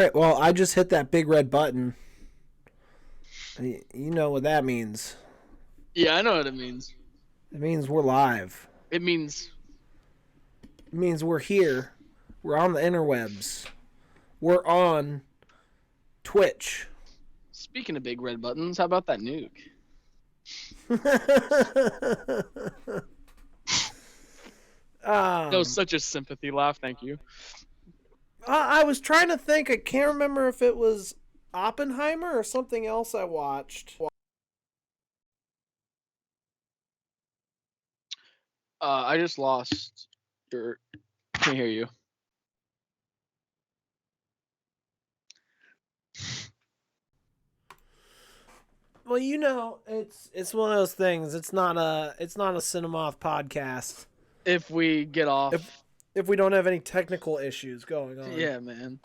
right. Well, I just hit that big red button. You know what that means. Yeah, I know what it means. It means we're live. It means It means we're here. We're on the interwebs. We're on Twitch. speaking of big red buttons, how about that nuke? That was such a sympathy laugh. Thank you. I was trying to think. I can't remember if it was Oppenheimer or something else I watched. I just lost your. Can't hear you. Well, you know, it's one of those things. It's not a Cinemoth podcast. If we get off, if we don't have any technical issues going on. Yeah, man.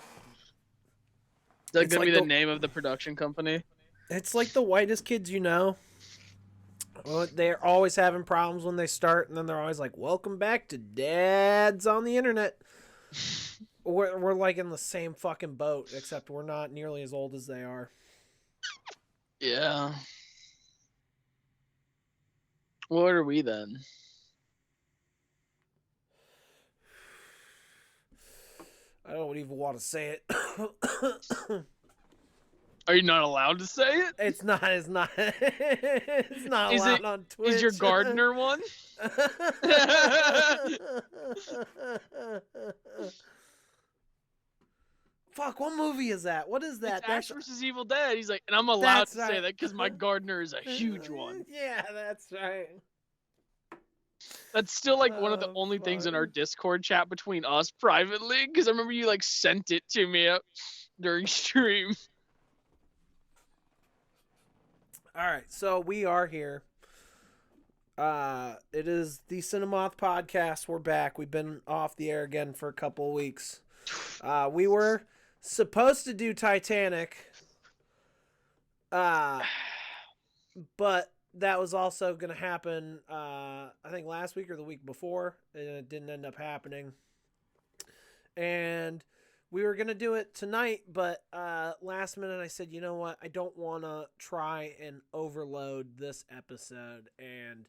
Is that gonna be the name of the production company? It's like the whitest kids you know. Well, they're always having problems when they start, and then they're always like, "Welcome back to Dad's on the Internet." We're like in the same fucking boat, except we're not nearly as old as they are. Yeah. What are we then? I don't even want to say it. Are you not allowed to say it? It's not it's not allowed on Twitch. Is your gardener one? Fuck, what movie is that? What is that? It's Ash vs. Evil Dead. He's like, and I'm allowed to say that because my gardener is a huge one. Yeah, that's right. That's still like one of the only things in our Discord chat between us privately, because I remember you like sent it to me during stream. All right, so we are here. It is the Cinemoth podcast. We're back. We've been off the air again for a couple of weeks. We were supposed to do Titanic, but that was also going to happen, I think last week or the week before, and it didn't end up happening. And we were going to do it tonight, but last minute I said, you know what? I don't want to try and overload this episode, and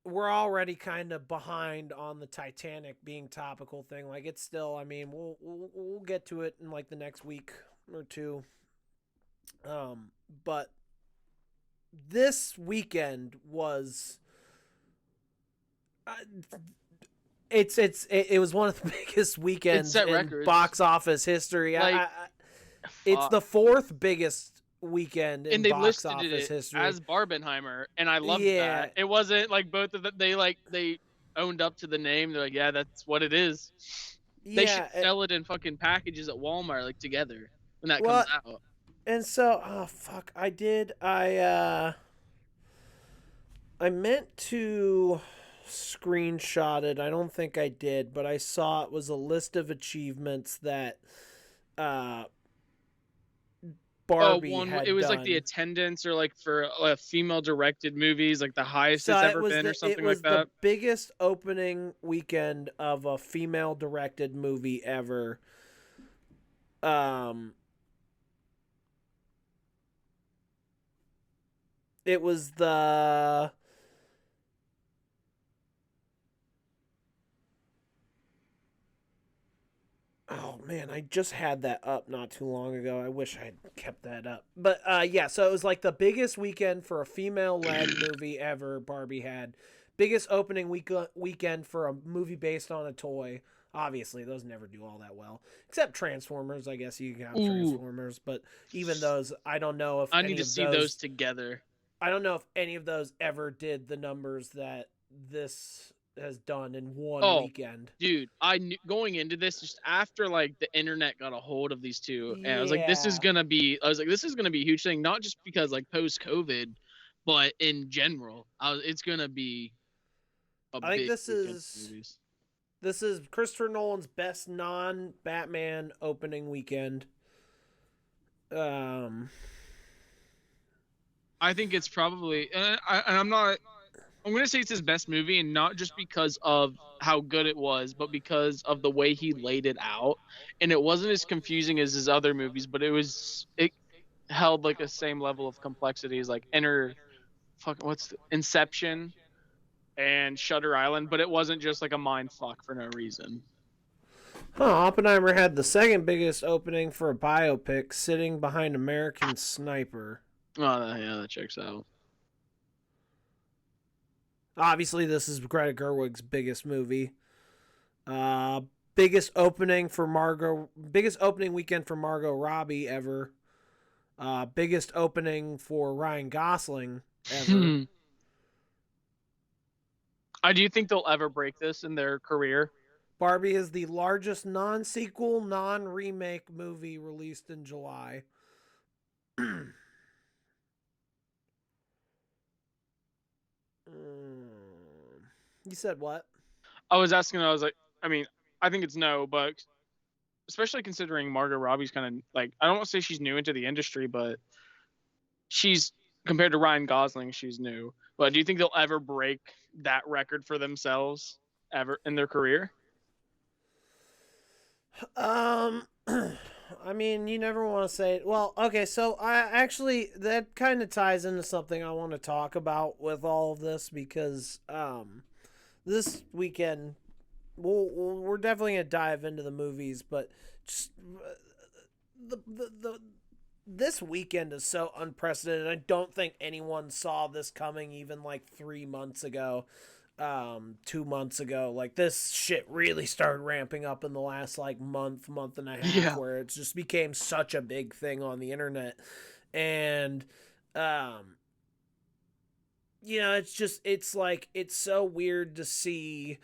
we're already kind of behind on the Titanic being topical thing. Like, it's still, I mean, we'll get to it in like the next week or two. But this weekend was it was one of the biggest weekends in records. Box office history. Like, it's the fourth biggest weekend in box office history as Barbenheimer, and I love that. It wasn't like both of them. They owned up to the name. They're like, yeah, that's what it is. They should sell it in fucking packages at Walmart, like together when that comes out. And so, I meant to screenshot it. I don't think I did, but I saw it was a list of achievements that Barbie had it was done. like the attendance, or like for female directed movies, like the highest it's ever been, or something like that. It was the biggest opening weekend of a female directed movie ever. It was the Oh man, I just had that up not too long ago. I wish I had kept that up. But yeah, so it was like the biggest weekend for a female-led movie ever Barbie had. Biggest opening weekend for a movie based on a toy. Obviously, those never do all that well. Except Transformers, I guess you can have Transformers, but even those, I don't know if I need to see those together. I don't know if any of those ever did the numbers that this has done in one weekend. Dude, I knew going into this, just after like the internet got a hold of these two, and I was like, this is gonna be a huge thing, not just because like post-COVID, but in general. It's gonna be I think this is Christopher Nolan's best non-Batman opening weekend. I think it's probably, and I'm not I'm gonna say it's his best movie, and not just because of how good it was, but because of the way he laid it out. And it wasn't as confusing as his other movies, but it held like a same level of complexity as like Inception and Shutter Island, but it wasn't just like a mind fuck for no reason. Huh, Oppenheimer had the second biggest opening for a biopic, sitting behind American Sniper. Oh yeah, that checks out. Obviously, this is Greta Gerwig's biggest movie. Uh, biggest opening weekend for Margot Robbie ever. Biggest opening for Ryan Gosling ever. I do think they'll ever break this in their career. Barbie is the largest non-sequel, non-remake movie released in July. You said what? I was asking. I was like, I mean, I think it's no, but especially considering Margot Robbie's kind of like, I don't want to say she's new into the industry, but she's compared to Ryan Gosling, she's new. But do you think they'll ever break that record for themselves ever in their career? I mean, you never want to say it. Well, okay, so I actually that kind of ties into something I want to talk about with all of this because this weekend we're definitely gonna dive into the movies, but just the this weekend is so unprecedented. I don't think anyone saw this coming even like 3 months ago, 2 months ago. Like this shit really started ramping up in the last like month and a half, Yeah. where it just became such a big thing on the internet. And it's so weird to see.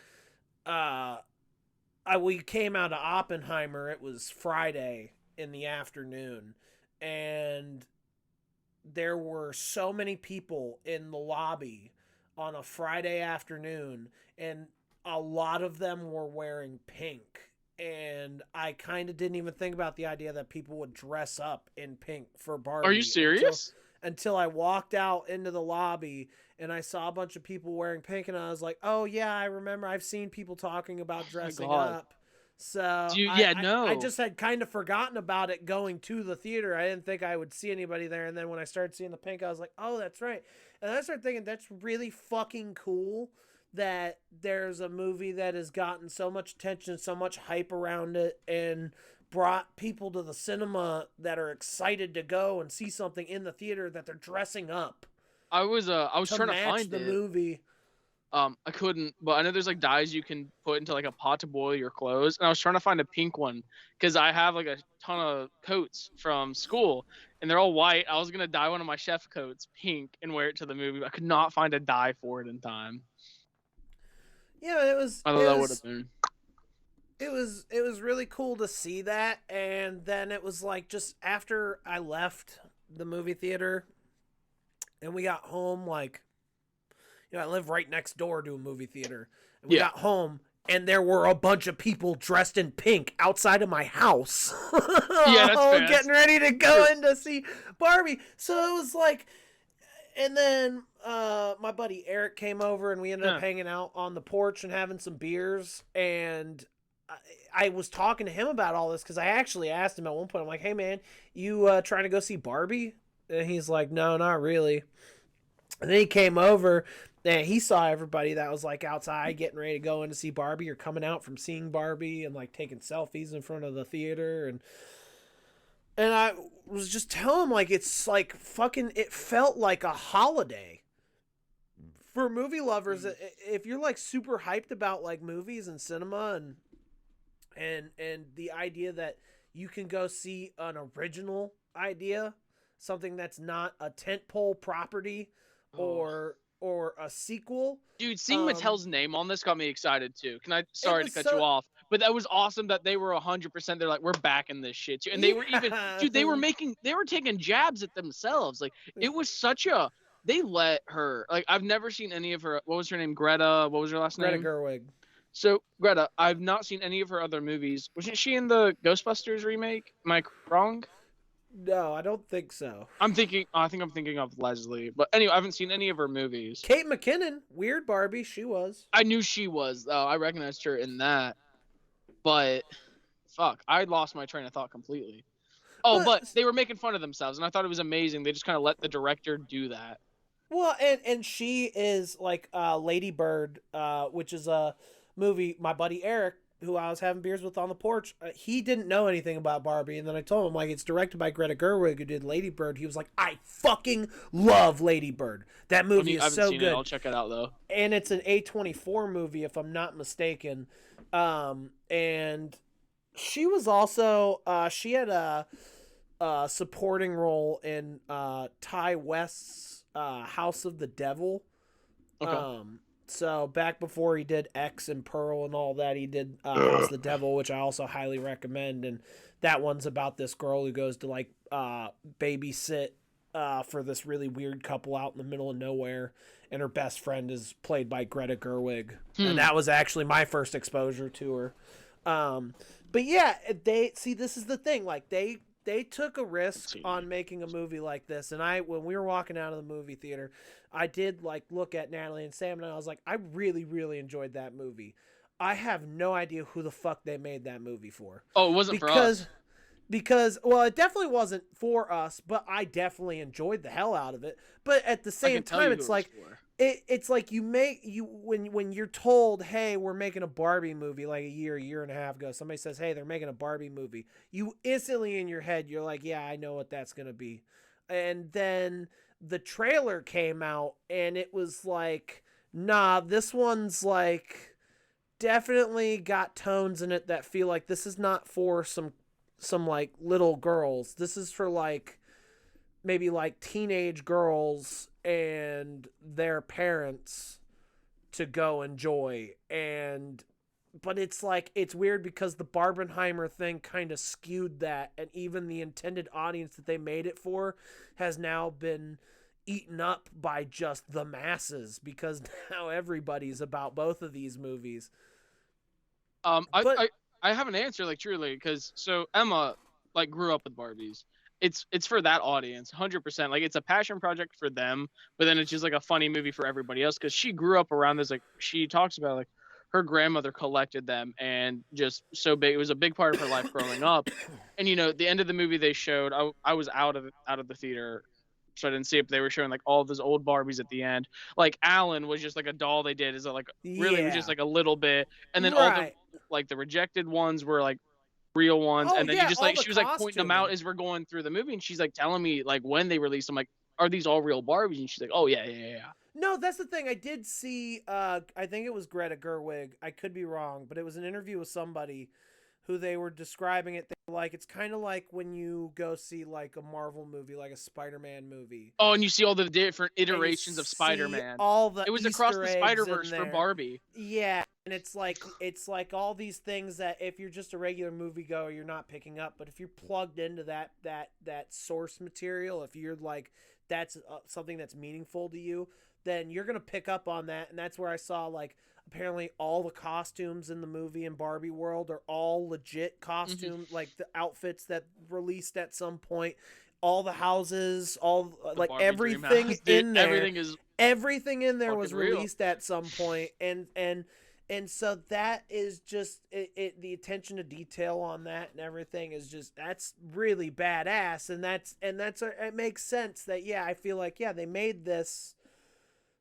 We came out of Oppenheimer. It was Friday in the afternoon, and there were so many people in the lobby on a Friday afternoon, and a lot of them were wearing pink. And I kind of didn't even think about the idea that people would dress up in pink for Are you Barbie serious? until I walked out into the lobby and I saw a bunch of people wearing pink, and I was like, "Oh yeah, I remember. I've seen people talking about dressing up." So Yeah, I no. just had kind of forgotten about it going to the theater. I didn't think I would see anybody there, and then when I started seeing the pink, I was like, "Oh, that's right." And I started thinking that's really fucking cool that there's a movie that has gotten so much attention, so much hype around it, and brought people to the cinema that are excited to go and see something in the theater that they're dressing up I was to trying to match find the it. movie. I couldn't, but I know there's like dyes you can put into like a pot to boil your clothes, and I was trying to find a pink one because I have like a ton of coats from school, and they're all white. I was gonna dye one of my chef coats pink and wear it to the movie, but I could not find a dye for it in time. Yeah, I thought that would have been. it was really cool to see that. And then it was like just after I left the movie theater and we got home, like, I live right next door to a movie theater, and we Yeah, got home and there were a bunch of people dressed in pink outside of my house. yeah, that's fair. Getting ready to go in to see Barbie. So it was like, and then my buddy Eric came over and we ended up hanging out on the porch and having some beers. And I was talking to him about all this because I actually asked him at one point, I'm like, "Hey man, you trying to go see Barbie?" And he's like, "No, not really." And then he came over and he saw everybody that was like outside getting ready to go in to see Barbie or coming out from seeing Barbie and like taking selfies in front of the theater. And I was just telling him, like, it's like fucking, it felt like a holiday for movie lovers. If you're like super hyped about like movies and cinema and the idea that you can go see an original idea, something that's not a tentpole property or a sequel. Dude, seeing Mattel's name on this got me excited too. Sorry to cut so you off, but that was awesome that they were 100%. They're like, we're back in this shit too, and they were even, dude, they were taking jabs at themselves. Like it was such a, they let her, like, I've never seen any of her. What was her name? Greta. What was her last name? Greta Gerwig. So Greta, I've not seen any of her other movies. Wasn't she in the Ghostbusters remake? Am I wrong? No, I don't think so. I'm thinking. I think I'm thinking of Leslie. But anyway, I haven't seen any of her movies. Kate McKinnon, weird Barbie, she was. I knew she was. I recognized her in that. But fuck, I lost my train of thought completely. Oh, but But they were making fun of themselves, and I thought it was amazing. They just kind of let the director do that. well, and she is like Lady Bird, which is a movie. My buddy Eric, who I was having beers with on the porch, he didn't know anything about Barbie, and then I told him like it's directed by Greta Gerwig, who did Lady Bird. He was like, I fucking love Lady Bird. That movie I is haven't so seen good. it. I'll check it out though. And it's an A24 movie, if I'm not mistaken. And she was also she had a supporting role in Ty West's House of the Devil. Okay. So back before he did X and Pearl and all that, he did House of the Devil, which I also highly recommend. And that one's about this girl who goes to like babysit for this really weird couple out in the middle of nowhere, and her best friend is played by Greta Gerwig, and that was actually my first exposure to her. But yeah, they see this is the thing, like they took a risk on making a movie like this, and when we were walking out of the movie theater, I did like look at Natalie and Sam, and I was like, I really enjoyed that movie. I have no idea who the fuck they made that movie for. Oh, it wasn't for us. Because well, it definitely wasn't for us, but I definitely enjoyed the hell out of it. But at the same time, it's like it's like when you're told, hey, we're making a Barbie movie like a year and a half ago. Somebody says, hey, they're making a Barbie movie. You instantly in your head, you're like, yeah, I know what that's gonna be. And then the trailer came out, and it was like, nah, this one's like definitely got tones in it that feel like this is not for some like little girls. This is for like maybe like teenage girls and their parents to go enjoy. And but it's like it's weird because the Barbenheimer thing kind of skewed that, and even the intended audience that they made it for has now been eaten up by just the masses, because now everybody's about both of these movies. I have an answer, like truly, because so Emma like grew up with Barbies. It's for that audience, 100%. Like it's a passion project for them, but then it's just like a funny movie for everybody else because she grew up around this. Like she talks about like her grandmother collected them and just so big. It was a big part of her life growing up. And at the end of the movie they showed, I was out of the theater, so I didn't see it. But they were showing like all of those old Barbies at the end. Like Alan was just like a doll they did, is like really was just like a little bit, and then all the like the rejected ones were like real ones, and then you just like she was like pointing them out as we're going through the movie, and she's like telling me like when they released them, like, are these all real Barbies? And she's like, oh yeah. No, that's the thing. I did see I think it was Greta Gerwig. I could be wrong, but it was an interview with somebody who they were describing it. They were like, it's kind of like when you go see like a Marvel movie, like a Spider-Man movie. Oh, and you see all the different iterations of Spider-Man. All the it was Easter across the Spider-Verse for Barbie. Yeah, and it's like all these things that if you're just a regular moviegoer, you're not picking up. But if you're plugged into that source material, if you're like that's something that's meaningful to you, then you're gonna pick up on that. And that's where I saw like apparently all the costumes in the movie in Barbie World are all legit costumes, like the outfits that released at some point, all the houses, all like Barbie everything in there. Everything in there was real. released at some point, and so that is just the attention to detail on that and everything is just that's really badass, and that's it makes sense that I feel like they made this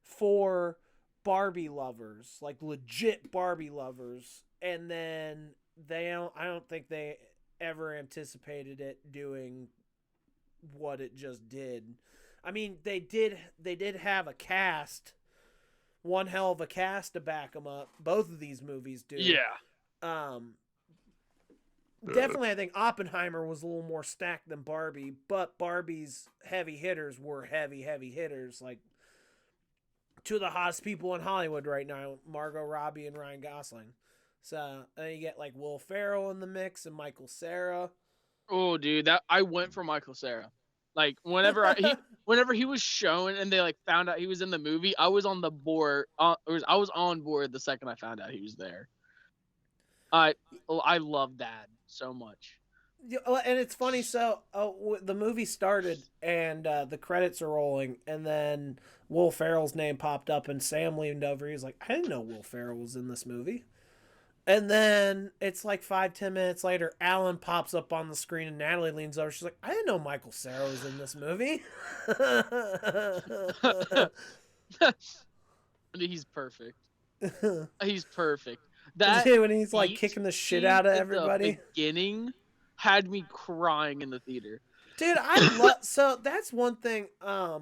for Barbie lovers, like legit Barbie lovers, and then I don't think they ever anticipated it doing what it just did. I mean, they did have a cast, one hell of a cast to back them up. Both of these movies do. Yeah. Definitely, I think Oppenheimer was a little more stacked than Barbie, but Barbie's heavy hitters were heavy hitters, like two of the hottest people in Hollywood right now, Margot Robbie and Ryan Gosling. So then you get like Will Ferrell in the mix and Michael Cera. Oh, dude, that I went for Michael Cera. Like whenever he was shown and they like found out he was in the movie, I was on the board. I was on board the second I found out he was there. I love that so much. And it's funny. So the movie started, and the credits are rolling, and then Will Ferrell's name popped up, and Sam leaned over. He's like, "I didn't know Will Ferrell was in this movie." And then it's like 5-10 minutes later, Alan pops up on the screen, and Natalie leans over. She's like, "I didn't know Michael Cera was in this movie." He's perfect. He's perfect. That When he's like beach kicking the shit scene out of at the everybody. beginning had me crying in the theater. Dude, I love. So that's one thing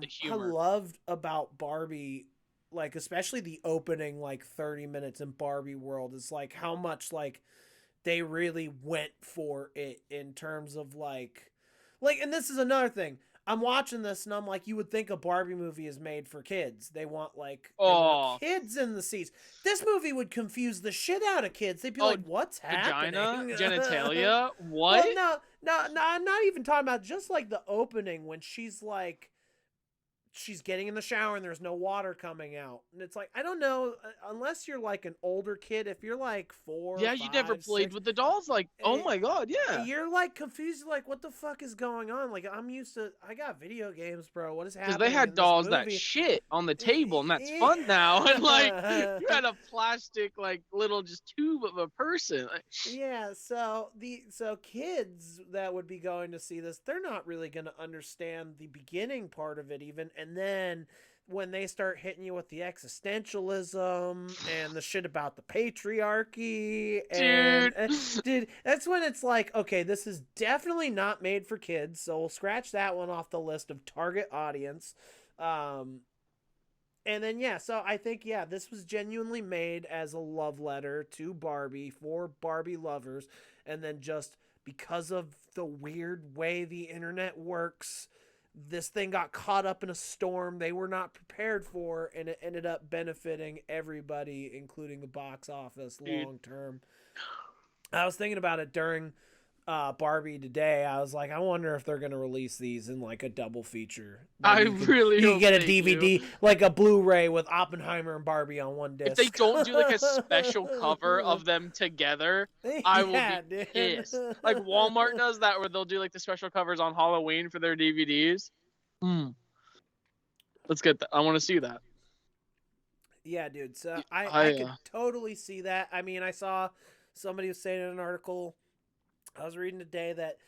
The I humor. loved about Barbie, like especially the opening like 30 minutes in Barbie World, is like how much like they really went for it in terms of like, and this is another thing. I'm watching this and I'm like, you would think a Barbie movie is made for kids. They want Oh, kids in the seats. This movie would confuse the shit out of kids. They'd be oh, like, "What's vagina, happening?" genitalia. What? Well, no, I'm not even talking about just like the opening when she's getting in the shower and there's no water coming out, and it's like, I don't know, unless you're like an older kid. If you're like four, Yeah, you never five, played six, with the dolls. Like, oh eh, my god, yeah. you're like confused. You're like, what the fuck is going on? Like, I'm used to. I got video games, bro. What is Because they happening had in this dolls that movie? shit on the table, and that's fun now. And like, you had a plastic, like, little just tube of a person. Like, Yeah, so kids that would be going to see this, they're not really going to understand the beginning part of it even, and then when they start hitting you with the existentialism and the shit about the patriarchy and dude. dude, that's when it's like, okay, this is definitely not made for kids, so we'll scratch that one off the list of target audience. Um and then yeah, so I think yeah, this was genuinely made as a love letter to Barbie for Barbie lovers, and then just because of the weird way the internet works, this thing got caught up in a storm they were not prepared for, and it ended up benefiting everybody, including the box office Dude, long term. I was thinking about it during Barbie today. I was like, I wonder if they're gonna release these in like a double feature. I Maybe really you could hope get a they do. DVD, like a Blu-ray with Oppenheimer and Barbie on one If they disc. don't do like a special cover of them together, I will Yeah, be dude. pissed. Like Walmart does that, where they'll do like the special covers on Halloween for their DVDs. Hmm. Let's get that. I want to see that. Yeah, dude. So I I could totally see that. I mean, I saw somebody was saying in an article I was reading today that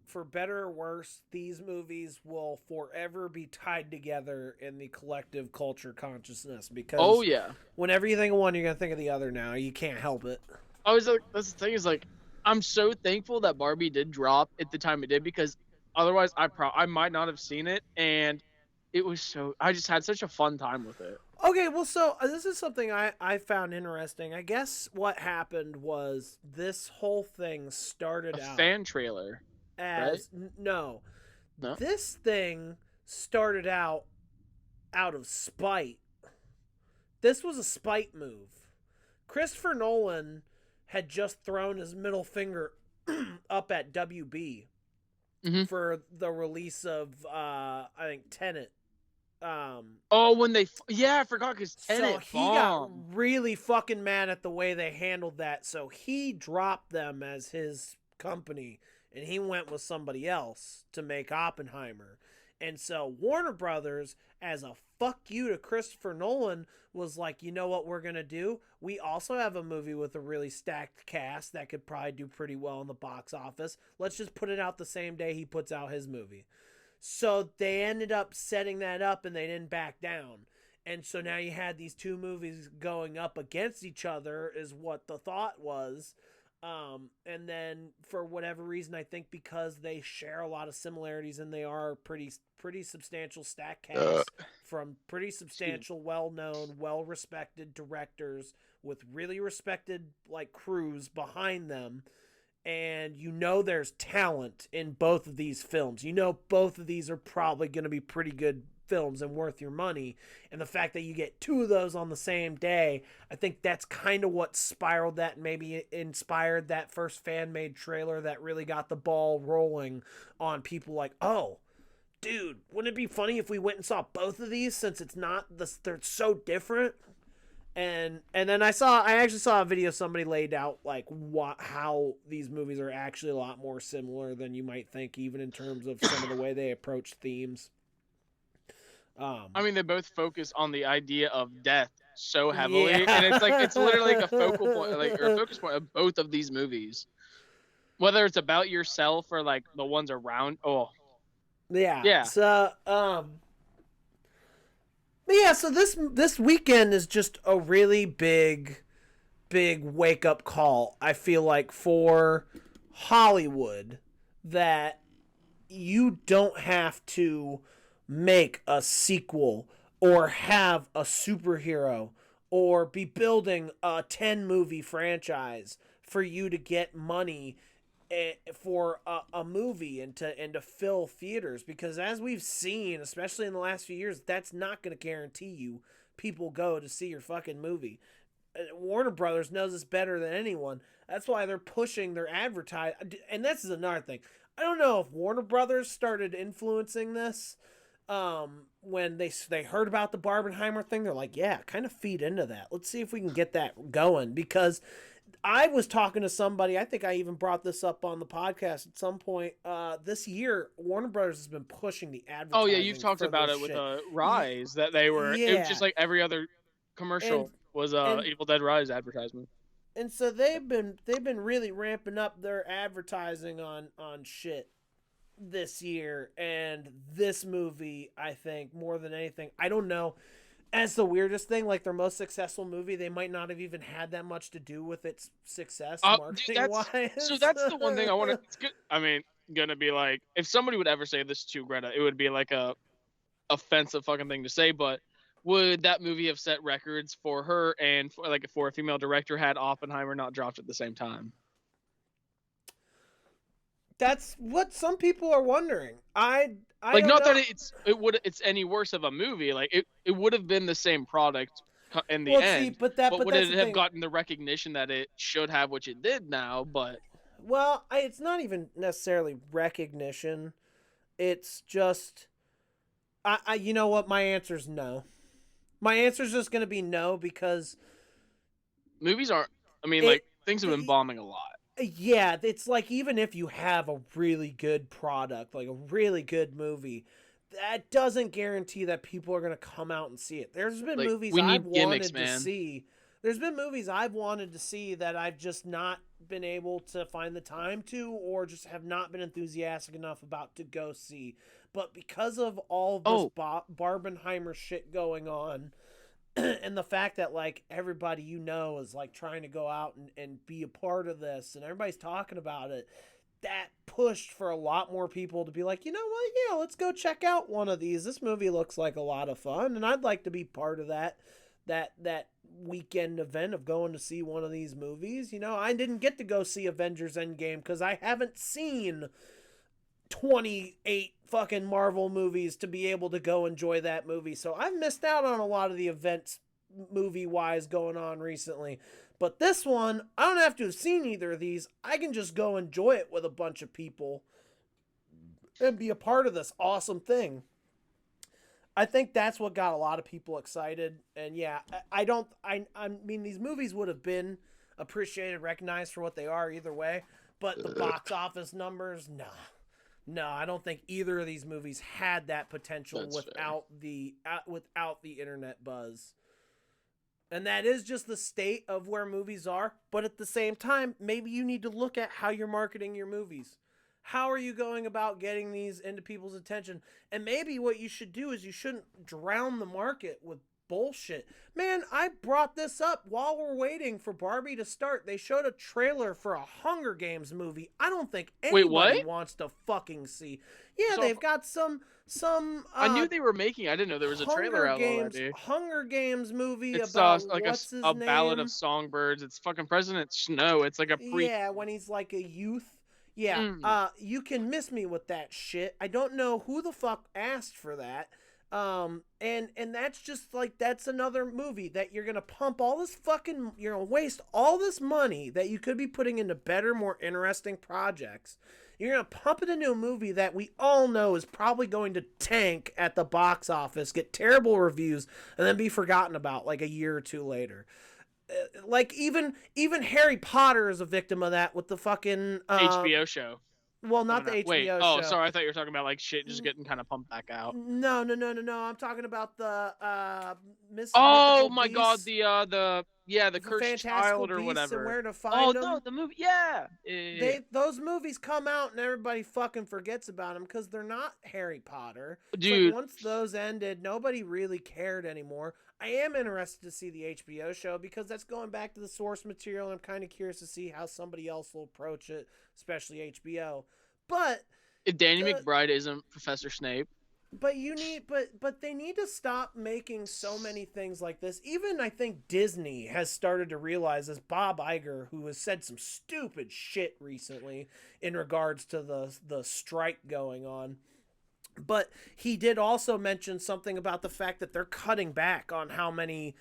for better or worse, these movies will forever be tied together in the collective culture consciousness, Oh because yeah. whenever you think of one, you're gonna think of the other. Now you can't help it. I was like, that's the thing is like, I'm so thankful that Barbie did drop at the time it did, because otherwise I might not have seen it, and it was so I just had such a fun time with it. Okay, well, so this is something I found interesting. I guess what happened was this whole thing A started out fan trailer, right? as no, No. this thing started out of spite. This was a spite move. Christopher Nolan had just thrown his middle finger up at WB Mm-hmm. for the release of I think Tenet. Oh, when yeah, I forgot because So Tenet he got bombed. really fucking mad at the way they handled that. So he dropped them as his company, and he went with somebody else to make Oppenheimer. And so Warner Brothers, as a fuck you to Christopher Nolan, was like, you know what we're going to do? We also have a movie with a really stacked cast that could probably do pretty well in the box office. Let's just put it out the same day he puts out his movie. So they ended up setting that up, and they didn't back down. And so now you had these two movies going up against each other, is what the thought was. And then for whatever reason, I think because they share a lot of similarities and they are pretty substantial stack casts from pretty substantial, well-known, well-respected directors with really respected like crews behind them, and you know there's talent in both of these films. You know both of these are probably going to be pretty good films and worth your money. And the fact that you get two of those on the same day, I think that's kind of what spiraled that and maybe inspired that first fan-made trailer that really got the ball rolling on people like, oh, dude, wouldn't it be funny if we went and saw both of these since it's not they're so different? And then I actually saw a video somebody laid out like how these movies are actually a lot more similar than you might think, even in terms of some of the way they approach themes. I mean, they both focus on the idea of death so heavily, Yeah. and it's like it's literally like a focal point, like or a focus point of both of these movies. Whether it's about yourself or like the ones around. Oh, Yeah. yeah. So yeah, so this weekend is just a really big wake up call, I feel like, for Hollywood, that you don't have to make a sequel or have a superhero or be building a 10 movie franchise for you to get money for a movie and to fill theaters, because as we've seen, especially in the last few years, that's not going to guarantee you people go to see your fucking movie. Warner Brothers knows this better than anyone. That's why they're pushing their advertise. And this is another thing. I don't know if Warner Brothers started influencing this when they heard about the Barbenheimer thing. They're like, yeah, kind of feed into that. Let's see if we can get that going, because I was talking to somebody, I think I even brought this up on the podcast at some point this year. Warner Brothers has been pushing the advertising. Oh yeah, you've talked about it with Rise, that they were. Yeah. It was just like every other commercial was Evil Dead Rise advertisement. And so they've been really ramping up their advertising on shit this year, and this movie, I think, more than anything, I don't know, as the weirdest thing, like their most successful movie, they might not have even had that much to do with its success marketing wise. So that's the one thing I want to. It's good. I mean, gonna be like, if somebody would ever say this to Greta, it would be like a offensive fucking thing to say, but would that movie have set records for her and for a female director had Oppenheimer not dropped at the same time? That's what some people are wondering. I like, don't not know. that it's any worse of a movie. Like it would have been the same product in the end. See, but would it have gotten the recognition that it should have, which it did now? But it's not even necessarily recognition. It's just, you know what? My answer is no. My answer is just going to be no, because movies aren't. I mean, things have been bombing a lot. Yeah, it's like, even if you have a really good product, like a really good movie, that doesn't guarantee that people are going to come out and see it. There's been movies I've wanted to see. There's been movies I've wanted to see that I've just not been able to find the time to, or just have not been enthusiastic enough about to go see. But because of all this Barbenheimer shit going on, and the fact that like everybody is like trying to go out and be a part of this, and everybody's talking about it, that pushed for a lot more people to be like, you know what, yeah, let's go check out one of these. This movie looks like a lot of fun, and I'd like to be part of that weekend event of going to see one of these movies. You know, I didn't get to go see Avengers Endgame because I haven't seen 28 fucking Marvel movies to be able to go enjoy that movie. So I've missed out on a lot of the events movie-wise going on recently. But this one, I don't have to have seen either of these. I can just go enjoy it with a bunch of people and be a part of this awesome thing. I think that's what got a lot of people excited. And yeah, I mean, these movies would have been appreciated, recognized for what they are either way. But the box office numbers, nah. No, I don't think either of these movies had that potential without the internet buzz. And that is just the state of where movies are. But at the same time, maybe you need to look at how you're marketing your movies. How are you going about getting these into people's attention? And maybe what you should do is you shouldn't drown the market with bullshit. Man, I brought this up while we're waiting for Barbie to start. They showed a trailer for a Hunger Games movie. I don't think anybody wants to fucking see. Yeah, so they've got some I knew they were making. I didn't know there was a trailer out already. Hunger Games movie it's about like what's his a name? Ballad of Songbirds. It's fucking President Snow. It's like a Yeah, when he's like a youth. Yeah, you can miss me with that shit. I don't know who the fuck asked for that. And that's just like, that's another movie that you're gonna pump all this fucking, you're gonna waste all this money that you could be putting into better, more interesting projects. You're gonna pump it into a movie that we all know is probably going to tank at the box office, get terrible reviews, and then be forgotten about like a year or two later. Like even Harry Potter is a victim of that with the fucking HBO show. well, not Coming the out. Wait, HBO oh, show. sorry, I thought you were talking about like shit just getting kind of pumped back out. No. I'm talking about the Oh Mythical my God, Beasts, the the cursed Fantastical child or Beasts and whatever. Where to Oh Find no, Them. the movie, yeah. Those movies come out and everybody fucking forgets about them because they're not Harry Potter. It's like Dude, once those ended, nobody really cared anymore. I am interested to see the HBO show because that's going back to the source material, and I'm kind of curious to see how somebody else will approach it, especially HBO. But if Danny the McBride isn't Professor Snape. but they need to stop making so many things like this. Even I think Disney has started to realize this. Bob Iger, who has said some stupid shit recently in regards to the strike going on, but he did also mention something about the fact that they're cutting back on how many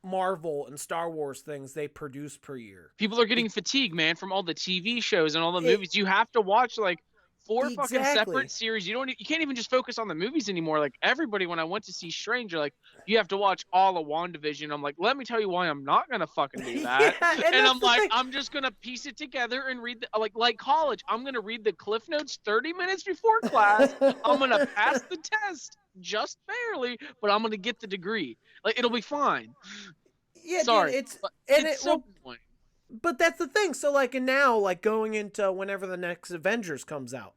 Marvel and Star Wars things they produce per year. People are getting fatigued, man, from all the TV shows and all the It, movies. You have to watch like four fucking exactly. separate series. You can't even just focus on the movies anymore. Like everybody, when I went to see Stranger, like you have to watch all of WandaVision. I'm like, let me tell you why I'm not gonna fucking do that. Yeah, And that's I'm the like, thing. I'm just gonna piece it together and read like college. I'm gonna read the Cliff Notes 30 minutes before class. I'm gonna pass the test just barely, but I'm gonna get the degree. Like it'll be fine. Yeah, dude, Sorry, but and it's it so will. annoying. But that's the thing. So like, and now like going into whenever the next Avengers comes out,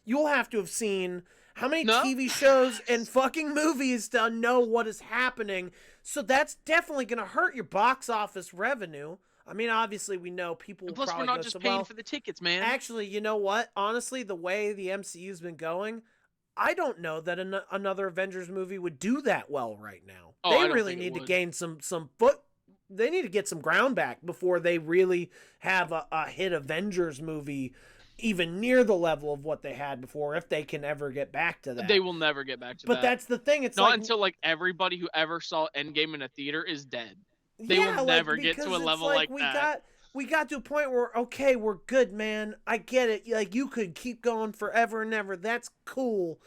you'll have to have seen how many No, TV shows and fucking movies to know what is happening. So that's definitely going to hurt your box office revenue. I mean, obviously we know people will and plus we're probably not go, just so paying well, for the tickets, man. actually, you know what? Honestly, the way the MCU's been going, I don't know that another Avengers movie would do that well right now. Oh, They I don't really think it need to would. gain some foot. They need to get some ground back before they really have a hit Avengers movie even near the level of what they had before, if they can ever get back to that. They will never get back to But that. that's the thing. It's Not like, until like everybody who ever saw Endgame in a theater is dead. They will yeah, never like, get to a because it's level like like that. we got to a point where, okay, we're good, man. I get it. Like, you could keep going forever and ever. That's cool.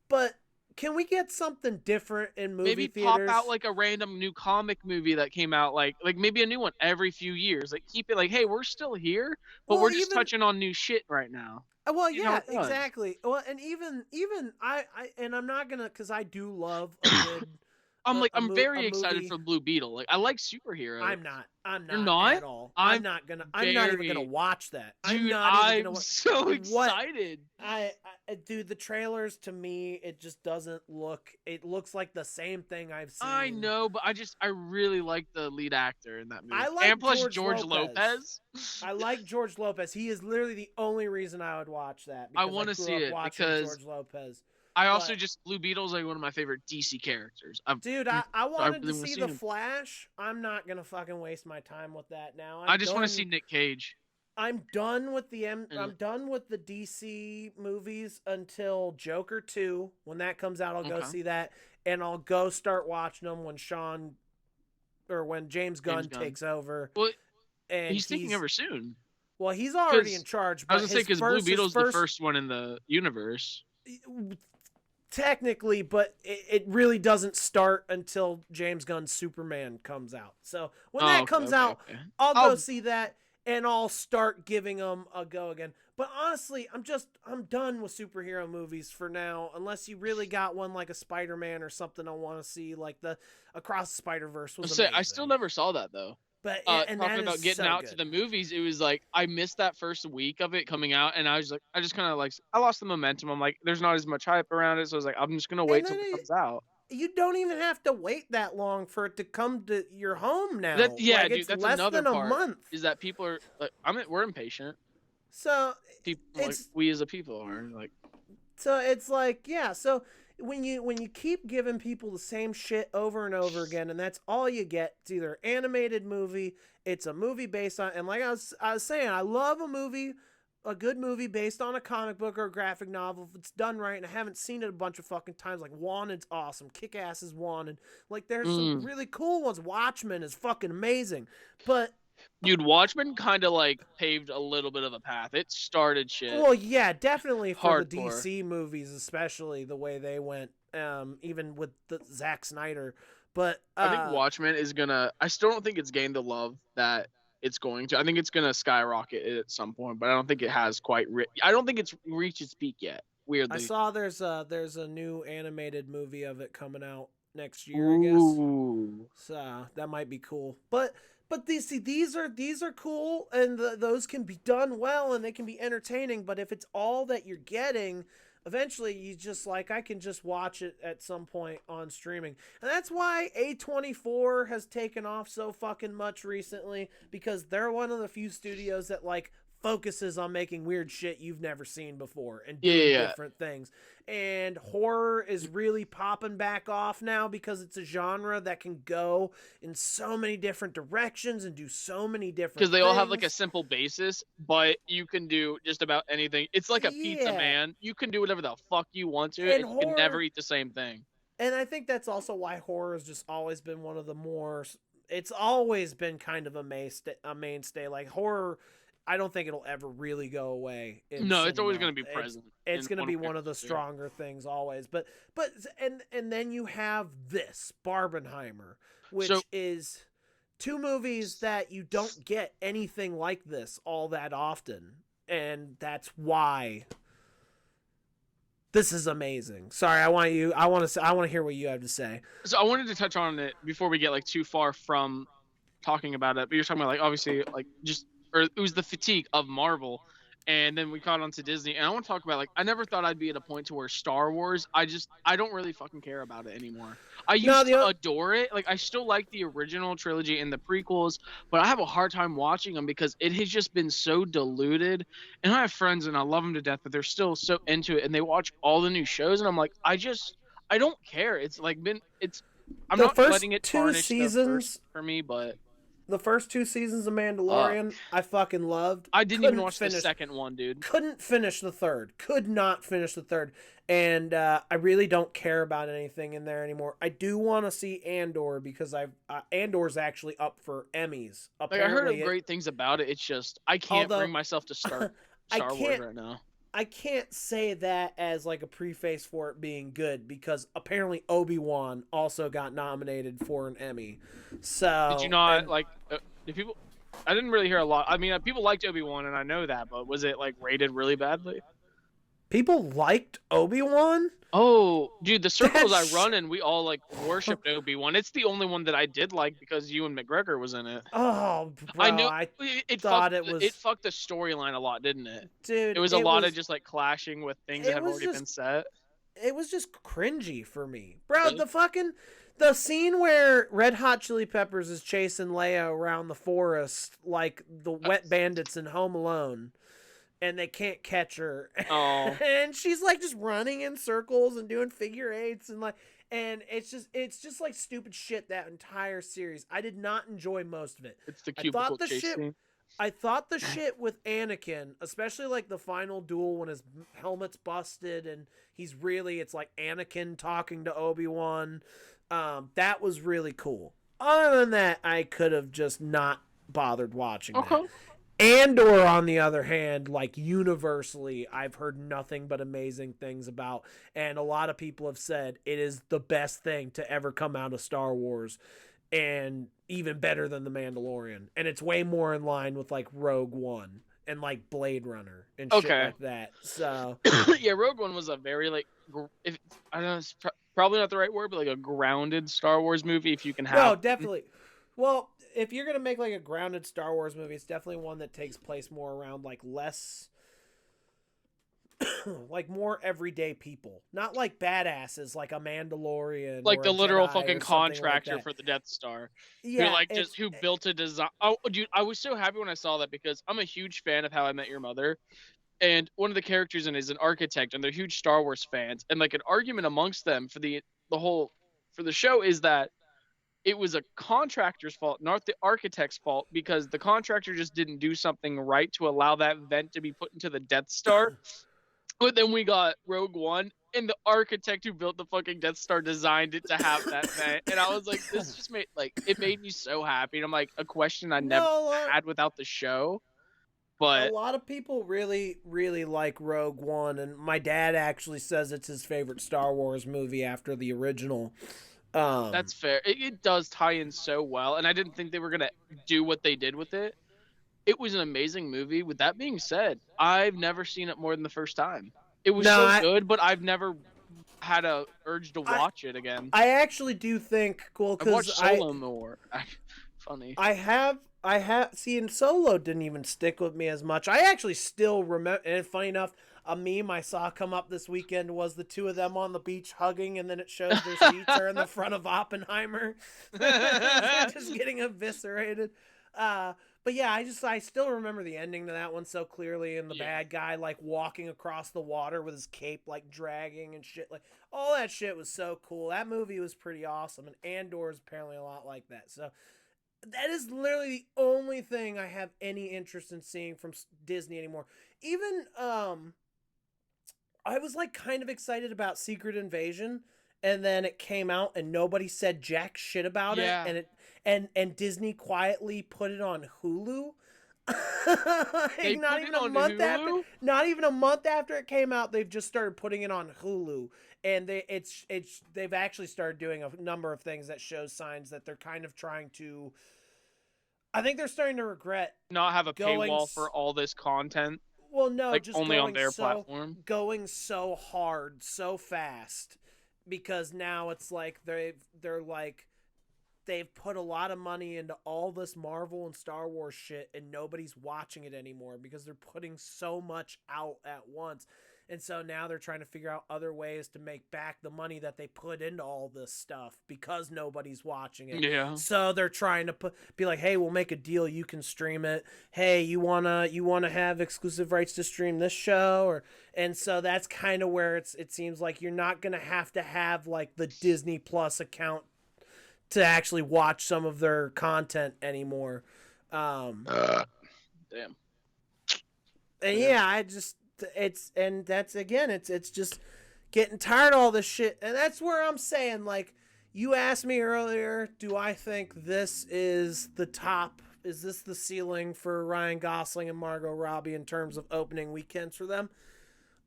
But can we get something different in movie Maybe pop theaters? out like a random new comic movie that came out, like maybe a new one every few years. Like keep it like, hey, we're still here, but Well, we're just even touching on new shit right now. well, See how yeah, it does. exactly. Well, and even I and I'm not gonna, because I do love a good I'm a very excited movie. for Blue Beetle. Like I like superheroes. I'm not. I'm You're not not? at all. I'm I'm not even gonna very watch that. I'm dude. not even I'm gonna watch. so What excited. dude, the trailers, to me, it just doesn't look. It looks like the same thing I've seen. I know, but I really like the lead actor in that movie. I like And plus George Lopez. I like George Lopez. He is literally the only reason I would watch that, I because want to grew see up it watching because George Lopez. I also But just Blue Beetle's like one of my favorite DC characters. dude, I wanted really to wanna see see the him. Flash. I'm not gonna fucking waste my time with that now. I just want to see Nick Cage. I'm done with And I'm done with the DC movies until Joker 2. When that comes out, I'll go okay. see that, and I'll go start watching them when James Gunn takes over. Well, And he's taking over soon. Well, he's already in charge. But I was gonna say because Blue Beetle's the first one in the universe. Technically, but it really doesn't start until James Gunn's Superman comes out. So when that comes out, I'll go see that, and I'll start giving them a go again. But honestly, I'm done with superhero movies for now, unless you really got one like a Spider-Man or something I want to see, like the Across the Spider-Verse was amazing. I still never saw that though. But and talking about getting out to the movies, it was like I missed that first week of it coming out, and I was like, I just kind of like I lost the momentum. I'm like, there's not as much hype around it, so I was like, I'm just gonna wait till it comes out. You don't even have to wait that long for it to come to your home now. Dude, it's that's less another than part. A month. Is that people are like, we're impatient. So people, like, we as a people are like. So it's like, yeah. So when you keep giving people the same shit over and over again, and that's all you get, it's either animated movie, it's a movie based on, and like I was saying, I love a movie a good movie based on a comic book or a graphic novel, if it's done right, and I haven't seen it a bunch of fucking times, like Wanted's awesome, Kick-Ass is Wanted. Like there's some really cool ones. Watchmen is fucking amazing. But dude, Watchmen kind of like paved a little bit of a path. It started shit. well, yeah, definitely for the Hardcore. DC movies, especially the way they went, even with the Zack Snyder. But I think Watchmen is gonna. I still don't think it's gained the love that it's going to. I think it's gonna skyrocket at some point, but I don't think it has quite. I don't think it's reached its peak yet. Weirdly, I saw there's a new animated movie of it coming out next year, I guess. So that might be cool. But these are cool, and those can be done well, and they can be entertaining. But if it's all that you're getting, eventually you just like, I can just watch it at some point on streaming. And that's why A24 has taken off so fucking much recently, because they're one of the few studios that like focuses on making weird shit you've never seen before and doing different things. And horror is really popping back off now because it's a genre that can go in so many different directions and do so many different things. Because they all have like a simple basis, but you can do just about anything. It's like a pizza, man. You can do whatever the fuck you want to, and you can never eat the same thing. And I think that's also why horror has just always been one of the more... It's always been kind of a mainstay. Like horror... I don't think it'll ever really go away. No, it's always going to be present. It's going to be one of the stronger things always. But then you have this Barbenheimer, which is two movies that you don't get anything like this all that often, and that's why this is amazing. Sorry, I want to hear what you have to say. So I wanted to touch on it before we get like too far from talking about it. But you're talking about like obviously like just. Or it was the fatigue of Marvel, and then we caught on to Disney. And I want to talk about like I never thought I'd be at a point to where Star Wars, I don't really fucking care about it anymore. I used to adore it. Like I still like the original trilogy and the prequels, but I have a hard time watching them because it has just been so diluted. And I have friends and I love them to death, but they're still so into it and they watch all the new shows, and I'm like, I don't care. It's like I'm not letting it tarnish the first for me, but. The first 2 seasons of Mandalorian, I fucking loved. I didn't even watch the second one, dude. Couldn't finish the third. Could not finish the third. And I really don't care about anything in there anymore. I do want to see Andor because Andor's actually up for Emmys. Apparently, I heard great things about it. It's just I can't bring myself to start Star Wars right now. I can't say that as like a preface for it being good because apparently Obi-Wan also got nominated for an Emmy. So did you not did people? I didn't really hear a lot. I mean, people liked Obi-Wan, and I know that, but was it like rated really badly? People liked Obi-Wan? Oh, dude, the circles I run in, we all like worshipped Obi-Wan. It's the only one that I did like because Ewan McGregor was in it. Oh, bro, I know. It fucked the storyline a lot, didn't it? Dude, it was a lot of just like clashing with things that had already been set. It was just cringy for me, bro. The scene where Red Hot Chili Peppers is chasing Leia around the forest like the wet bandits in Home Alone. And they can't catch her. Oh. And she's like just running in circles and doing figure eights and it's just like stupid shit, that entire series. I did not enjoy most of it. It's the cubicle chase scene. I thought the shit with Anakin, especially like the final duel when his helmet's busted and it's like Anakin talking to Obi-Wan. That was really cool. Other than that, I could have just not bothered watching that. Andor, on the other hand, like universally, I've heard nothing but amazing things about, and a lot of people have said it is the best thing to ever come out of Star Wars, and even better than The Mandalorian, and it's way more in line with like Rogue One and like Blade Runner and shit like that. So yeah, Rogue One was a very like, I don't know, it's probably not the right word, but like a grounded Star Wars movie. If you can have, no, definitely. Well, if you're going to make like a grounded Star Wars movie, it's definitely one that takes place more around like less like more everyday people, not like badasses like a Mandalorian, like the literal Jedi fucking contractor for the Death Star. Yeah, who built a design. Oh, dude, I was so happy when I saw that because I'm a huge fan of How I Met Your Mother. And one of the characters in it is an architect, and they're huge Star Wars fans. And like an argument amongst them for the show is that it was a contractor's fault, not the architect's fault, because the contractor just didn't do something right to allow that vent to be put into the Death Star. But then we got Rogue One, and the architect who built the fucking Death Star designed it to have that vent. And I was like, this just made it made me so happy. And I'm like, a question I never had without the show. But a lot of people really, really like Rogue One, and my dad actually says it's his favorite Star Wars movie after the original. That's fair. It does tie in so well, and I didn't think they were gonna do what they did with it. It was an amazing movie. With that being said, I've never seen it more than the first time. It was good, but I've never had a urge to watch it again. I actually do think I've watched Solo more. Funny. I have seen Solo didn't even stick with me as much. I actually still remember, and funny enough, a meme I saw come up this weekend was the two of them on the beach hugging, and then it shows their seats are in the front of Oppenheimer. Just getting eviscerated. But yeah, I still remember the ending to that one so clearly, and the bad guy like walking across the water with his cape like dragging and shit. Like all that shit was so cool. That movie was pretty awesome, and Andor is apparently a lot like that. So that is literally the only thing I have any interest in seeing from Disney anymore. Even I was like kind of excited about Secret Invasion, and then it came out and nobody said jack shit about it, and and Disney quietly put it on Hulu. Like, not even a month after it came out, they've just started putting it on Hulu, and they've actually started doing a number of things that shows signs that they're kind of trying to. I think they're starting to regret not have a paywall for all this content. Well, no, like just only on their platform. Going so hard, so fast, because now it's like they're like they've put a lot of money into all this Marvel and Star Wars shit, and nobody's watching it anymore because they're putting so much out at once. And so now they're trying to figure out other ways to make back the money that they put into all this stuff because nobody's watching it. Yeah. So they're trying to be like, hey, we'll make a deal. You can stream it. Hey, you wanna have exclusive rights to stream this show? And so that's kind of where it seems like you're not going to have like the Disney Plus account to actually watch some of their content anymore. Damn. And yeah, it's just getting tired of all this shit. And that's where I'm saying, like, you asked me earlier, do I think this is the top? Is this the ceiling for Ryan Gosling and Margot Robbie in terms of opening weekends for them?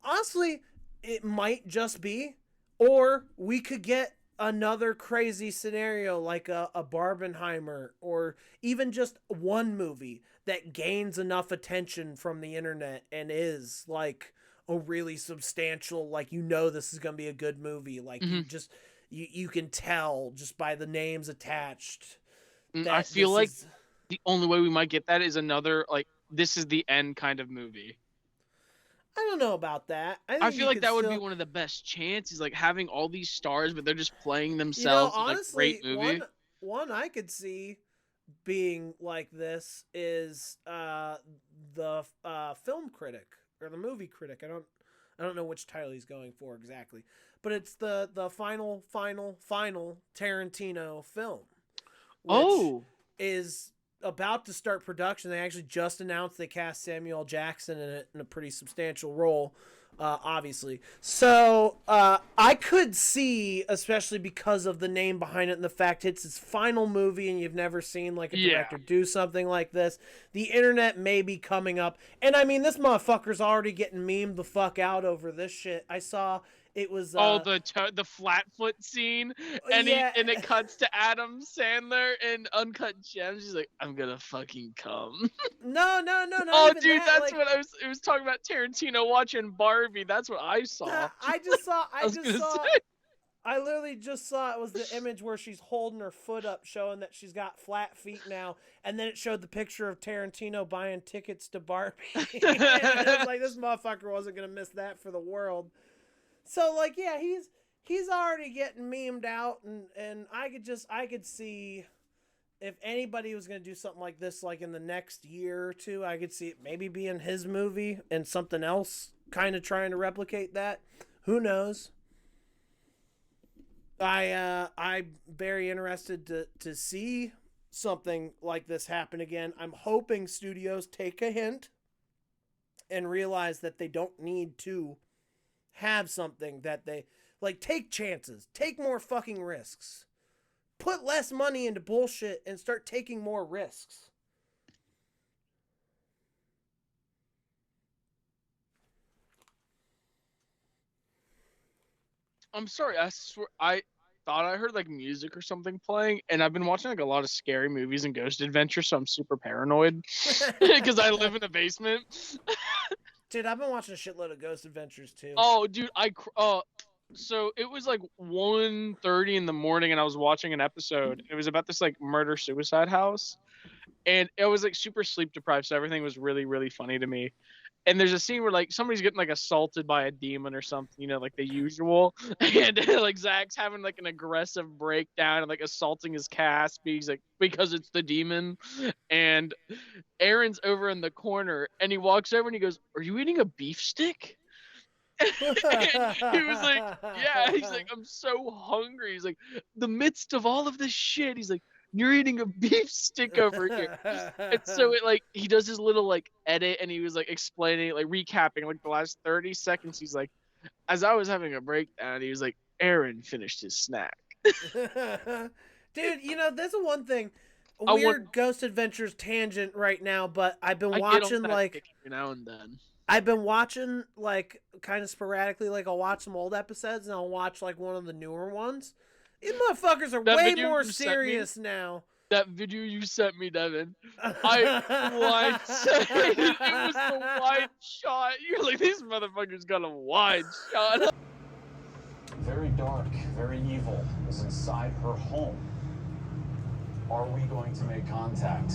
Honestly, it might just be, or we could get another crazy scenario like a Barbenheimer, or even just one movie that gains enough attention from the internet and is like a really substantial, like, this is going to be a good movie. Like, you can tell just by the names attached. I feel like the only way we might get that is another, like, this is the end kind of movie. I don't know about that. I feel like that would be one of the best chances, like having all these stars, but they're just playing themselves. Honestly, like, great movie. One I could see being like this is the film critic or the movie critic. I don't know which title he's going for exactly, but it's the final Tarantino film, which is about to start production. They actually just announced they cast Samuel Jackson in it in a pretty substantial role, obviously. So I could see, especially because of the name behind it and the fact it's his final movie and you've never seen like a director do something like this, the internet may be coming up. And I mean, this motherfucker's already getting memed the fuck out over this shit. I saw it was the Flatfoot scene, and and it cuts to Adam Sandler in Uncut Gems. He's like, "I'm gonna fucking come." No. Oh, dude, that's what it was talking about. Tarantino watching Barbie. That's what I saw. I literally just saw it was the image where she's holding her foot up, showing that she's got flat feet now, and then it showed the picture of Tarantino buying tickets to Barbie. And it was like, this motherfucker wasn't gonna miss that for the world. So, like, yeah, he's already getting memed out, and I could see if anybody was going to do something like this, like in the next year or two, I could see it maybe being his movie and something else kind of trying to replicate that. Who knows? I'm very interested to see something like this happen again. I'm hoping studios take a hint and realize that they don't need to have something that they like. Take chances, take more fucking risks, put less money into bullshit, and start taking more risks. I'm sorry. I swear I thought I heard like music or something playing, and I've been watching like a lot of scary movies and ghost adventures, so I'm super paranoid because I live in a basement. Dude, I've been watching a shitload of Ghost Adventures too. Oh, dude, so it was like 1:30 in the morning, and I was watching an episode. It was about this like murder suicide house, and it was like super sleep deprived, so everything was really really funny to me. And there's a scene where like somebody's getting like assaulted by a demon or something, you know, like the usual. And like Zach's having like an aggressive breakdown and like assaulting his cast because it's the demon. And Aaron's over in the corner and he walks over and he goes, "Are you eating a beef stick?" And he was like, "Yeah." He's like, "I'm so hungry." He's like, "The midst of all of this shit," he's like, "You're eating a beef stick over here." And so it like he does his little like edit and he was like explaining, like recapping like the last 30 seconds. He's like, "As I was having a breakdown," he was like, "Aaron finished his snack." Dude, you know, that's the one thing. I Weird want Ghost Adventures tangent right now, but I've been I get on watching that like kick every now and then. I've been watching like kind of sporadically. Like I'll watch some old episodes and I'll watch like one of the newer ones. These motherfuckers are That way video more you sent me, serious now. that video you sent me, Devin, I wide it was the wide shot. You're like, "These motherfuckers got a wide shot." Very dark, very evil is inside her home. Are we going to make contact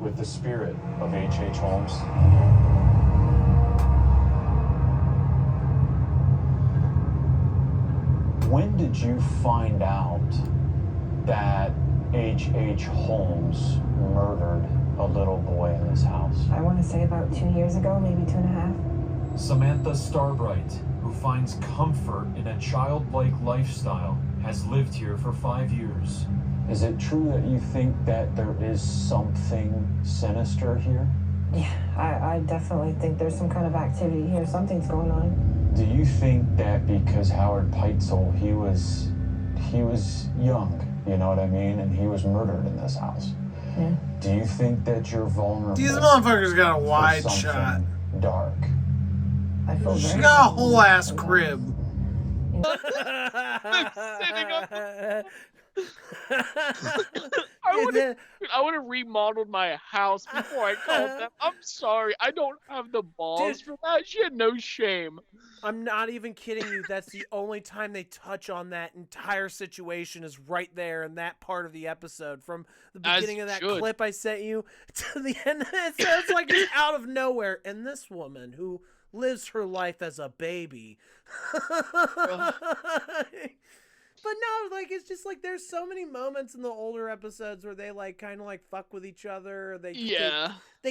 with the spirit of H.H. Holmes? When did you find out that H.H. Holmes murdered a little boy in this house? I want to say about 2 years ago, maybe 2.5. Samantha Starbright, who finds comfort in a childlike lifestyle, has lived here for 5 years. Is it true that you think that there is something sinister here? Yeah, I definitely think there's some kind of activity here. Something's going on. Do you think that because Howard Peitzel, he was young, you know what I mean, and he was murdered in this house? Yeah. Do you think that you're vulnerable? These motherfuckers got a for wide something shot. dark? I feel She very got a whole ass sometimes. crib. You know? Sitting up. I would have remodeled my house before I called them. I'm sorry, I don't have the balls for that. She had no shame. I'm not even kidding you. That's the only time they touch on that entire situation is right there in that part of the episode. From the beginning of that clip I sent you to the end. It sounds like it's out of nowhere. And this woman who lives her life as a baby. But no, like it's just like there's so many moments in the older episodes where they like kind of like fuck with each other. They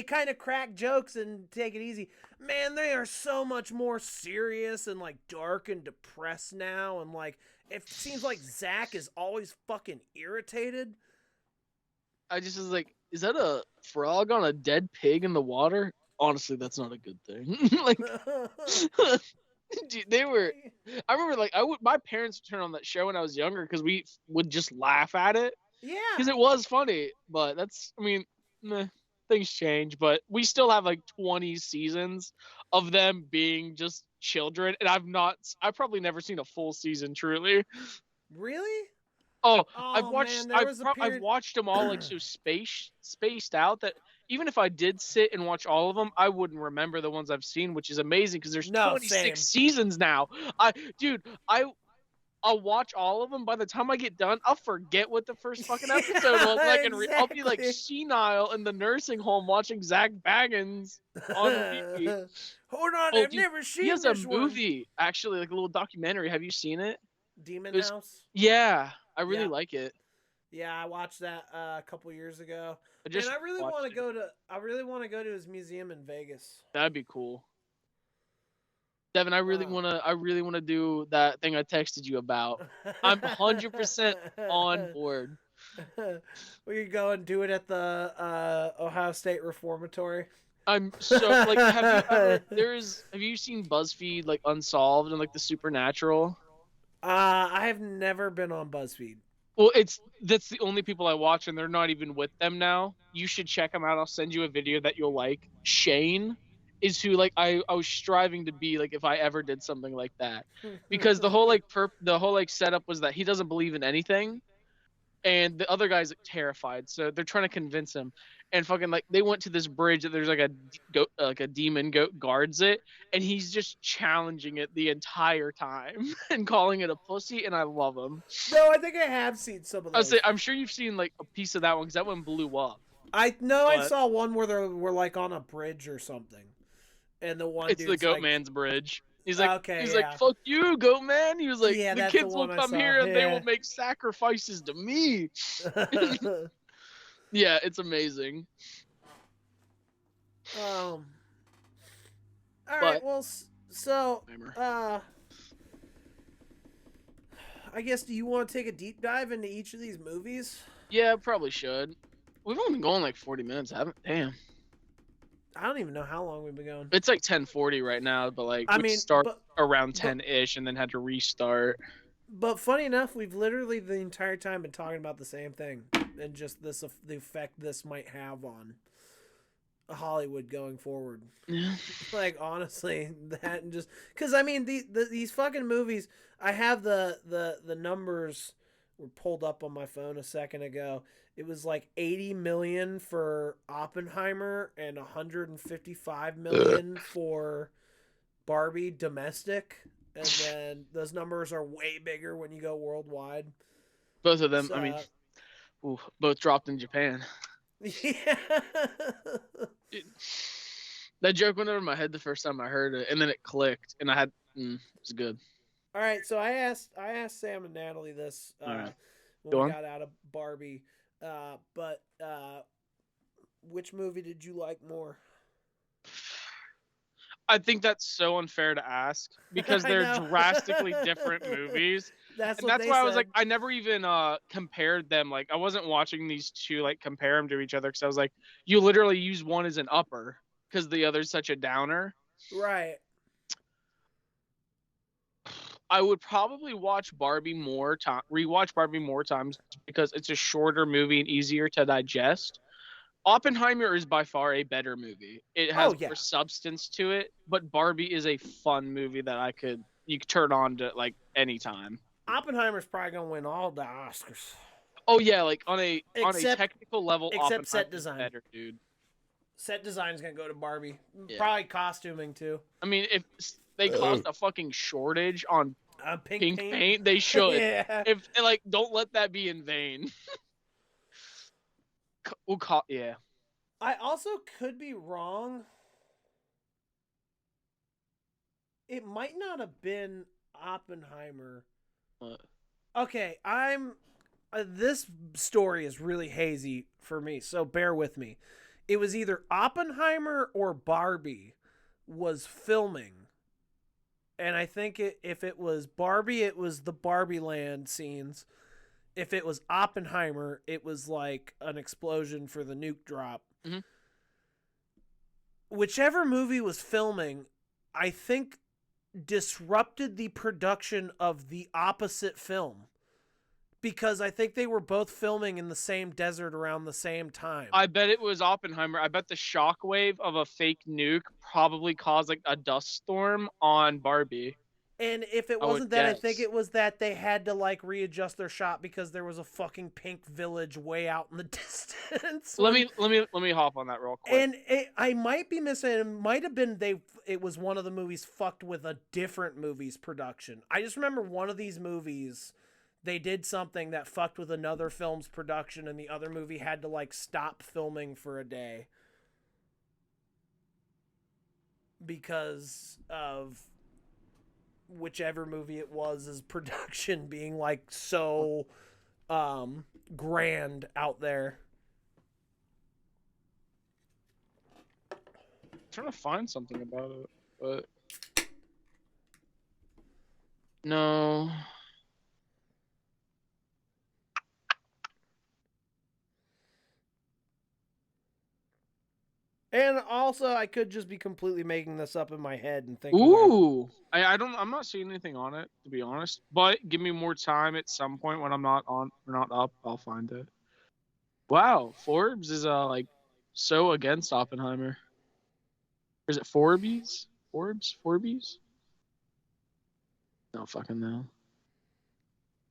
kind of crack jokes and take it easy. Man, they are so much more serious and like dark and depressed now. And like it seems like Zach is always fucking irritated. I just was like, is that a frog on a dead pig in the water? Honestly, that's not a good thing. Like, dude, I remember like my parents would turn on that show when I was younger because we would just laugh at it. Yeah. Because it was funny, but things change. But we still have like 20 seasons of them being just children, and I've probably never seen a full season truly. Really? I've watched them all like so spaced out that even if I did sit and watch all of them, I wouldn't remember the ones I've seen, which is amazing because there's 26 seasons now. I'll watch all of them. By the time I get done, I'll forget what the first fucking episode was. Like, I'll be like senile in the nursing home watching Zach Baggins on repeat. Hold on, I've never seen this one. He has a movie, actually, like a little documentary. Have you seen it? Demon House? Yeah, I really like it. Yeah, I watched that a couple years ago. And I really want to go to his museum in Vegas. That'd be cool. Devin, I really wanna do that thing I texted you about. I'm 100% on board. We could go and do it at the Ohio State Reformatory. I'm so like, have you seen BuzzFeed like Unsolved and like the Supernatural? I have never been on BuzzFeed. Well, that's the only people I watch, and they're not even with them now. You should check them out. I'll send you a video that you'll like. Shane is who like I was striving to be like if I ever did something like that, because the whole like setup was that he doesn't believe in anything, and the other guy's like, terrified. So they're trying to convince him, and fucking like they went to this bridge that there's like a goat, like a demon goat guards it, and he's just challenging it the entire time and calling it a pussy, and I love him. No, I think I have seen some of those. I'm sure you've seen like a piece of that one because that one blew up. I saw one where they were like on a bridge or something, and the one it's the Goat like, Man's bridge. He's like, okay, he's like, fuck you, Goat Man. He was like, yeah, the kids will come here and they will make sacrifices to me. Yeah, it's amazing. All right, well, so I guess, do you want to take a deep dive into each of these movies? Yeah, probably should. We've only been going like 40 minutes, haven't? Damn. I don't even know how long we've been going. It's like 10:40 right now, but like we start around 10-ish and then had to restart. But funny enough, we've literally the entire time been talking about the same thing, and just the effect this might have on Hollywood going forward. Yeah. Like, honestly, that, and just because I mean these fucking movies, I have the numbers were pulled up on my phone a second ago. It was like 80 million for Oppenheimer and 155 million for Barbie domestic, and then those numbers are way bigger when you go worldwide. Both of them, I mean, both dropped in Japan. Yeah. That joke went over my head the first time I heard it, and then it clicked, and it was good. All right, so I asked Sam and Natalie this when we got out of Barbie, but which movie did you like more? I think that's so unfair to ask because they're drastically different movies. That's why I was like, I never even compared them. Like, I wasn't watching these two like compare them to each other because I was like, you literally use one as an upper because the other's such a downer. Right. I would probably watch Barbie rewatch Barbie more times because it's a shorter movie and easier to digest. Oppenheimer is by far a better movie. It has more substance to it, but Barbie is a fun movie that you could turn on to like anytime. Oppenheimer's probably gonna win all the Oscars. Oh yeah, like on a technical level, except set design, better, dude. Set design is gonna go to Barbie. Yeah. Probably costuming too. I mean, if they cost a fucking shortage on pink paint, they should. Yeah. Don't let that be in vain. Yeah. I also could be wrong. It might not have been Oppenheimer. What? Okay, this story is really hazy for me, so bear with me. It was either Oppenheimer or Barbie was filming. And I think if it was Barbie, it was the Barbie Land scenes. If it was Oppenheimer, it was like an explosion for the nuke drop. Mm-hmm. Whichever movie was filming, I think disrupted the production of the opposite film. Because I think they were both filming in the same desert around the same time. I bet it was Oppenheimer. I bet the shockwave of a fake nuke probably caused like a dust storm on Barbie. And if it wasn't that, I think it was that they had to like readjust their shot because there was a fucking pink village way out in the distance. Let me hop on that real quick. And I might be missing. It might have been it was one of the movies fucked with a different movie's production. I just remember one of these movies, they did something that fucked with another film's production, and the other movie had to like stop filming for a day because of whichever movie it was, as production being like so grand out there. I'm trying to find something about it, but No. And also, I could just be completely making this up in my head and thinking. Ooh, I don't. I'm not seeing anything on it, to be honest. But give me more time at some point when I'm not on or not up. I'll find it. Wow, Forbes is like so against Oppenheimer. Or is it Forbes? Forbes? No fucking know.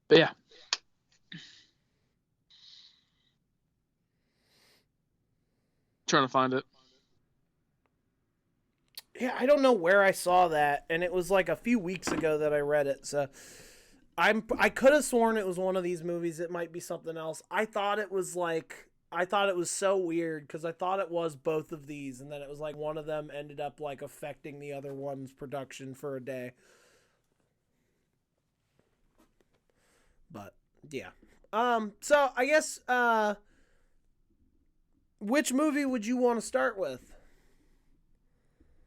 But yeah. Trying to find it. Yeah, I don't know where I saw that, and it was like a few weeks ago that I read it. So I could have sworn it was one of these movies. It might be something else. I thought it was so weird because I thought it was both of these, and then it was like one of them ended up like affecting the other one's production for a day. But yeah. So I guess which movie would you want to start with?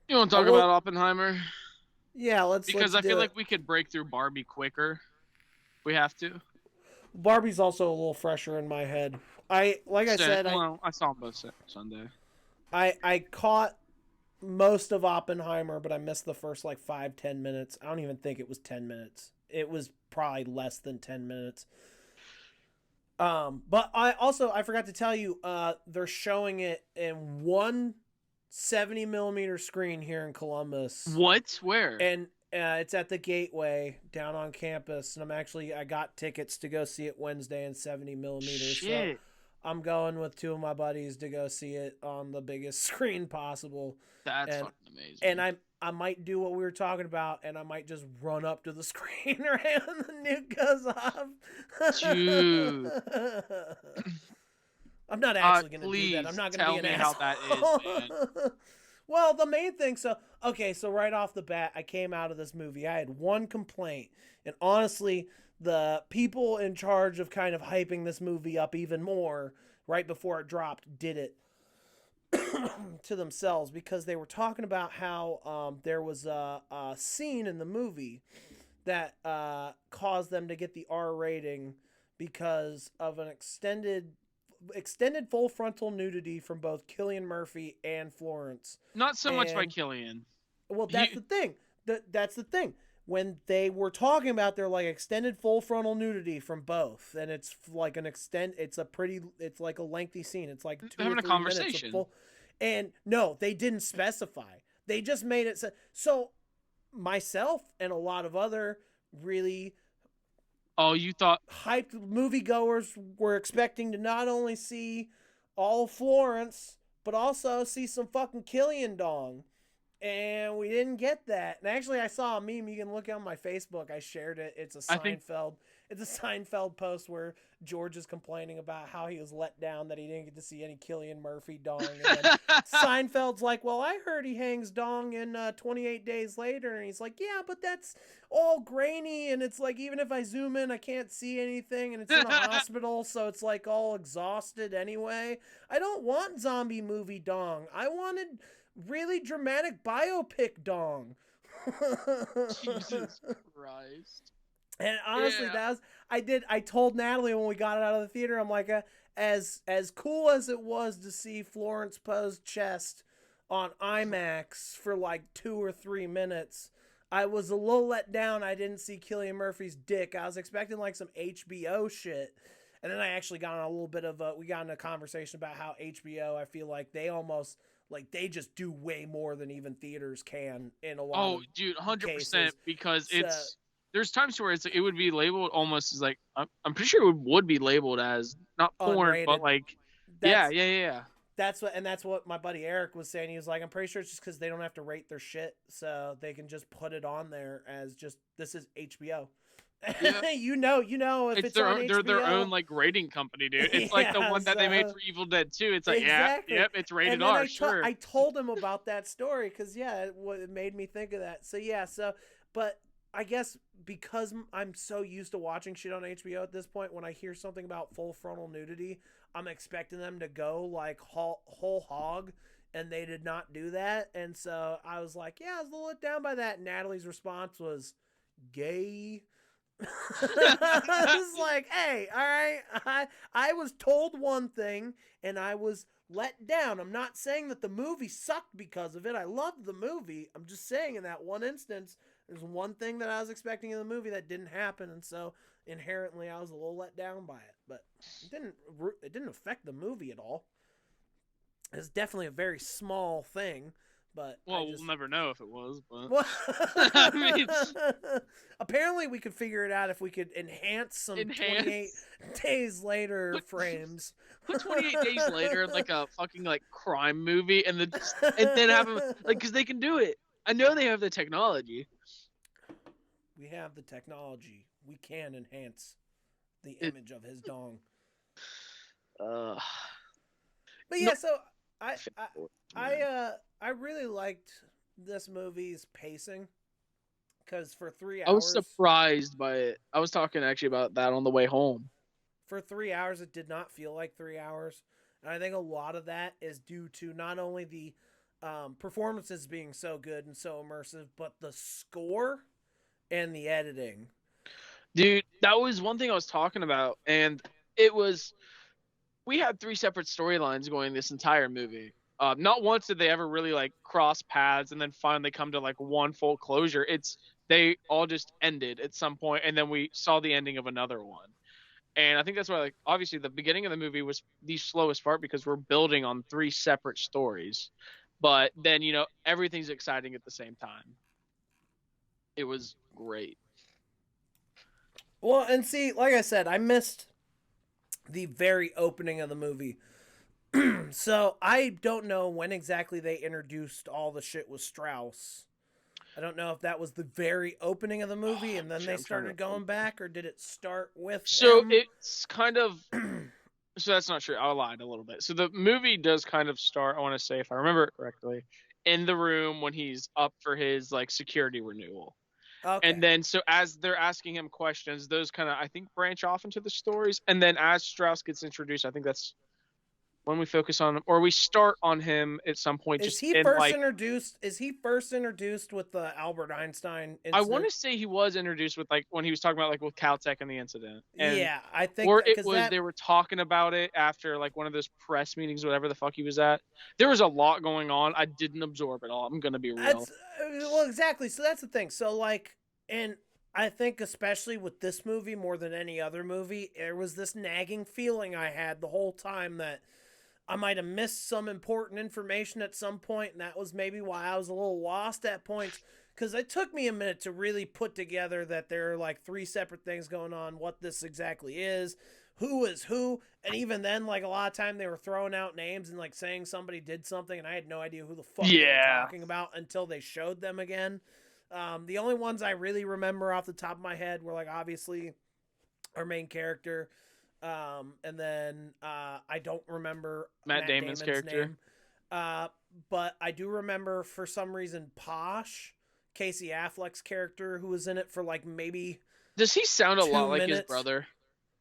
You want to talk about Oppenheimer? Yeah, because I do feel it. like we could break through Barbie quicker. We have to. Barbie's also a little fresher in my head. I said, I saw them both Sunday. I caught most of Oppenheimer, but I missed the first like 5-10 minutes. I don't even think it was 10 minutes. It was probably less than 10 minutes. But I forgot to tell you, they're showing it in one 70 millimeter screen here in Columbus. What? Where? And it's at the Gateway down on campus, and I got tickets to go see it Wednesday in 70 millimeters. Shit. So I'm going with two of my buddies to go see it on the biggest screen possible. That's fucking amazing. And I might do what we were talking about, and I might just run up to the screen right when the nuke goes off. Dude. I'm not actually going to do that. I'm not going to be an asshole. How that is, man. Well, the main thing, so right off the bat, I came out of this movie. I had one complaint, and honestly, the people in charge of kind of hyping this movie up even more right before it dropped did it to themselves, because they were talking about how there was a scene in the movie that caused them to get the R rating because of an extended full frontal nudity from both Cillian Murphy and Florence. Not so much by Cillian. Well, that's the thing. That's the thing. When they were talking about their like extended full frontal nudity from both, and it's like it's like a lengthy scene. It's like 2 They're having or 3 a conversation. minutes and no, they didn't specify. They just made it so myself and a lot of other really you thought hyped moviegoers were expecting to not only see all of Florence, but also see some fucking Cillian dong. And we didn't get that. And actually, I saw a meme. You can look on my Facebook. I shared it. It's a Seinfeld post where George is complaining about how he was let down that he didn't get to see any Cillian Murphy dong. And then Seinfeld's like, well, I heard he hangs dong in 28 Days Later. And he's like, yeah, but that's all grainy. And it's like, even if I zoom in, I can't see anything. And it's in a hospital, so it's like all exhausted anyway. I don't want zombie movie dong. I wanted really dramatic biopic dong. Jesus Christ. And honestly, I told Natalie when we got out of the theater, I'm like, as cool as it was to see Florence Poe's chest on IMAX for like 2 or 3 minutes, I was a little let down. I didn't see Cillian Murphy's dick. I was expecting like some HBO shit. And then I actually got on a little bit of we got in a conversation about how HBO, I feel like they almost, like, they just do way more than even theaters can in a lot of dude, 100%, cases. because there's times where it would be labeled almost as like, I'm pretty sure it would be labeled as not porn, unrated, but like, yeah. That's what my buddy Eric was saying. He was like, I'm pretty sure it's just because they don't have to rate their shit, so they can just put it on there as just, this is HBO. Yeah. you know if it's on HBO, they're their own like rating company, dude. It's like the one that they made for Evil Dead 2. It's like, exactly. Yep, it's rated R. Sure. I told him about that story because it made me think of that. But I guess because I'm so used to watching shit on HBO at this point, when I hear something about full frontal nudity, I'm expecting them to go like whole hog, and they did not do that. And so I was like, I was a little let down by that. And Natalie's response was, gay. I was like, hey, all right, I was told one thing and I was let down. I'm not saying that the movie sucked because of it. I loved the movie. I'm just saying in that one instance, there's one thing that I was expecting in the movie that didn't happen, and so inherently I was a little let down by it. But it didn't affect the movie at all. It's definitely a very small thing. But we'll never know if it was. But well, I mean, apparently we could figure it out if we could enhance some 28 days later frames. Put 28 days later in like a fucking like crime movie, and then have them like, because they can do it. I know they have the technology. We have the technology. We can enhance the image of his dong. But yeah, so I really liked this movie's pacing, because for 3 hours... I was surprised by it. I was talking actually about that on the way home. For 3 hours, it did not feel like 3 hours. And I think a lot of that is due to not only the performances being so good and so immersive, but the score and the editing. Dude, that was one thing I was talking about. And it was... We had 3 separate storylines going this entire movie. Not once did they ever really like cross paths and then finally come to like one full closure. They all just ended at some point, and then we saw the ending of another one. And I think that's why, like, obviously the beginning of the movie was the slowest part because we're building on 3 separate stories. But then, everything's exciting at the same time. It was great. Well, and see, like I said, I missed the very opening of the movie. So I don't know when exactly they introduced all the shit with Strauss. I don't know if that was the very opening of the movie and then they started going back, or did it start with him? It's kind of... So that's not true. I lied a little bit. So the movie does kind of start, I want to say, if I remember it correctly, in the room when he's up for his like security renewal. Okay. And then so as they're asking him questions, those kind of, I think, branch off into the stories. And then as Strauss gets introduced, I think that's when we focus on him, or we start on him at some point. Is he first introduced with the Albert Einstein incident? I want to say he was introduced with like when he was talking about like with Caltech and the incident. And, yeah, I think, or it was they were talking about it after like one of those press meetings, whatever the fuck he was at. There was a lot going on. I didn't absorb it all. I'm gonna be real. Well, exactly. So that's the thing. So like, and I think especially with this movie more than any other movie, there was this nagging feeling I had the whole time that I might have missed some important information at some point, and that was maybe why I was a little lost at points, because it took me a minute to really put together that there are like 3 separate things going on, what this exactly is, who is who, and even then, like, a lot of time they were throwing out names and like saying somebody did something, and I had no idea who the fuck they were talking about until they showed them again. The only ones I really remember off the top of my head were like obviously our main character. And then I don't remember Matt Damon's character name. But I do remember for some reason Posh, Casey Affleck's character, who was in it for like maybe... Does he sound a lot like his brother,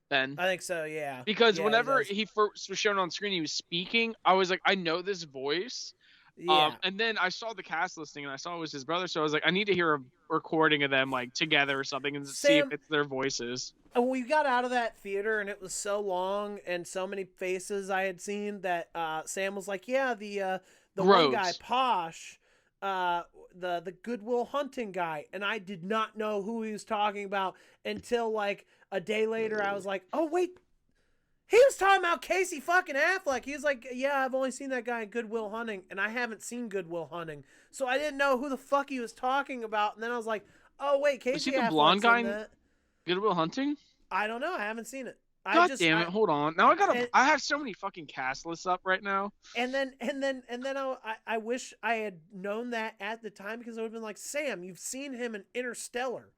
Ben? I think so, yeah. Because whenever he first was shown on screen, he was speaking, I was like, I know this voice. Yeah. And then I saw the cast listing and I saw it was his brother, so I was like, I need to hear a recording of them like together or something and see if it's their voices. And we got out of that theater and it was so long and so many faces I had seen that Sam was like, yeah, the one guy, Posh, the Goodwill Hunting guy, and I did not know who he was talking about until like a day later. I was like, oh wait, he was talking about Casey fucking Affleck. He was like, yeah, I've only seen that guy in Goodwill Hunting, and I haven't seen Goodwill Hunting, so I didn't know who the fuck he was talking about. And then I was like, oh wait, Casey Affleck's in that. Was he the blonde guy in Goodwill Hunting? I don't know. I haven't seen it. God damn it! Hold on. Now I have so many fucking cast lists up right now. And then I wish I had known that at the time, because I would have been like, Sam, you've seen him in Interstellar.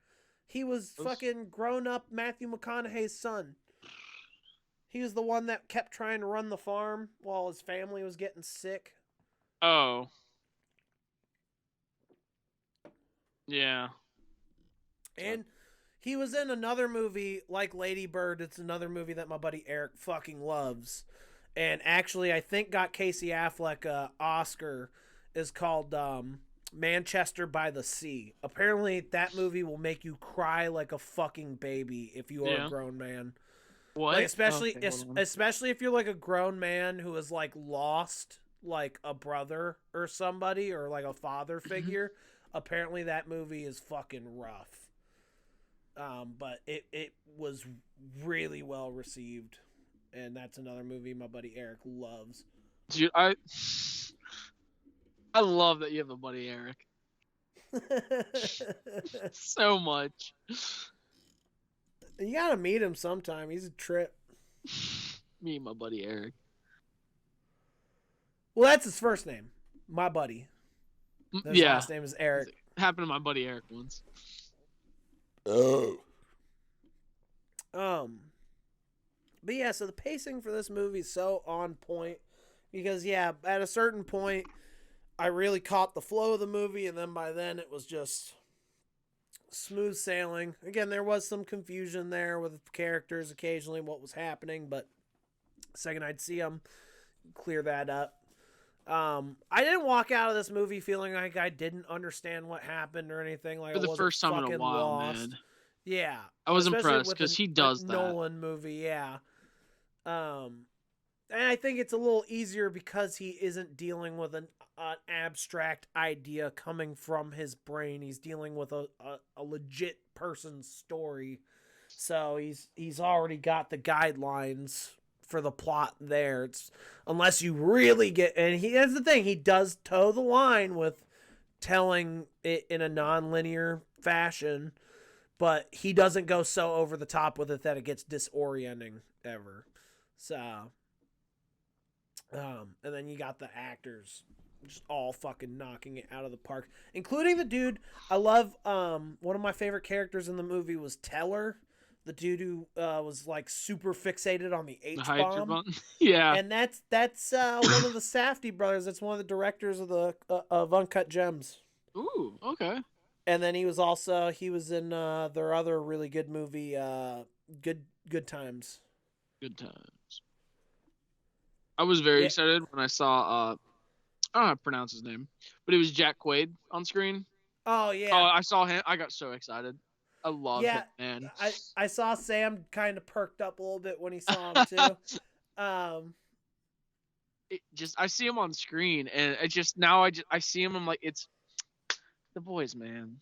He was fucking grown up Matthew McConaughey's son. He was the one that kept trying to run the farm while his family was getting sick. Oh. Yeah. And he was in another movie like Lady Bird. It's another movie that my buddy Eric fucking loves. And actually, I think got Casey Affleck Oscar. Is called Manchester by the Sea. Apparently, that movie will make you cry like a fucking baby if you are a grown man. What? Like, especially Okay, especially if you're like a grown man who has like lost like a brother or somebody or like a father figure. Apparently, that movie is fucking rough. But it was really well received, and that's another movie my buddy Eric loves. Dude, I love that you have a buddy Eric. So much. You gotta meet him sometime. He's a trip. Me and my buddy Eric. Well, that's his first name. My buddy. His last name is Eric. It happened to my buddy Eric once. Oh. But yeah, so the pacing for this movie is so on point because at a certain point I really caught the flow of the movie, and then by then it was just smooth sailing. Again, there was some confusion there with characters occasionally, what was happening, but the second I'd see them, clear that up. I didn't walk out of this movie feeling like I didn't understand what happened or anything. Like for the first time in a while, lost. man. Yeah, I was impressed because he does that. Nolan movie, yeah. And I think it's a little easier because he isn't dealing with an abstract idea coming from his brain. He's dealing with a legit person's story. So he's already got the guidelines for the plot there. It's unless you really get, and that's the thing, he does toe the line with telling it in a non-linear fashion, but he doesn't go so over the top with it that it gets disorienting ever. So, and then you got the actors just all fucking knocking it out of the park, including the dude. I love, one of my favorite characters in the movie was Teller, the dude who was like super fixated on the H-bomb. Yeah. And that's one of the Safdie brothers. That's one of the directors of the of Uncut Gems. Ooh, okay. And then he was in their other really good movie, Good Times. Good Times. I was very excited when I saw I don't know how to pronounce his name, but it was Jack Quaid on screen. Oh yeah. Oh, I saw him. I got so excited. I love him, man. I saw Sam kind of perked up a little bit when he saw him too. I see him on screen, and I see him. I'm like, it's the boys, man.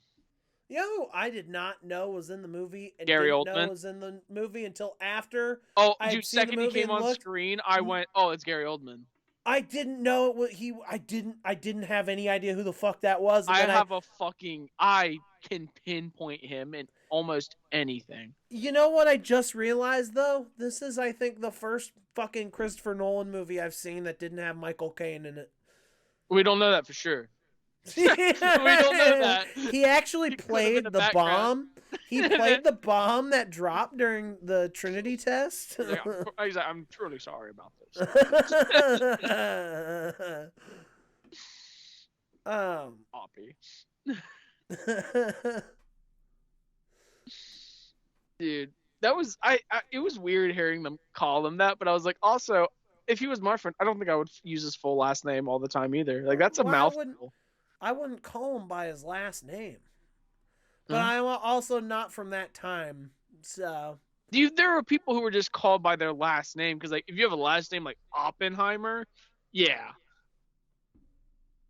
You know who I did not know was in the movie and Gary didn't Oldman know was in the movie until after. Oh, dude! Second he came on screen, I went, "Oh, it's Gary Oldman." I didn't know it was he. I didn't have any idea who the fuck that was. I can pinpoint him in almost anything. You know what I just realized though? This is, I think, the first fucking Christopher Nolan movie I've seen that didn't have Michael Caine in it. We don't know that for sure. We don't know that. He actually played the bomb. He played the bomb that dropped during the Trinity test. He's like, I'm truly sorry about this. Poppy. Dude, that was it was weird hearing them call him that, but I was like, also, if he was my friend, I don't think I would use his full last name all the time either. Like, that's a mouthful. I wouldn't call him by his last name. But I'm also not from that time, so... There are people who were just called by their last name, because, like, if you have a last name like Oppenheimer, yeah.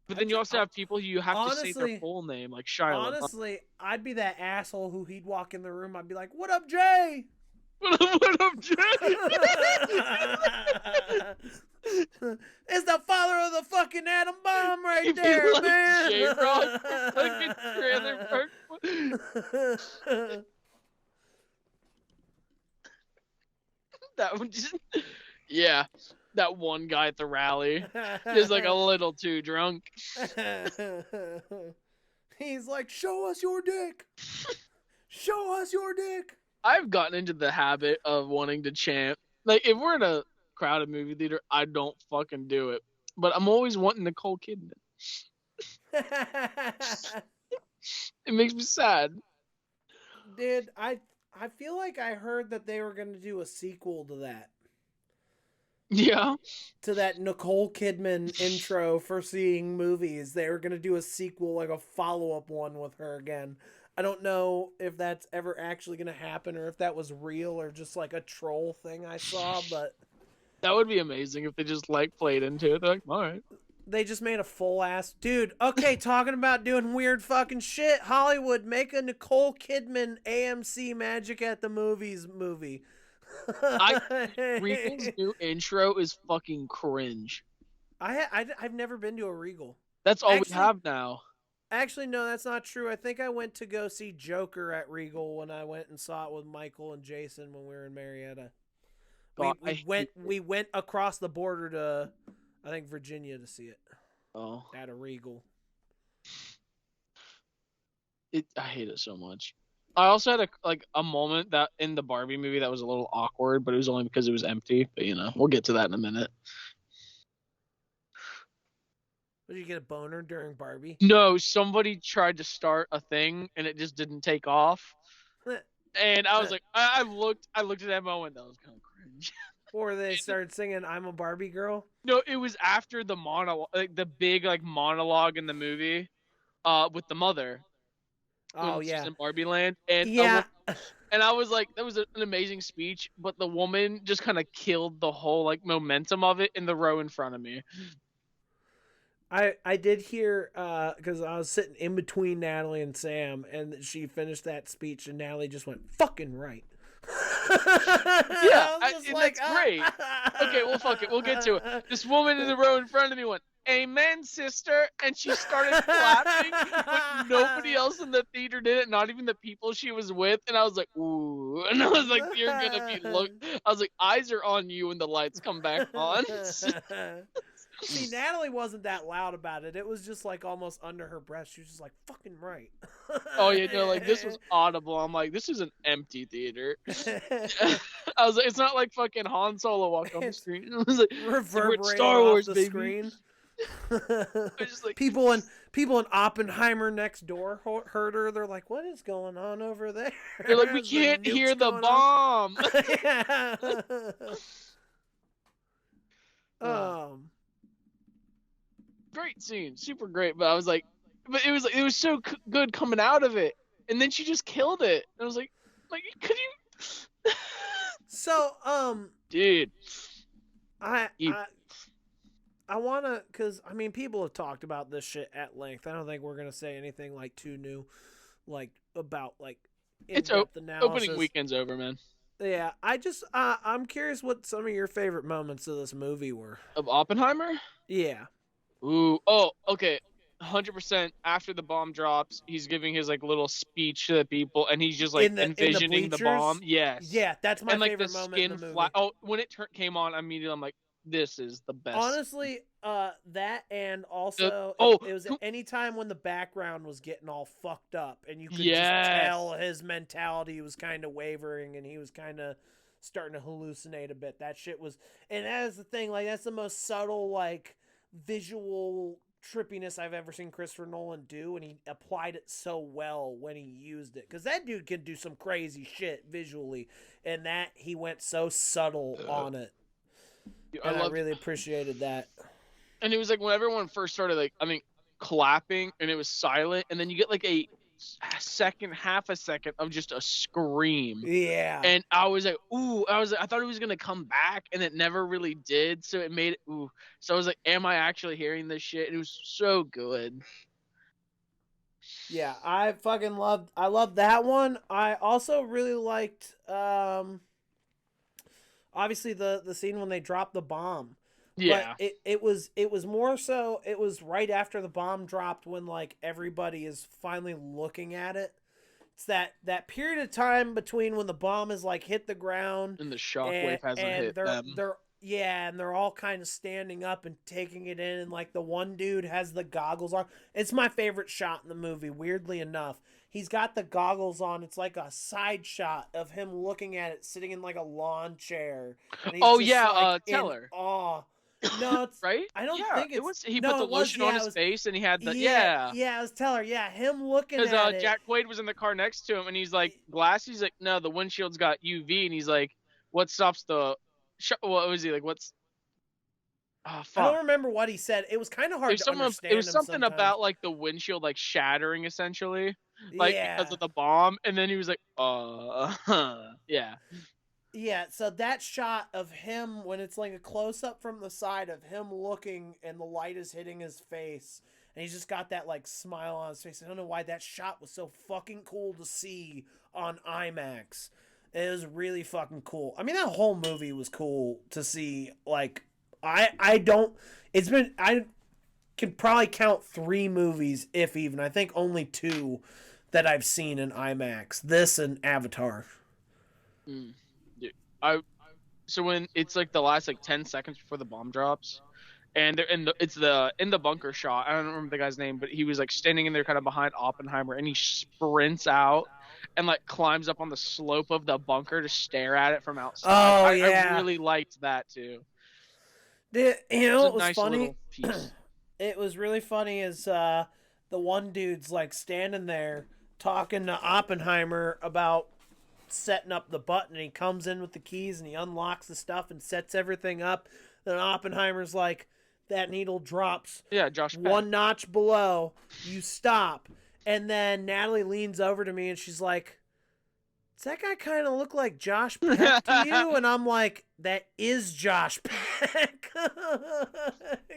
But then you also have people who you have to say their full name, like Shia LaBeouf. Honestly, I'd be that asshole who he'd walk in the room, I'd be like, "What up, Jay?" What up, Jay? It's the father of the fucking atom bomb right there, like man. J-Rock, fucking Trailer Park. That one just, that one guy at the rally, just like a little too drunk. He's like, "Show us your dick. Show us your dick." I've gotten into the habit of wanting to chant. Like, if we're in a crowded movie theater, I don't fucking do it. But I'm always wanting Nicole Kidman. It makes me sad. Dude, I feel like I heard that they were going to do a sequel to that. Yeah. To that Nicole Kidman intro for seeing movies. They were gonna do a sequel, like a follow-up one with her again. I don't know if that's ever actually gonna happen or if that was real or just like a troll thing I saw, but That would be amazing if they just like played into it. They're like, all right. they just made a full ass dude. Okay, talking about doing weird fucking shit. Hollywood, make a Nicole Kidman AMC Magic at the Movies movie. Regal's new intro is fucking cringe. I've never been to a Regal. That's all we have now. Actually, no, that's not true. I think I went to go see Joker at Regal when I went and saw it with Michael and Jason when we were in Marietta. We went across the border to, I think, Virginia to see it. Oh, at a Regal. I hate it so much. I also had a moment that in the Barbie movie that was a little awkward, but it was only because it was empty. But we'll get to that in a minute. Did you get a boner during Barbie? No, somebody tried to start a thing and it just didn't take off. And I was like, I looked at that moment. That was kind of cringe. Or they started singing "I'm a Barbie Girl." No, it was after the monologue, the big monologue in the movie, with the mother. Oh yeah, she's in Barbie Land, and and I was like, that was an amazing speech, but the woman just kind of killed the whole momentum of it in the row in front of me. I did hear because I was sitting in between Natalie and Sam, and she finished that speech, and Natalie just went "fucking right." Yeah, that's great. Okay, well, fuck it, we'll get to it. This woman in the row in front of me went, "Amen, sister," and she started clapping, but nobody else in the theater did it, not even the people she was with. And I was like, "Ooh," and I was like, "You're gonna be I was like, "Eyes are on you when the lights come back on." See, Natalie wasn't that loud about it. It was just almost under her breath. She was just like, "Fucking right." Oh yeah, no, this was audible. I'm like, this is an empty theater. I was like, it's not like fucking Han Solo walked on the screen. It was like reverberating Star Wars, off the baby. Screen. Just like, people in Oppenheimer next door heard her. They're like, "What is going on over there?" They're like, "We can't hear the bomb." Great scene, super great. But I was like, it was so good coming out of it, and then she just killed it. And I was like, could you? So, dude, I wanna, cause people have talked about this shit at length. I don't think we're gonna say anything too new, about it's opening weekend's over, man. Yeah, I'm curious what some of your favorite moments of this movie were. Of Oppenheimer? Yeah. Ooh, oh, okay. 100% after the bomb drops, he's giving his little speech to the people, and he's just envisioning the bomb. Yes. Yeah, that's my favorite the moment in the movie. When it came on, immediately I'm like, this is the best. Honestly, that and also it was any time when the background was getting all fucked up, and you could just tell his mentality was kind of wavering, and he was kind of starting to hallucinate a bit. That shit was, and that is the thing. That's the most subtle visual trippiness I've ever seen Christopher Nolan do, and he applied it so well when he used it, because that dude can do some crazy shit visually, and that he went so subtle on it. And I really appreciated that. And it was when everyone first started clapping, and it was silent, and then you get half a second of just a scream. Yeah. And I was like, ooh, I thought it was gonna come back, and it never really did. So it made it ooh. So I was like, am I actually hearing this shit? And it was so good. Yeah, I loved that one. I also really liked obviously the scene when they dropped the bomb. Yeah. But it was more so, it was right after the bomb dropped when everybody is finally looking at it. It's that period of time between when the bomb is hit the ground and the shockwave hasn't hit them. And they're all kind of standing up and taking it in, and the one dude has the goggles on. It's my favorite shot in the movie, weirdly enough. He's got the goggles on. It's like a side shot of him looking at it, sitting in a lawn chair. And he's Teller. Awe. No, it's right. I don't think it was. He put the lotion on his face, and he had the yeah. It was Teller. Yeah, him looking at it. Because Jack Quaid was in the car next to him, and he's like, glass. He's like, no, the windshield's got UV, and he's like, what stops the? What was he like? What's Oh I don't fuck. remember what he said. It was kind of hard to understand It was him something sometimes. about like the windshield like shattering essentially, like because Yeah. of the bomb, and then he was like, yeah. Yeah, so that shot of him when it's like a close up from the side of him looking and the light is hitting his face and he's just got that like smile on his face. I don't know why that shot was so fucking cool to see on IMAX. It was really fucking cool. I mean, that whole movie was cool to see. Like, I don't. It's been I can probably count 3 movies, if even. I think only 2 that I've seen in IMAX. This and Avatar. Mm. Dude, I so when it's like the last like 10 seconds before the bomb drops, and they're it's the in the bunker shot. I don't remember the guy's name, but he was like standing in there kind of behind Oppenheimer, and he sprints out and like climbs up on the slope of the bunker to stare at it from outside. Oh I yeah. really liked that too. You It know was a what was nice funny? little piece. It was really funny is the one dude's like standing there talking to Oppenheimer about setting up the button. He comes in with the keys and he unlocks the stuff and sets everything up. Then Oppenheimer's like, that needle drops Yeah, Josh Peck. 1 notch below. You stop. And then Natalie leans over to me and she's like, does that guy kind of look like Josh Peck to you? And I'm like, that is Josh Peck.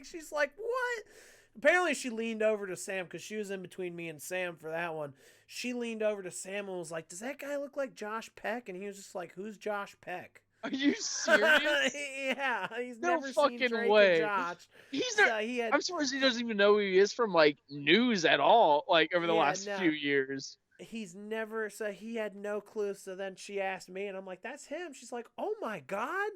She's like, what? Apparently she leaned over to Sam because she was in between me and Sam for that one. She leaned over to Sam and was like, does that guy look like Josh Peck? And he was just like, who's Josh Peck? Are you serious? Yeah, he's No never fucking seen Drake way. and Josh. He's So not. he had, I'm surprised he doesn't even know who he is from like news at all. Like over the Yeah, last no. few years. he's never, so he had no clue. So then she asked me and I'm like, that's him. She's like, oh my God.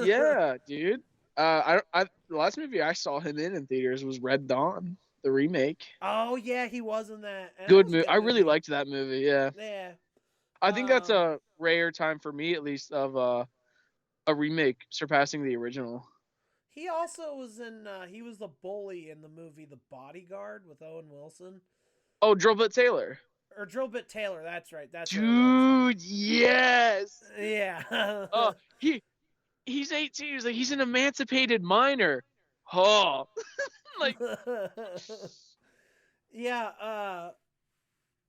Yeah, dude. The last movie I saw him in theaters was Red Dawn, the remake. Oh yeah, he was in that. And that Good was a movie. good I really movie. liked that movie. Yeah, Yeah. I think that's a rare time for me, at least, of a remake surpassing the original. He also was in. He was the bully in the movie The Bodyguard with Owen Wilson. Oh, Drillbit Taylor. Or Drillbit Taylor. That's right. That's what it was. Dude, yes. Yeah. Oh, he's 18. He's like he's an emancipated minor. Oh, like Yeah.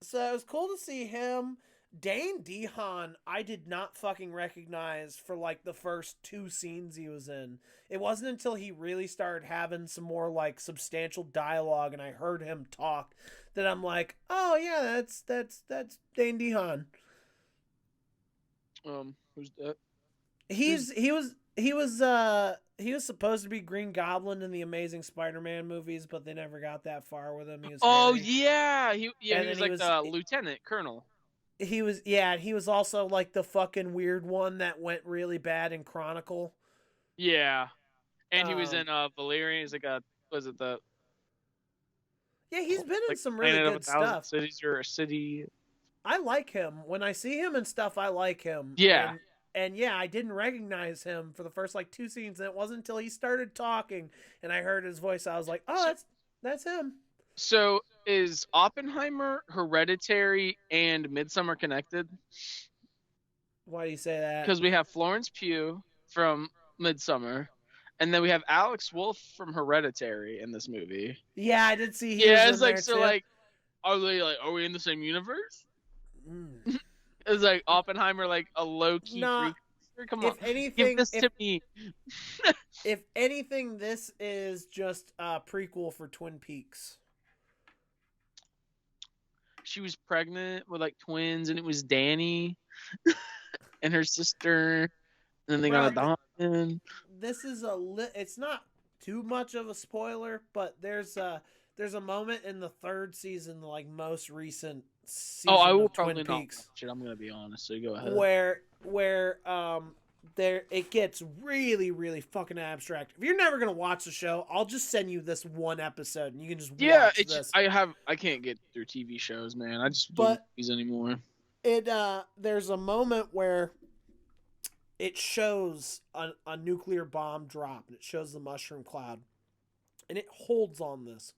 So it was cool to see him. Dane DeHaan, I did not fucking recognize for like the first 2 scenes he was in. It wasn't until he really started having some more like substantial dialogue and I heard him talk that I'm like, oh yeah, that's Dane DeHaan. who's that? He was supposed to be Green Goblin in the Amazing Spider-Man movies, but they never got that far with him. He was Oh Harry. yeah, he And was then like the lieutenant colonel. He was also like the fucking weird one that went really bad in Chronicle. Yeah, and he was in Valerian. He's like was it the? Yeah, he's been in Like some really Planet of good 1,000 stuff. Cities or a city. I like him. When I see him and stuff, I like him. Yeah. And yeah, I didn't recognize him for the first like 2 scenes, and it wasn't until he started talking and I heard his voice, I was like, oh, that's him. So is Oppenheimer, Hereditary, and Midsummer connected? Why do you say that? Because we have Florence Pugh from Midsummer, and then we have Alex Wolff from Hereditary in this movie. Yeah, I did see him. Yeah, it's like so. Like, are we in the same universe? It's like Oppenheimer, like a low key Nah, freak. Come on, if anything, give this to me. If anything, this is just a prequel for Twin Peaks. She was pregnant with like twins, and it was Danny and her sister, and then they got adopted. This is it's not too much of a spoiler, but there's a moment in the 3rd season, the like most recent season I will of Twin probably not Peaks, watch it. I'm gonna be honest, so go ahead. where there it gets really, really fucking abstract. If you're never gonna watch the show, I'll just send you this one episode and you can just watch this. Just, I can't get through TV shows, man. I just don't movies anymore. There's a moment where it shows a nuclear bomb drop and it shows the mushroom cloud and it holds on this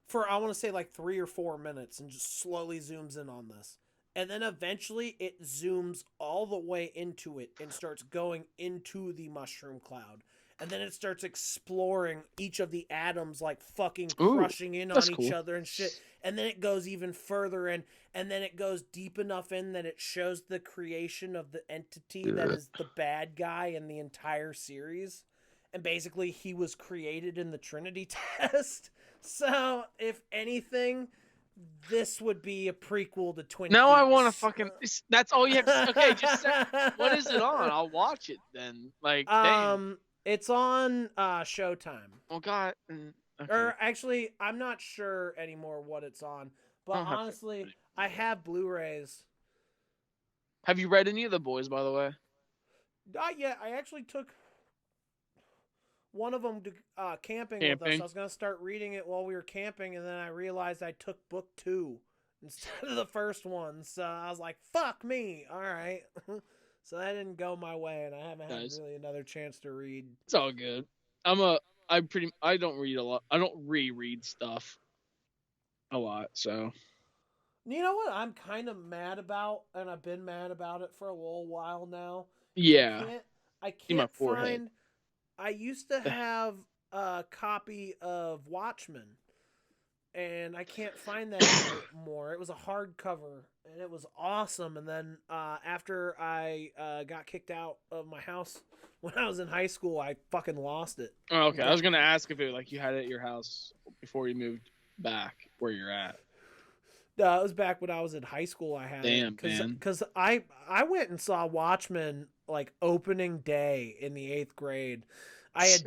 for I want to say like 3 or 4 minutes and just slowly zooms in on this. And then eventually it zooms all the way into it and starts going into the mushroom cloud. and then it starts exploring each of the atoms, like fucking Ooh, crushing in that's on each cool. other and shit. And then it goes even further in, and then it goes deep enough in that it shows the creation of the entity that is the bad guy in the entire series. And basically, he was created in the Trinity test. So, if anything, this would be a prequel to Twin Now Peaks. I want to fucking. That's all you have to say. Okay, just say, what is it on? I'll watch it then. Like, damn. It's on Showtime. Oh God. Okay. Or actually, I'm not sure anymore what it's on. But honestly, I have Blu-rays. Have you read any of the boys, by the way? Not yet. I actually took one of them to camping with us. I was going to start reading it while we were camping, and then I realized I took book 2 instead of the first one. So I was like, fuck me. All right. So that didn't go my way, and I haven't had really another chance to read. It's all good. I don't read a lot. I don't reread stuff a lot, so. You know what I'm kind of mad about, and I've been mad about it for a little while now? Yeah. I can't find... I used to have a copy of Watchmen, and I can't find that anymore. It was a hardcover, and it was awesome. And then after I got kicked out of my house when I was in high school, I fucking lost it. Oh, okay. I was gonna ask if it like you had it at your house before you moved back where you're at. It was back when I was in high school. I had man. Because I went and saw Watchmen like opening day in the 8th grade. I had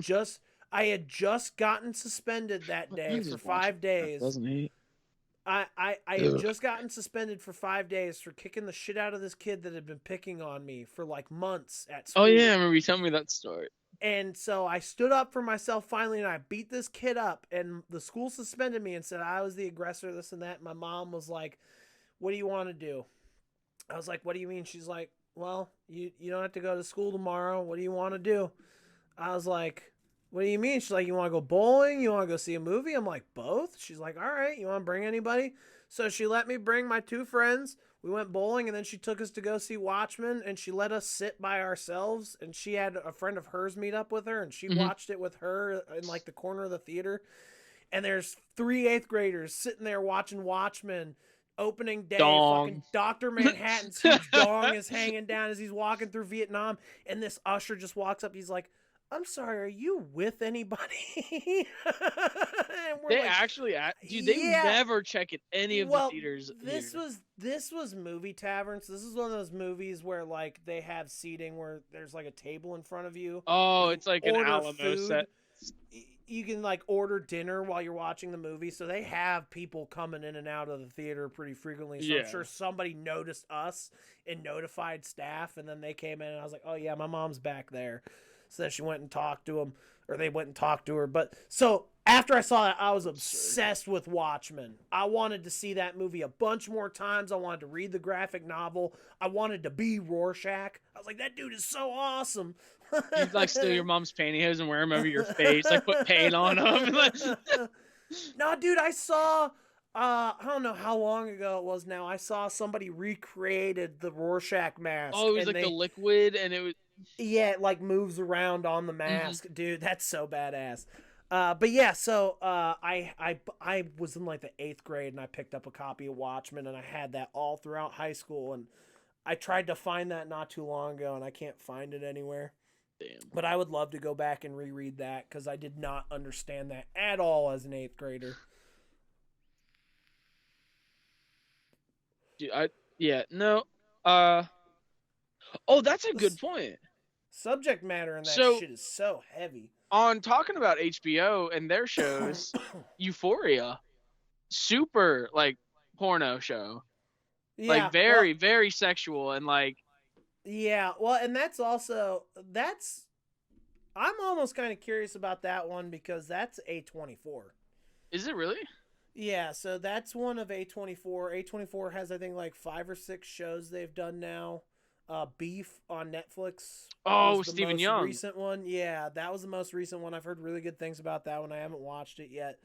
just gotten suspended that day for 5 days. I had just gotten suspended for 5 days for kicking the shit out of this kid that had been picking on me for like months at school. Oh yeah, I remember you telling me that story. And so I stood up for myself finally, and I beat this kid up, and the school suspended me and said I was the aggressor, this and that. And my mom was like, what do you want to do? I was like, what do you mean? She's like, well, you don't have to go to school tomorrow. What do you want to do? I was like, what do you mean? She's like, you want to go bowling? You want to go see a movie? I'm like, both. She's like, all right, you want to bring anybody? So she let me bring my 2 friends. We went bowling, and then she took us to go see Watchmen, and she let us sit by ourselves, and she had a friend of hers meet up with her, and she watched it with her in like the corner of the theater. And there's 3 8th graders sitting there watching Watchmen opening day. Dong. Fucking Dr. Manhattan's huge dong is hanging down as he's walking through Vietnam, and this usher just walks up. He's like, I'm sorry, are you with anybody? They like, actually, dude, they never check at any of the theaters. This was Movie Taverns. This is one of those movies where like they have seating where there's like a table in front of you. Oh, it's like an Alamo set. You can like order dinner while you're watching the movie, so they have people coming in and out of the theater pretty frequently. So I'm sure somebody noticed us and notified staff, and then they came in, and I was like, oh yeah, my mom's back there. So then she went and talked to him, or they went and talked to her. But so after I saw that, I was obsessed with Watchmen. I wanted to see that movie a bunch more times. I wanted to read the graphic novel. I wanted to be Rorschach. I was like, that dude is so awesome. You'd like steal your mom's pantyhose and wear them over your face, like put paint on them. No, dude, I saw. I don't know how long ago it was now. I saw somebody recreated the Rorschach mask. Oh, it was like the liquid, and it was. Yeah, it like moves around on the mask. Dude, that's so badass. But yeah, so I was in like the 8th grade, and I picked up a copy of Watchmen, and I had that all throughout high school, and I tried to find that not too long ago, and I can't find it anywhere. Damn. But I would love to go back and reread that, because I did not understand that at all as an 8th grader. Dude, oh, that's a good point. Subject matter in that shit is so heavy. On talking about HBO and their shows, Euphoria, super like porno show, like very sexual and like. Yeah, well, and that's I'm almost kind of curious about that one because that's A24. Is it really? Yeah, so that's one of A24. A24 has I think like 5 or 6 shows they've done now. Beef on Netflix. Oh, Stephen Young. Recent one. Yeah, that was the most recent one. I've heard really good things about that one. I haven't watched it yet.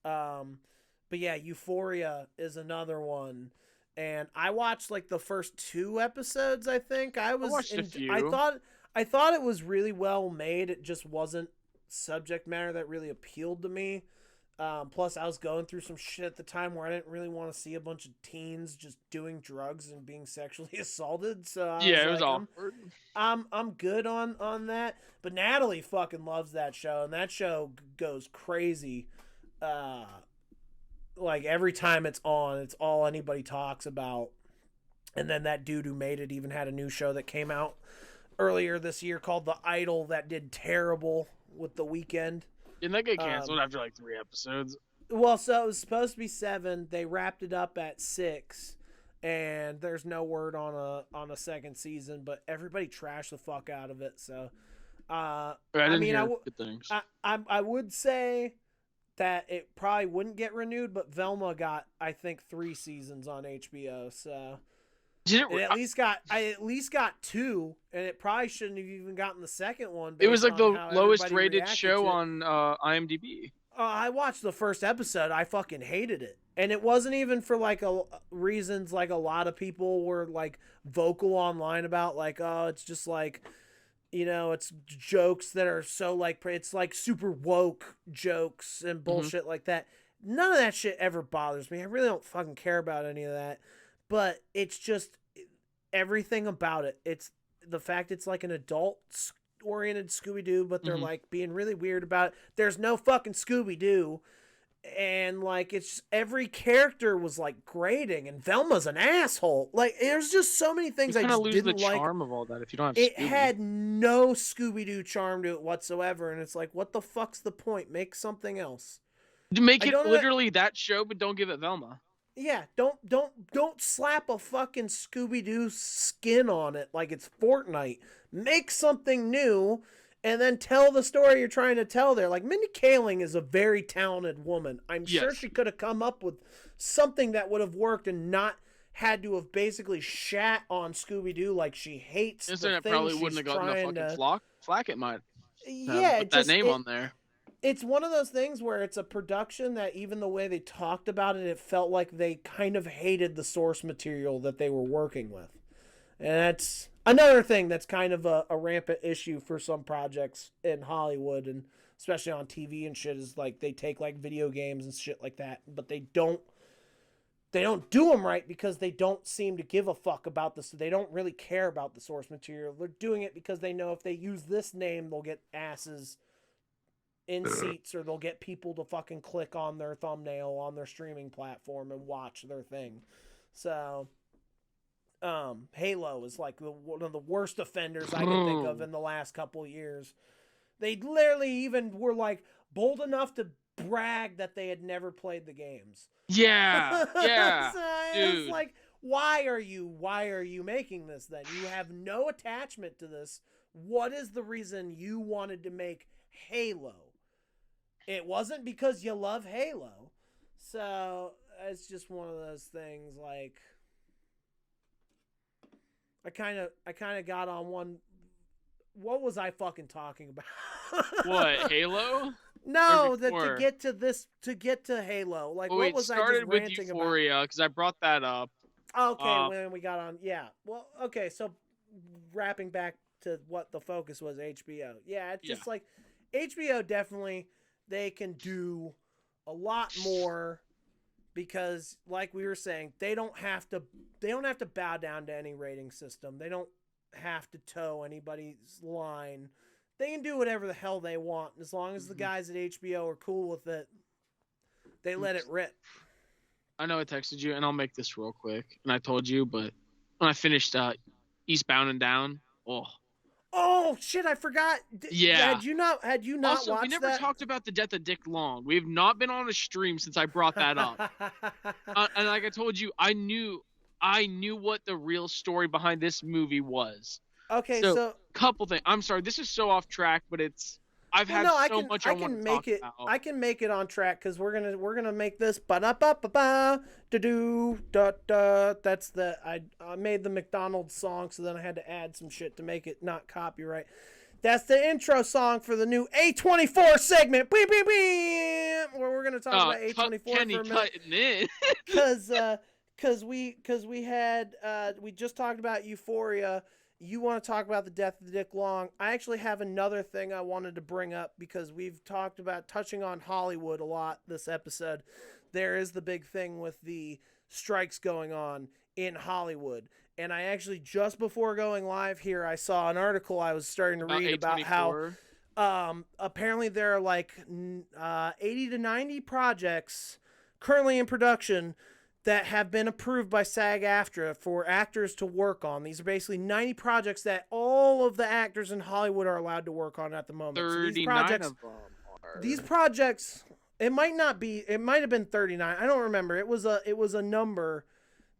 But yeah, Euphoria is another one. And I watched like the first 2 episodes, I think. I watched a few. I thought it was really well made. It just wasn't subject matter that really appealed to me. Plus, I was going through some shit at the time where I didn't really want to see a bunch of teens just doing drugs and being sexually assaulted. So it was awkward. I'm good on that. But Natalie fucking loves that show, and that show goes crazy. Like every time it's on, it's all anybody talks about. And then that dude who made it even had a new show that came out earlier this year called The Idol that did terrible with The Weeknd. Didn't that get canceled after like 3 episodes? Well, so it was supposed to be 7. They wrapped it up at 6, and there's no word on a second season. But everybody trashed the fuck out of it. So, I would say that it probably wouldn't get renewed, but Velma got, I think, 3 seasons on HBO. So. I at least got 2, and it probably shouldn't have even gotten the second one. It was like the lowest rated show on IMDb. I watched the first episode. I fucking hated it, and it wasn't even for like reasons like a lot of people were like vocal online about, like, oh, it's just like, you know, it's jokes that are so like, it's like super woke jokes and bullshit like that. None of that shit ever bothers me. I really don't fucking care about any of that. But it's just everything about it. It's the fact it's like an adult-oriented Scooby-Doo, but they're like being really weird about it. There's no fucking Scooby-Doo. And like, it's every character was like grating, and Velma's an asshole. Like, there's just so many things I just didn't like. The charm of all that if you don't have it Scooby. Had no Scooby-Doo charm to it whatsoever. And it's like, what the fuck's the point? Make something else. Make it literally that show, but don't give it Velma. Yeah, don't slap a fucking Scooby-Doo skin on it like it's Fortnite. Make something new, and then tell the story you're trying to tell there. Like, Mindy Kaling is a very talented woman. I'm sure she could have come up with something that would have worked and not had to have basically shat on Scooby-Doo like she hates the thing probably wouldn't have gotten the fucking flack it might. Put that name on there. It's one of those things where it's a production that even the way they talked about it, it felt like they kind of hated the source material that they were working with. And that's another thing that's kind of a rampant issue for some projects in Hollywood, and especially on TV and shit, is like they take like video games and shit like that, but they don't do them right because they don't seem to give a fuck about this. They don't really care about the source material. They're doing it because they know if they use this name, they'll get asses in seats, or they'll get people to fucking click on their thumbnail on their streaming platform and watch their thing. So, Halo is like one of the worst offenders I can think of in the last couple of years. They literally even were like bold enough to brag that they had never played the games. Yeah, yeah, so dude. It's like, why are you making this then? You have no attachment to this. What is the reason you wanted to make Halo? It wasn't because you love Halo. So it's just one of those things. Like, I kind of got on one. What was I fucking talking about? What, Halo? No, to get to Halo. Like, what was I just ranting about? It started with Euphoria, because I brought that up. Okay, when we got on, yeah. Well, okay, so wrapping back to what the focus was, HBO. Yeah, it's just like HBO definitely. They can do a lot more because, like we were saying, they don't have to bow down to any rating system. They don't have to toe anybody's line. They can do whatever the hell they want. As long as the guys at HBO are cool with it, they let it rip. I know I texted you, and I'll make this real quick. And I told you, but when I finished Eastbound and Down, oh shit! I forgot. Yeah. Had you not also, watched we never talked about the death of Dick Long. We have not been on a stream since I brought that up. And like I told you, I knew what the real story behind this movie was. Okay, so couple things. I'm sorry, this is so off track, but it's I can make it. about. I can make it on track because we're gonna make this That's the I made the McDonald's song, so then I had to add some shit to make it not copyright. That's the intro song for the new A24 segment. Beep, beep, beep, where we're gonna talk about A24 for a minute. Because we just talked about Euphoria. you want to talk about the death of Dick Long. I actually have another thing I wanted to bring up because we've talked about touching on Hollywood a lot this episode. There is the big thing with the strikes going on in Hollywood. And I actually, just before going live here, I saw an article I was starting to read about how apparently there are like 80 to 90 projects currently in production that have been approved by SAG-AFTRA for actors to work on. These are basically 90 projects that all of the actors in Hollywood are allowed to work on at the moment. 39 of them are. These projects, it might have been 39. I don't remember. It was a number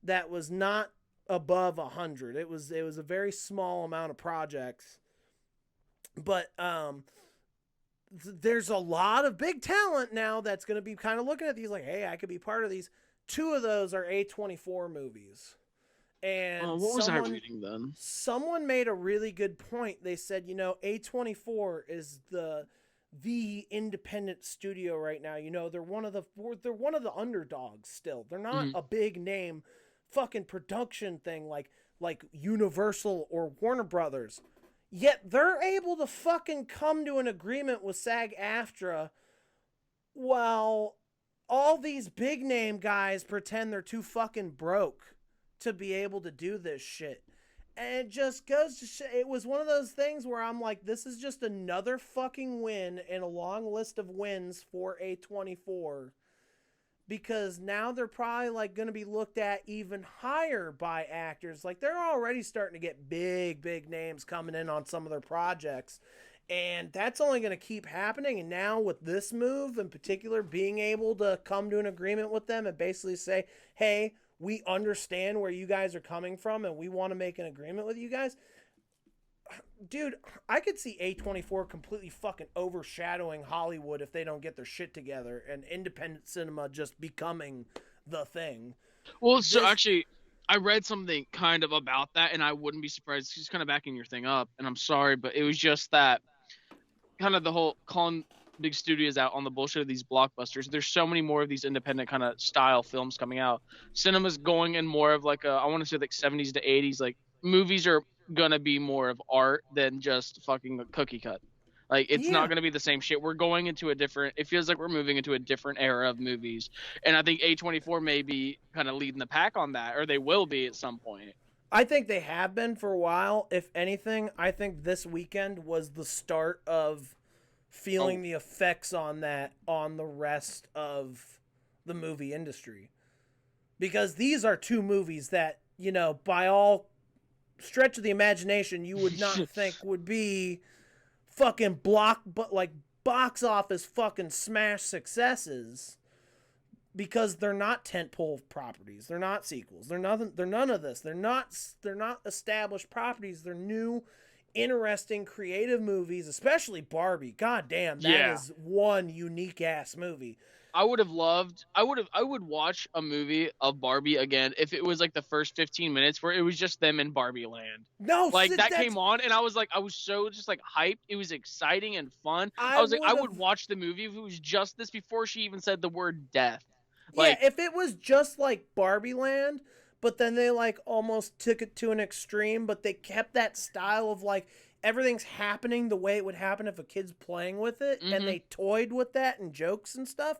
that was not above 100. It was a very small amount of projects. But there's a lot of big talent now that's going to be kind of looking at these like, hey, I could be part of these. 2 of those are A24 movies. And what was I reading then? Someone made a really good point. They said, A24 is the independent studio right now. They're one of the underdogs still. They're not a big name fucking production thing like Universal or Warner Brothers. Yet they're able to fucking come to an agreement with SAG-AFTRA while all these big name guys pretend they're too fucking broke to be able to do this shit. And it just goes to it was one of those things where I'm like, this is just another fucking win in a long list of wins for A24. Because now they're probably like going to be looked at even higher by actors. Like they're already starting to get big names coming in on some of their projects. And that's only going to keep happening. And now with this move in particular, being able to come to an agreement with them and basically say, hey, we understand where you guys are coming from and we want to make an agreement with you guys. Dude, I could see A24 completely fucking overshadowing Hollywood if they don't get their shit together and independent cinema just becoming the thing. Well, so actually, I read something kind of about that, and I wouldn't be surprised. She's kind of backing your thing up, and I'm sorry, but it was just that kind of the whole calling big studios out on the bullshit of these blockbusters. There's so many more of these independent kind of style films coming out. Cinema's going in more of like I want to say like 70s to 80s. Like movies are gonna be more of art than just fucking a cookie cut. Like it's not gonna be the same shit. We're going into it feels like we're moving into a different era of movies, and I think A24 may be kind of leading the pack on that, or they will be at some point. I think they have been for a while. If anything, I think this weekend was the start of feeling the effects on that on the rest of the movie industry. Because these are 2 movies that, by all stretch of the imagination, you would not think would be fucking box office fucking smash successes. Because they're not tentpole properties. They're not sequels. They're nothing. They're none of this. They're not established properties. They're new, interesting, creative movies. Especially Barbie. God damn, that is one unique ass movie. I would watch a movie of Barbie again if it was like the first 15 minutes where it was just them in Barbie land. No, like that came on and I was so just like hyped. It was exciting and fun. I would watch the movie if it was just this before she even said the word death. Like, if it was just like Barbie Land, but then they like almost took it to an extreme, but they kept that style of like everything's happening the way it would happen if a kid's playing with it, and they toyed with that and jokes and stuff.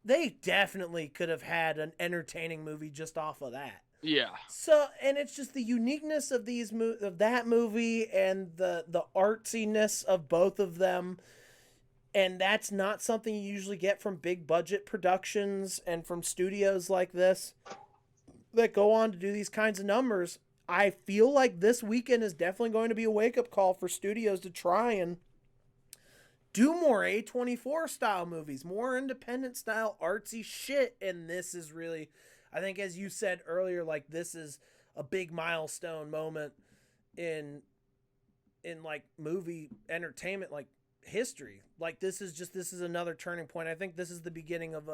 They definitely could have had an entertaining movie just off of that. Yeah. So, and it's just the uniqueness of of that movie and the artsiness of both of them. And that's not something you usually get from big budget productions and from studios like this that go on to do these kinds of numbers. I feel like this weekend is definitely going to be a wake-up call for studios to try and do more A24 style movies, more independent style artsy shit. And this is really, I think as you said earlier, like this is a big milestone moment in like movie entertainment, like history. Like this is another turning point. I think this is the beginning of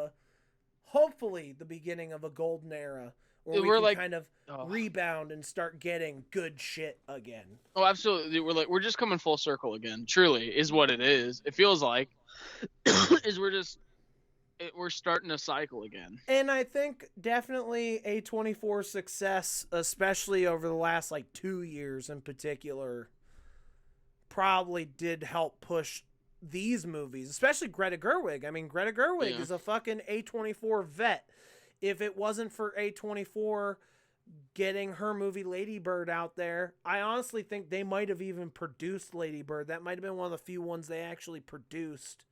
hopefully the beginning of a golden era where we can like, kind of rebound and start getting good shit again. Oh, absolutely. We're just coming full circle again. Truly is what it is. It feels like is we're just we're starting a cycle again. And I think definitely A24's success, especially over the last like 2 years in particular, probably did help push these movies, especially Greta Gerwig. I mean, Greta Gerwig is a fucking A24 vet. If it wasn't for A24 getting her movie Lady Bird out there, I honestly think they might have even produced Lady Bird. That might have been one of the few ones they actually produced,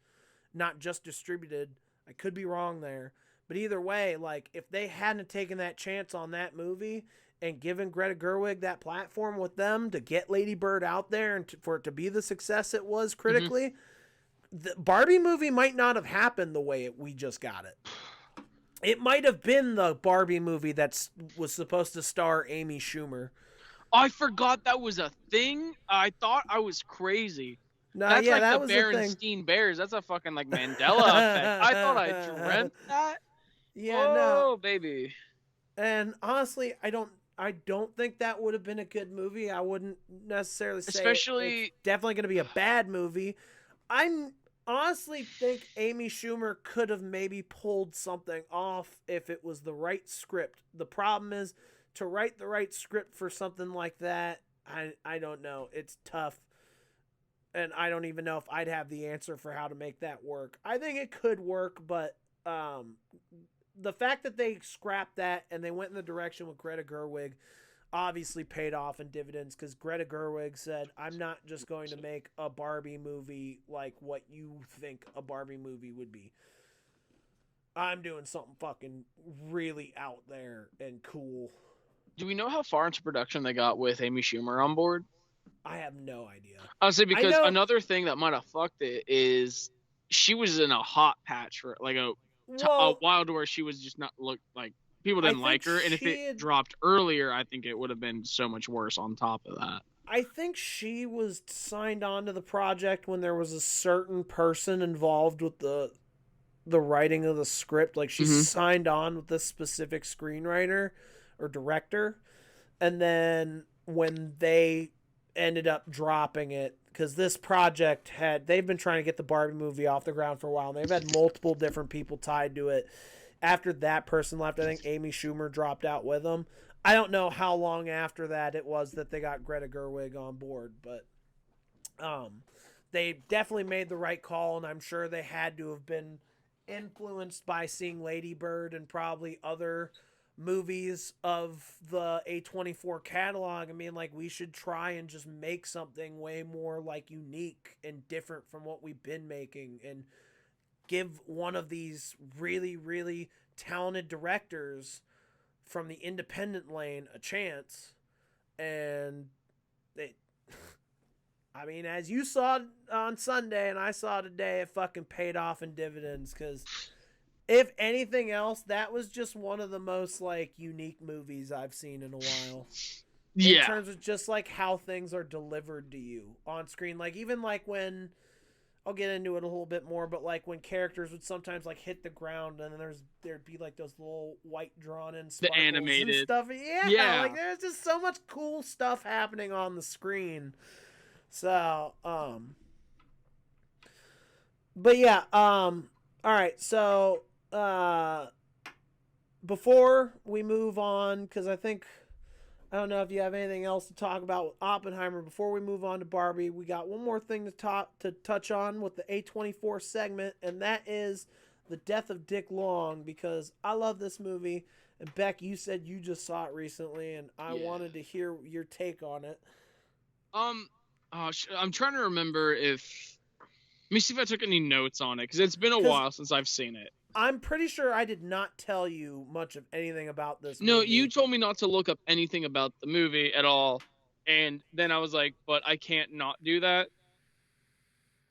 not just distributed. I could be wrong there. But either way, like, if they hadn't taken that chance on that movie and given Greta Gerwig that platform with them to get Lady Bird out there and for it to be the success it was critically, the Barbie movie might not have happened the way we just got it. It might have been the Barbie movie that was supposed to star Amy Schumer. I forgot that was a thing. I thought I was crazy. No, That's like that the was Berenstein Bears. That's a fucking like Mandela effect. I thought I dreamt that. Yeah, no, baby. And honestly, I don't think that would have been a good movie. I wouldn't necessarily say it's definitely going to be a bad movie. I honestly think Amy Schumer could have maybe pulled something off if it was the right script. The problem is to write the right script for something like that. I don't know. It's tough. And I don't even know if I'd have the answer for how to make that work. I think it could work, but the fact that they scrapped that and they went in the direction with Greta Gerwig obviously paid off in dividends, because Greta Gerwig said, I'm not just going to make a Barbie movie like what you think a Barbie movie would be. I'm doing something fucking really out there and cool. Do we know how far into production they got with Amy Schumer on board? I have no idea. Honestly, because another thing that might have fucked it is she was in a hot patch for like a while to where she was just not look like people didn't like her, and if it dropped earlier, I think it would have been so much worse on top of that. I think she was signed on to the project when there was a certain person involved with the writing of the script. Like, she signed on with this specific screenwriter or director, and then when they ended up dropping it, because this project they've been trying to get the Barbie movie off the ground for a while, and they've had multiple different people tied to it. After that person left, I think Amy Schumer dropped out with them. I don't know how long after that it was that they got Greta Gerwig on board, but they definitely made the right call, and I'm sure they had to have been influenced by seeing Lady Bird and probably other movies of the A24 catalog. I mean, like, we should try and just make something way more like unique and different from what we've been making, and give one of these really, really talented directors from the independent lane a chance. And I mean, as you saw on Sunday and I saw today, it fucking paid off in dividends, because if anything else, that was just one of the most, like, unique movies I've seen in a while. Yeah. In terms of just, like, how things are delivered to you on screen. Like, even, like, when, I'll get into it a little bit more, but, like, when characters would sometimes, like, hit the ground, and then there'd be, like, those little white drawn-in sparkles, the animated and stuff. Yeah, like, there's just so much cool stuff happening on the screen. So, but yeah, all right, so before we move on, because I don't know if you have anything else to talk about with Oppenheimer. Before we move on to Barbie, we got one more thing to touch on with the A24 segment, and that is the death of Dick Long, because I love this movie. And Beck, you said you just saw it recently, and I wanted to hear your take on it. I'm trying to remember let me see if I took any notes on it, because it's been a while since I've seen it. I'm pretty sure I did not tell you much of anything about this movie. No, you told me not to look up anything about the movie at all. And then I was like, but I can't not do that.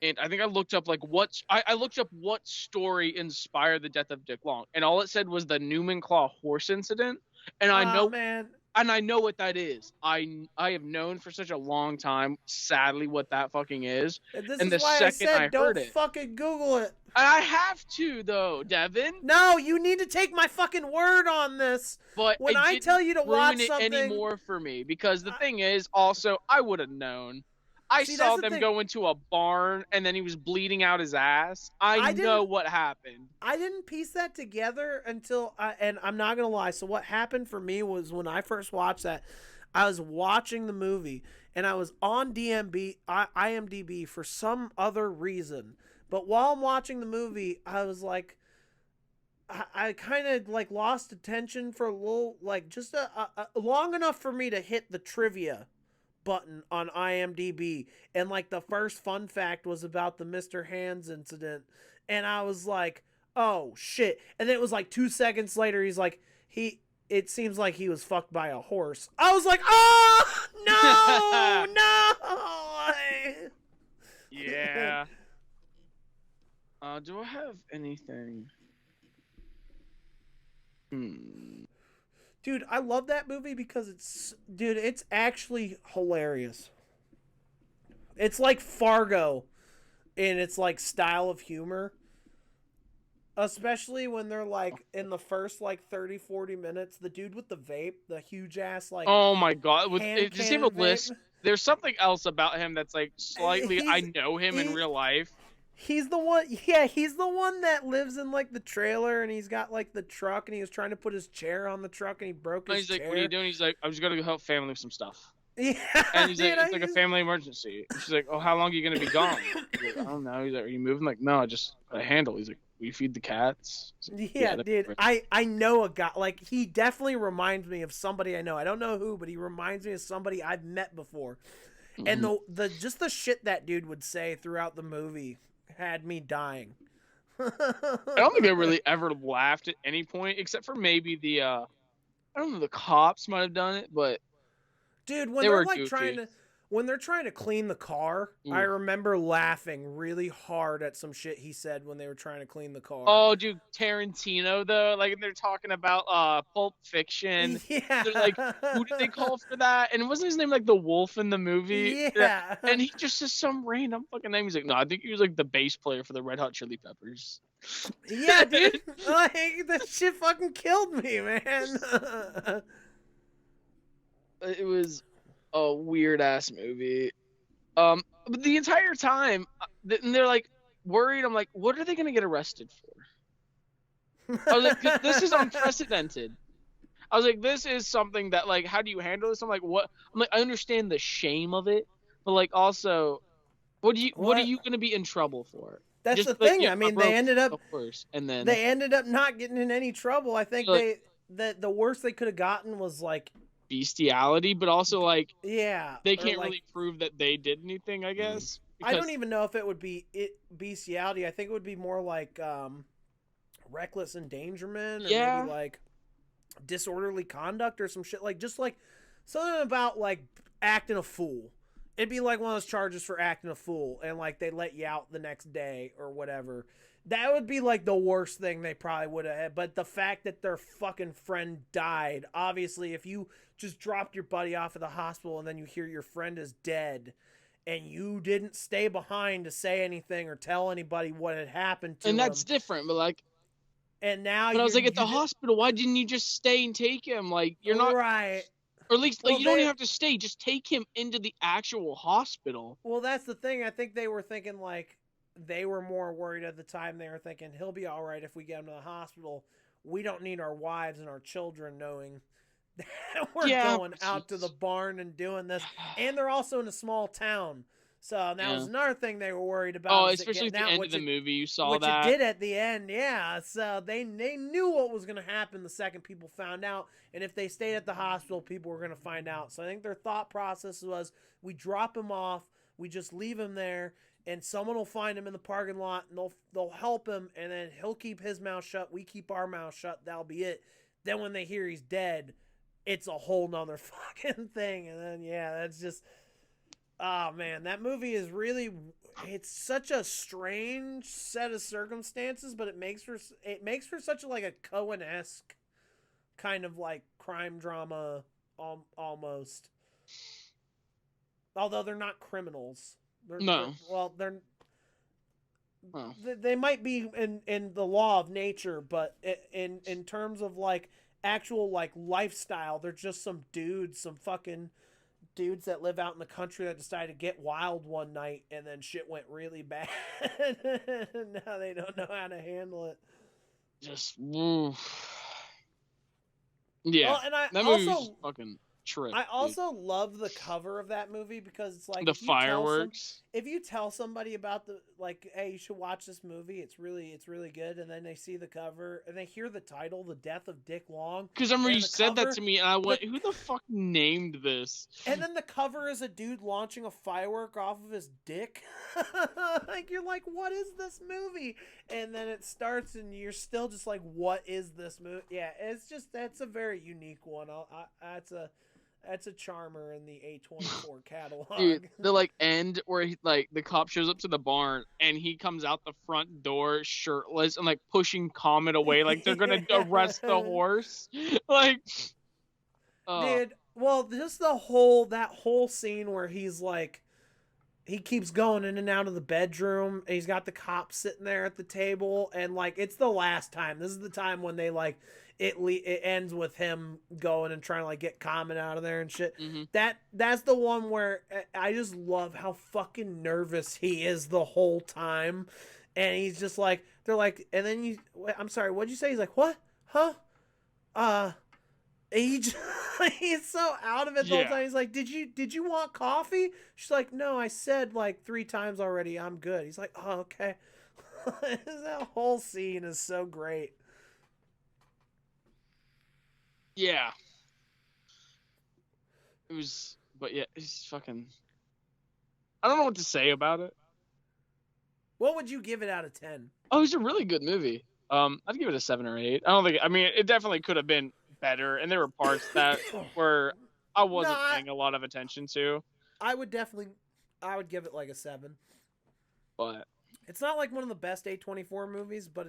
And I think I looked up I looked up what story inspired the death of Dick Long. And all it said was the Newman Claw horse incident. And I know what that is. I have known for such a long time, sadly, what that fucking is. And the second I heard it, don't fucking Google it. I have to, though, Devin. No, you need to take my fucking word on this. But when I tell you to watch something, anymore for me, because the thing is, also, I would have known. I See, saw that's the them thing. go into a barn and then he was bleeding out his ass. I know what happened. I didn't piece that together until, and I'm not gonna lie. So what happened for me was when I first watched that, I was watching the movie and I was on IMDb for some other reason. But while I'm watching the movie, I was like, I kind of like lost attention for a little, like just a long enough for me to hit the trivia button on IMDb, and like the first fun fact was about the Mr. Hands incident, and I was like, "Oh shit!" And then it was like 2 seconds later, he's like, It seems like he was fucked by a horse. I was like, "Oh no, no!" Yeah. Do I have anything? Dude, I love that movie because it's actually hilarious. It's like Fargo in its like style of humor. Especially when they're like in the first like 30-40 minutes, the dude with the vape, the huge ass like Oh my god! hand Does he have cannon a list? vape. There's something else about him that's like slightly. I He's know him in he- real life. He's the one, yeah, he's the one that lives in like the trailer, and he's got like the truck, and he was trying to put his chair on the truck, and he broke And his he's chair. like, "What are you doing?" He's like, "I'm just gonna go help family with some stuff." Yeah, And he's like, dude, "It's like a family emergency." And she's like, "Oh, how long are you gonna be gone?" He's like, "I don't know." He's like, "Are you moving?" Like, "No, I just got a handle." He's like, "We feed the cats." Like, Yeah, that's dude, right. I know a guy, like he definitely reminds me of somebody I know. I don't know who, but he reminds me of somebody I've met before. And the just the shit that dude would say throughout the movie had me dying. I don't think I really ever laughed at any point, except for maybe I don't know, the cops might have done it, but Dude, when they they're were like goofy. when they're trying to clean the car, I Ooh. remember laughing really hard at some shit he said when they were trying to clean the car. Oh, dude, Tarantino though, like they're talking about Pulp Fiction. Yeah. They're like, who did they call for that? And wasn't his name like the wolf in the movie? Yeah. And he just says some random fucking name. He's like, no, I think he was like the bass player for the Red Hot Chili Peppers. Yeah, dude. Like that shit fucking killed me, man. It was a weird ass movie. But the entire time, and they're like worried. I'm like, what are they gonna get arrested for? I was like, 'cause this is unprecedented. I was like, this is something that like, how do you handle this? I'm like, what? I'm like, I understand the shame of it, but like, also, what are you gonna be in trouble for? That's Just the like, thing. yeah, I I mean, broke they ended up first, and then not getting in any trouble. I think like, the worst they could have gotten was like, bestiality, but also like yeah, they or, can't like, really prove that they did anything. I guess. I don't even know if it would be bestiality. I think it would be more like reckless endangerment, or Yeah. maybe like disorderly conduct or some shit, like just like something about like acting a fool. It'd be like one of those charges for acting a fool, and like they let you out the next day or whatever. That would be like the worst thing they probably would have had. But the fact that their fucking friend died, obviously, if you just dropped your buddy off at the hospital and then you hear your friend is dead, and you didn't stay behind to say anything or tell anybody what had happened to And him, that's different, but like, and now but I was like, at the you hospital, why didn't you just stay and take him? Like, you're not, right. or at least like Well, you don't they- even have to stay. Just take him into the actual hospital. Well, that's the thing. I think they were thinking like they were more worried at the time. They were thinking he'll be all right if we get him to the hospital. We don't need our wives and our children knowing that we're going out to the barn and doing this. And they're also in a small town. So that was another thing they were worried about. Oh, especially at the end of the movie, you saw that. Which it did at the end, yeah. So they knew what was going to happen the second people found out. And if they stayed at the hospital, people were going to find out. So I think their thought process was, we drop him off, we just leave him there, and someone will find him in the parking lot, and they'll help him, and then he'll keep his mouth shut, we keep our mouth shut, that'll be it. Then when they hear he's dead, it's a whole nother fucking thing. And then, yeah, that's just... Oh man, that movie is really, it's such a strange set of circumstances, but it makes for such like a Coen-esque kind of like crime drama almost. Although they're not criminals. They might be in the law of nature, but in terms of like actual like lifestyle, they're just some dudes, some fucking dudes that live out in the country that decided to get wild one night and then shit went really bad. Now they don't know how to handle it. Just, yeah. Well, and I that also movie was fucking trip. I also love the cover of that movie because it's like the fireworks. If you tell somebody about the like, hey, you should watch this movie. It's really good, and then they see the cover and they hear the title, "The Death of Dick Long." Because I remember you said cover, that to me, and I went, "Who the fuck named this?" And then the cover is a dude launching a firework off of his dick. Like you're like, what is this movie? And then it starts, and you're still just like, what is this movie? Yeah, that's a very unique one. That's a charmer in the A24 catalog. Dude, the like end where he, like the cop shows up to the barn and he comes out the front door shirtless and like pushing Comet away like they're gonna arrest the horse. Like, dude, well, just that whole scene where he's like, he keeps going in and out of the bedroom and he's got the cop sitting there at the table and like it's the last time. This is the time when they like it ends with him going and trying to like get Comet out of there and shit. Mm-hmm. That's the one where I just love how fucking nervous he is the whole time, and he's just like, they're like, and then I'm sorry, what'd you say? He's like, what? Huh? He's so out of it the whole time. He's like, did you want coffee? She's like, no, I said like 3 times already, I'm good. He's like, oh, okay. That whole scene is so great. Yeah. It was, but yeah, it's fucking. I don't know what to say about it. What would you give it out of 10? Oh, it's a really good movie. I'd give it a 7 or 8. I don't think. I mean, it definitely could have been better, and there were parts that were I wasn't paying a lot of attention to. I would give it like a 7. But it's not like one of the best A24 movies, but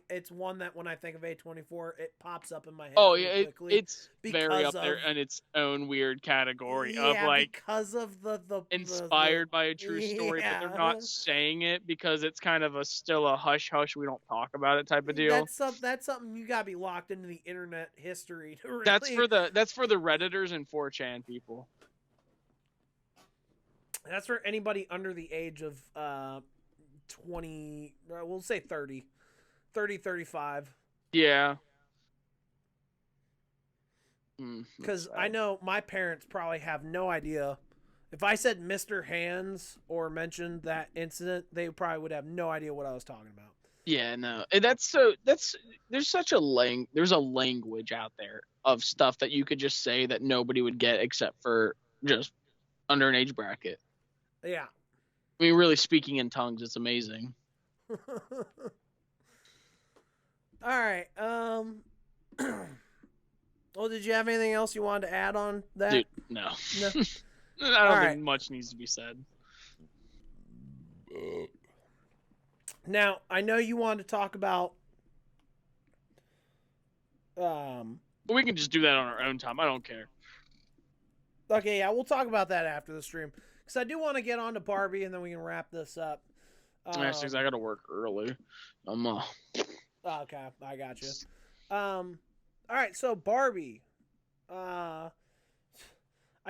it's one that when I think of A24, it pops up in my head. Oh yeah, it's very up there in its own weird category of like because of the inspired by a true story, but they're not saying it because it's kind of still a hush hush, we don't talk about it type of deal. That's something you gotta be locked into the internet history to really... That's for the Redditors and 4chan people. That's for anybody under the age of 20, we'll say 30, 35. Yeah. Because I know my parents probably have no idea. If I said Mr. Hands or mentioned that incident, they probably would have no idea what I was talking about. Yeah, no. There's a language out there of stuff that you could just say that nobody would get except for just under an age bracket. Yeah. I mean, really speaking in tongues, it's amazing. All right. Well, did you have anything else you wanted to add on that? Dude, no. I don't think much needs to be said. Now, I know you wanted to talk about... But we can just do that on our own time. I don't care. Okay, yeah, we'll talk about that after the stream. Because I do want to get on to Barbie, and then we can wrap this up. Because I got to work early. Okay, I got you. All right, so Barbie. I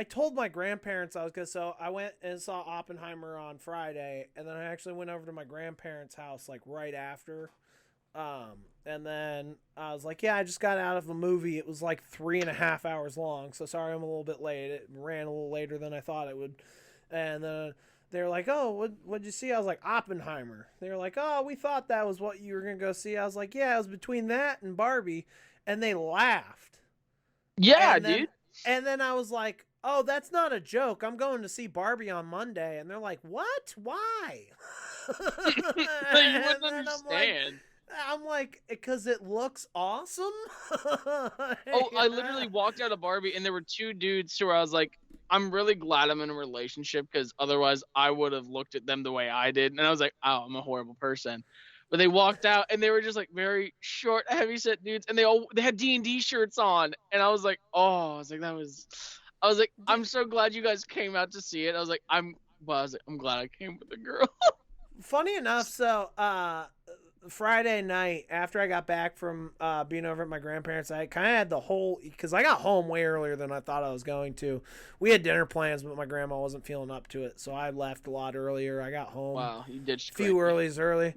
told my grandparents I was going to... So I went and saw Oppenheimer on Friday, and then I actually went over to my grandparents' house, like, right after. And then I was like, yeah, I just got out of a movie. It was like 3.5 hours long. So sorry I'm a little bit late. It ran a little later than I thought it would. And they were like, oh, what'd you see? I was like, Oppenheimer. They were like, oh, we thought that was what you were going to go see. I was like, yeah, it was between that and Barbie. And they laughed. Yeah, dude. And then I was like, oh, that's not a joke. I'm going to see Barbie on Monday. And they're like, what? Why? You wouldn't understand. I'm like, because it looks awesome. I literally walked out of Barbie and there were 2 dudes who I was like, I'm really glad I'm in a relationship because otherwise I would have looked at them the way I did. And I was like, oh, I'm a horrible person. But they walked out and they were just like very short, heavyset dudes. And they had D&D shirts on. And I was like, I'm so glad you guys came out to see it. I was like, I'm glad I came with a girl. Funny enough, so Friday night after I got back from being over at my grandparents, I kind of had the whole, because I got home way earlier than I thought I was going to. We had dinner plans, but my grandma wasn't feeling up to it, so I left a lot earlier. I got home You ditched a few earlies early.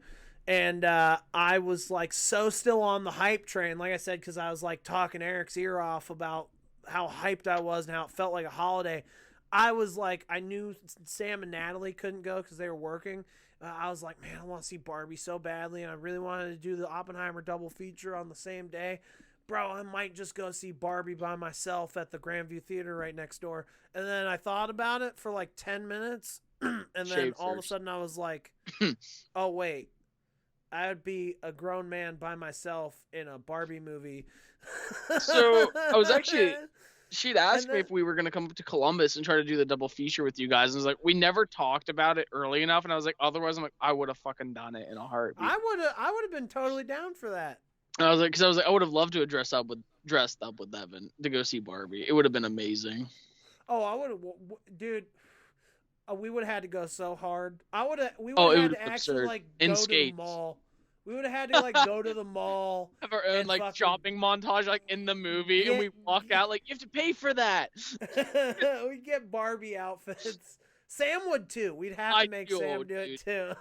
And I was like so still on the hype train, like I said, because I was like talking Eric's ear off about how hyped I was and how it felt like a holiday. I was like, I knew Sam and Natalie couldn't go because they were working. I was like, man, I want to see Barbie so badly, and I really wanted to do the Oppenheimer double feature on the same day. Bro, I might just go see Barbie by myself at the Grandview Theater right next door. And then I thought about it for like 10 minutes, and then all of a sudden I was like, oh, wait. I would be a grown man by myself in a Barbie movie. So I was actually... She'd asked me if we were going to come up to Columbus and try to do the double feature with you guys. And I was like, we never talked about it early enough. And I was like, otherwise, I'm like, I would have fucking done it in a heartbeat. I would have been totally down for that. And I was like, I would have loved to have dressed up with Evan to go see Barbie. It would have been amazing. Oh, I would have, dude. We would have had to go so hard. We would have had to actually like go to the mall. We would have had to like go to the mall. Have our own like shopping montage like in the movie, and we walk out like, you have to pay for that. We'd get Barbie outfits. Sam would too. We'd have to make Sam do it too.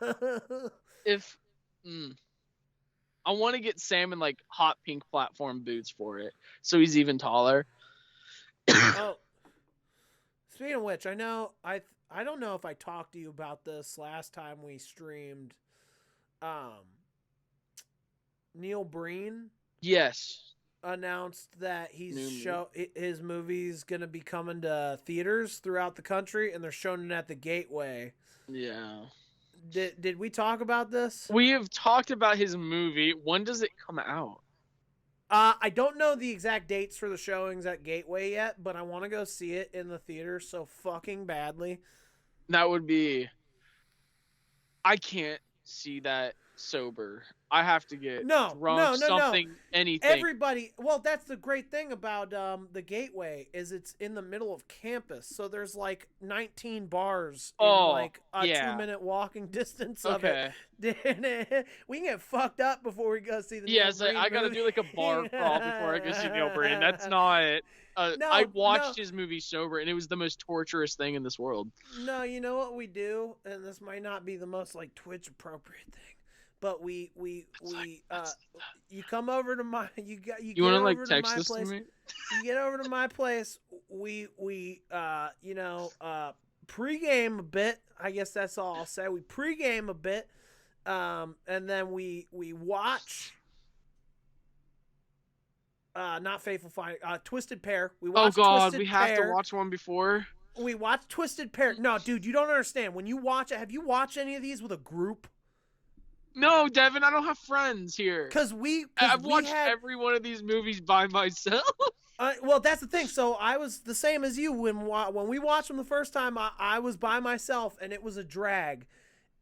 I want to get Sam in like hot pink platform boots for it, so he's even taller. Oh, speaking of which, I don't know if I talked to you about this last time we streamed. Neil Breen, yes, announced that his movie's gonna be coming to theaters throughout the country, and they're showing it at the Gateway. Yeah. Did we talk about this? We have talked about his movie. When does it come out? I don't know the exact dates for the showings at Gateway yet, but I want to go see it in the theater so fucking badly. That would be... I can't see that sober. I have to get drunk, anything. Everybody, well, that's the great thing about the Gateway is it's in the middle of campus, so there's like 19 bars in like a 2-minute walking distance of it. We can get fucked up before we go see the Neil Breen I gotta movie. do like a bar crawl before I go see Neil Breen. That's not it. I watched his movie sober, and it was the most torturous thing in this world. No, you know what we do, and this might not be the most like Twitch appropriate thing. But we you come over to my you want to like text this to me? You get over to my place. We pregame a bit. I guess that's all I'll say. We pregame a bit, and then we watch. Not Faithful Finding. Twisted Pair. We watch. Oh God, Twisted we have Pair. to watch one before. We watch Twisted Pair. No, dude, you don't understand. When you watch it, have you watched any of these with a group? No, Devin, I don't have friends here. I've watched every one of these movies by myself. Well, that's the thing. So I was the same as you when we watched them the first time. I was by myself, and it was a drag.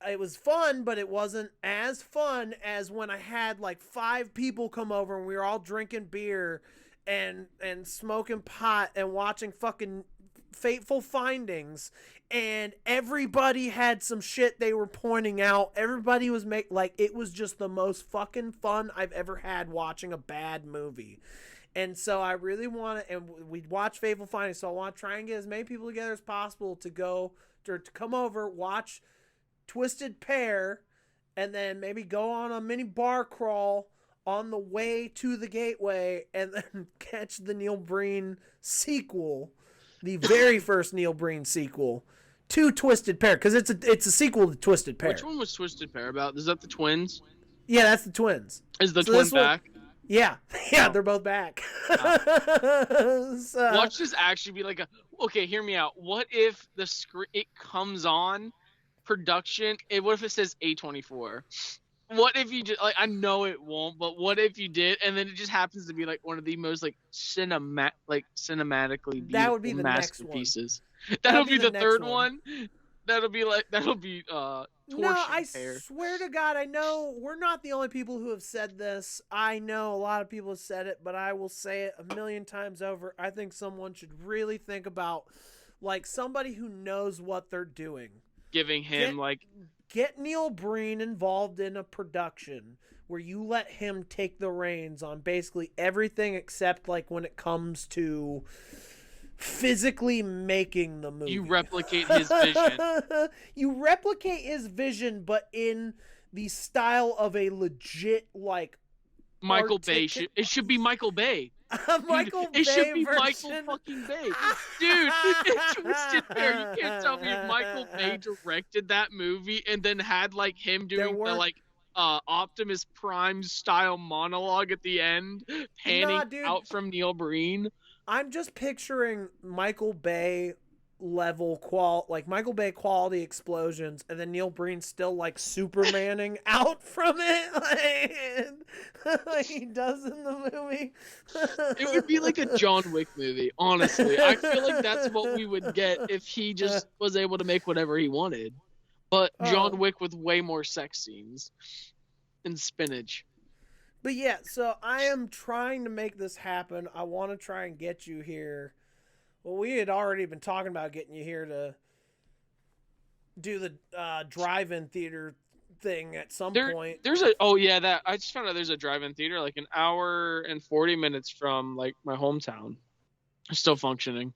It was fun, but it wasn't as fun as when I had like 5 people come over and we were all drinking beer and smoking pot and watching fucking Fateful Findings, and everybody had some shit they were pointing out. Everybody was it was just the most fucking fun I've ever had watching a bad movie. And so I really want to, and we'd watch Fateful Findings, so I want to try and get as many people together as possible to come over, watch Twisted Pair, and then maybe go on a mini bar crawl on the way to the Gateway, and then catch the Neil Breen sequel. The very first Neil Breen sequel to Twisted Pair, because it's a sequel to Twisted Pair. Which one was Twisted Pair about? Is that the twins? Yeah, that's the twins. Is the twin back? Yeah, they're both back. Watch this actually be like okay, hear me out. What if it comes on production? What if it says A24? What if you just I know it won't, but what if you did, and then it just happens to be like one of the most like cinematically that would be the masterpieces. Next one. That'll be the third one. That'll be torture. No, I swear to God, I know we're not the only people who have said this. I know a lot of people have said it, but I will say it a million times over. I think someone should really think about like somebody who knows what they're doing. Giving him Get Neil Breen involved in a production where you let him take the reins on basically everything except like when it comes to physically making the movie. You replicate his vision. You replicate his vision, but in the style of a legit like Michael Bay. It should be Michael Bay. Michael Bay it should be version. Michael fucking Bay. Dude, you sit there, you can't tell me if Michael Bay directed that movie and then had like him doing the like Optimus Prime style monologue at the end, panning out from Neil Breen. I'm just picturing Michael Bay level like Michael Bay quality explosions, and then Neil Breen still like Supermaning out from it like he does in the movie. It would be like a John Wick movie, honestly. I feel like that's what we would get if he just was able to make whatever he wanted. But John Wick with way more sex scenes and spinach. But yeah, so I am trying to make this happen. I want to try and get you here. Well, we had already been talking about getting you here to do the drive-in theater thing at some point. I just found out there's a drive-in theater like an hour and 40 minutes from like my hometown. It's still functioning.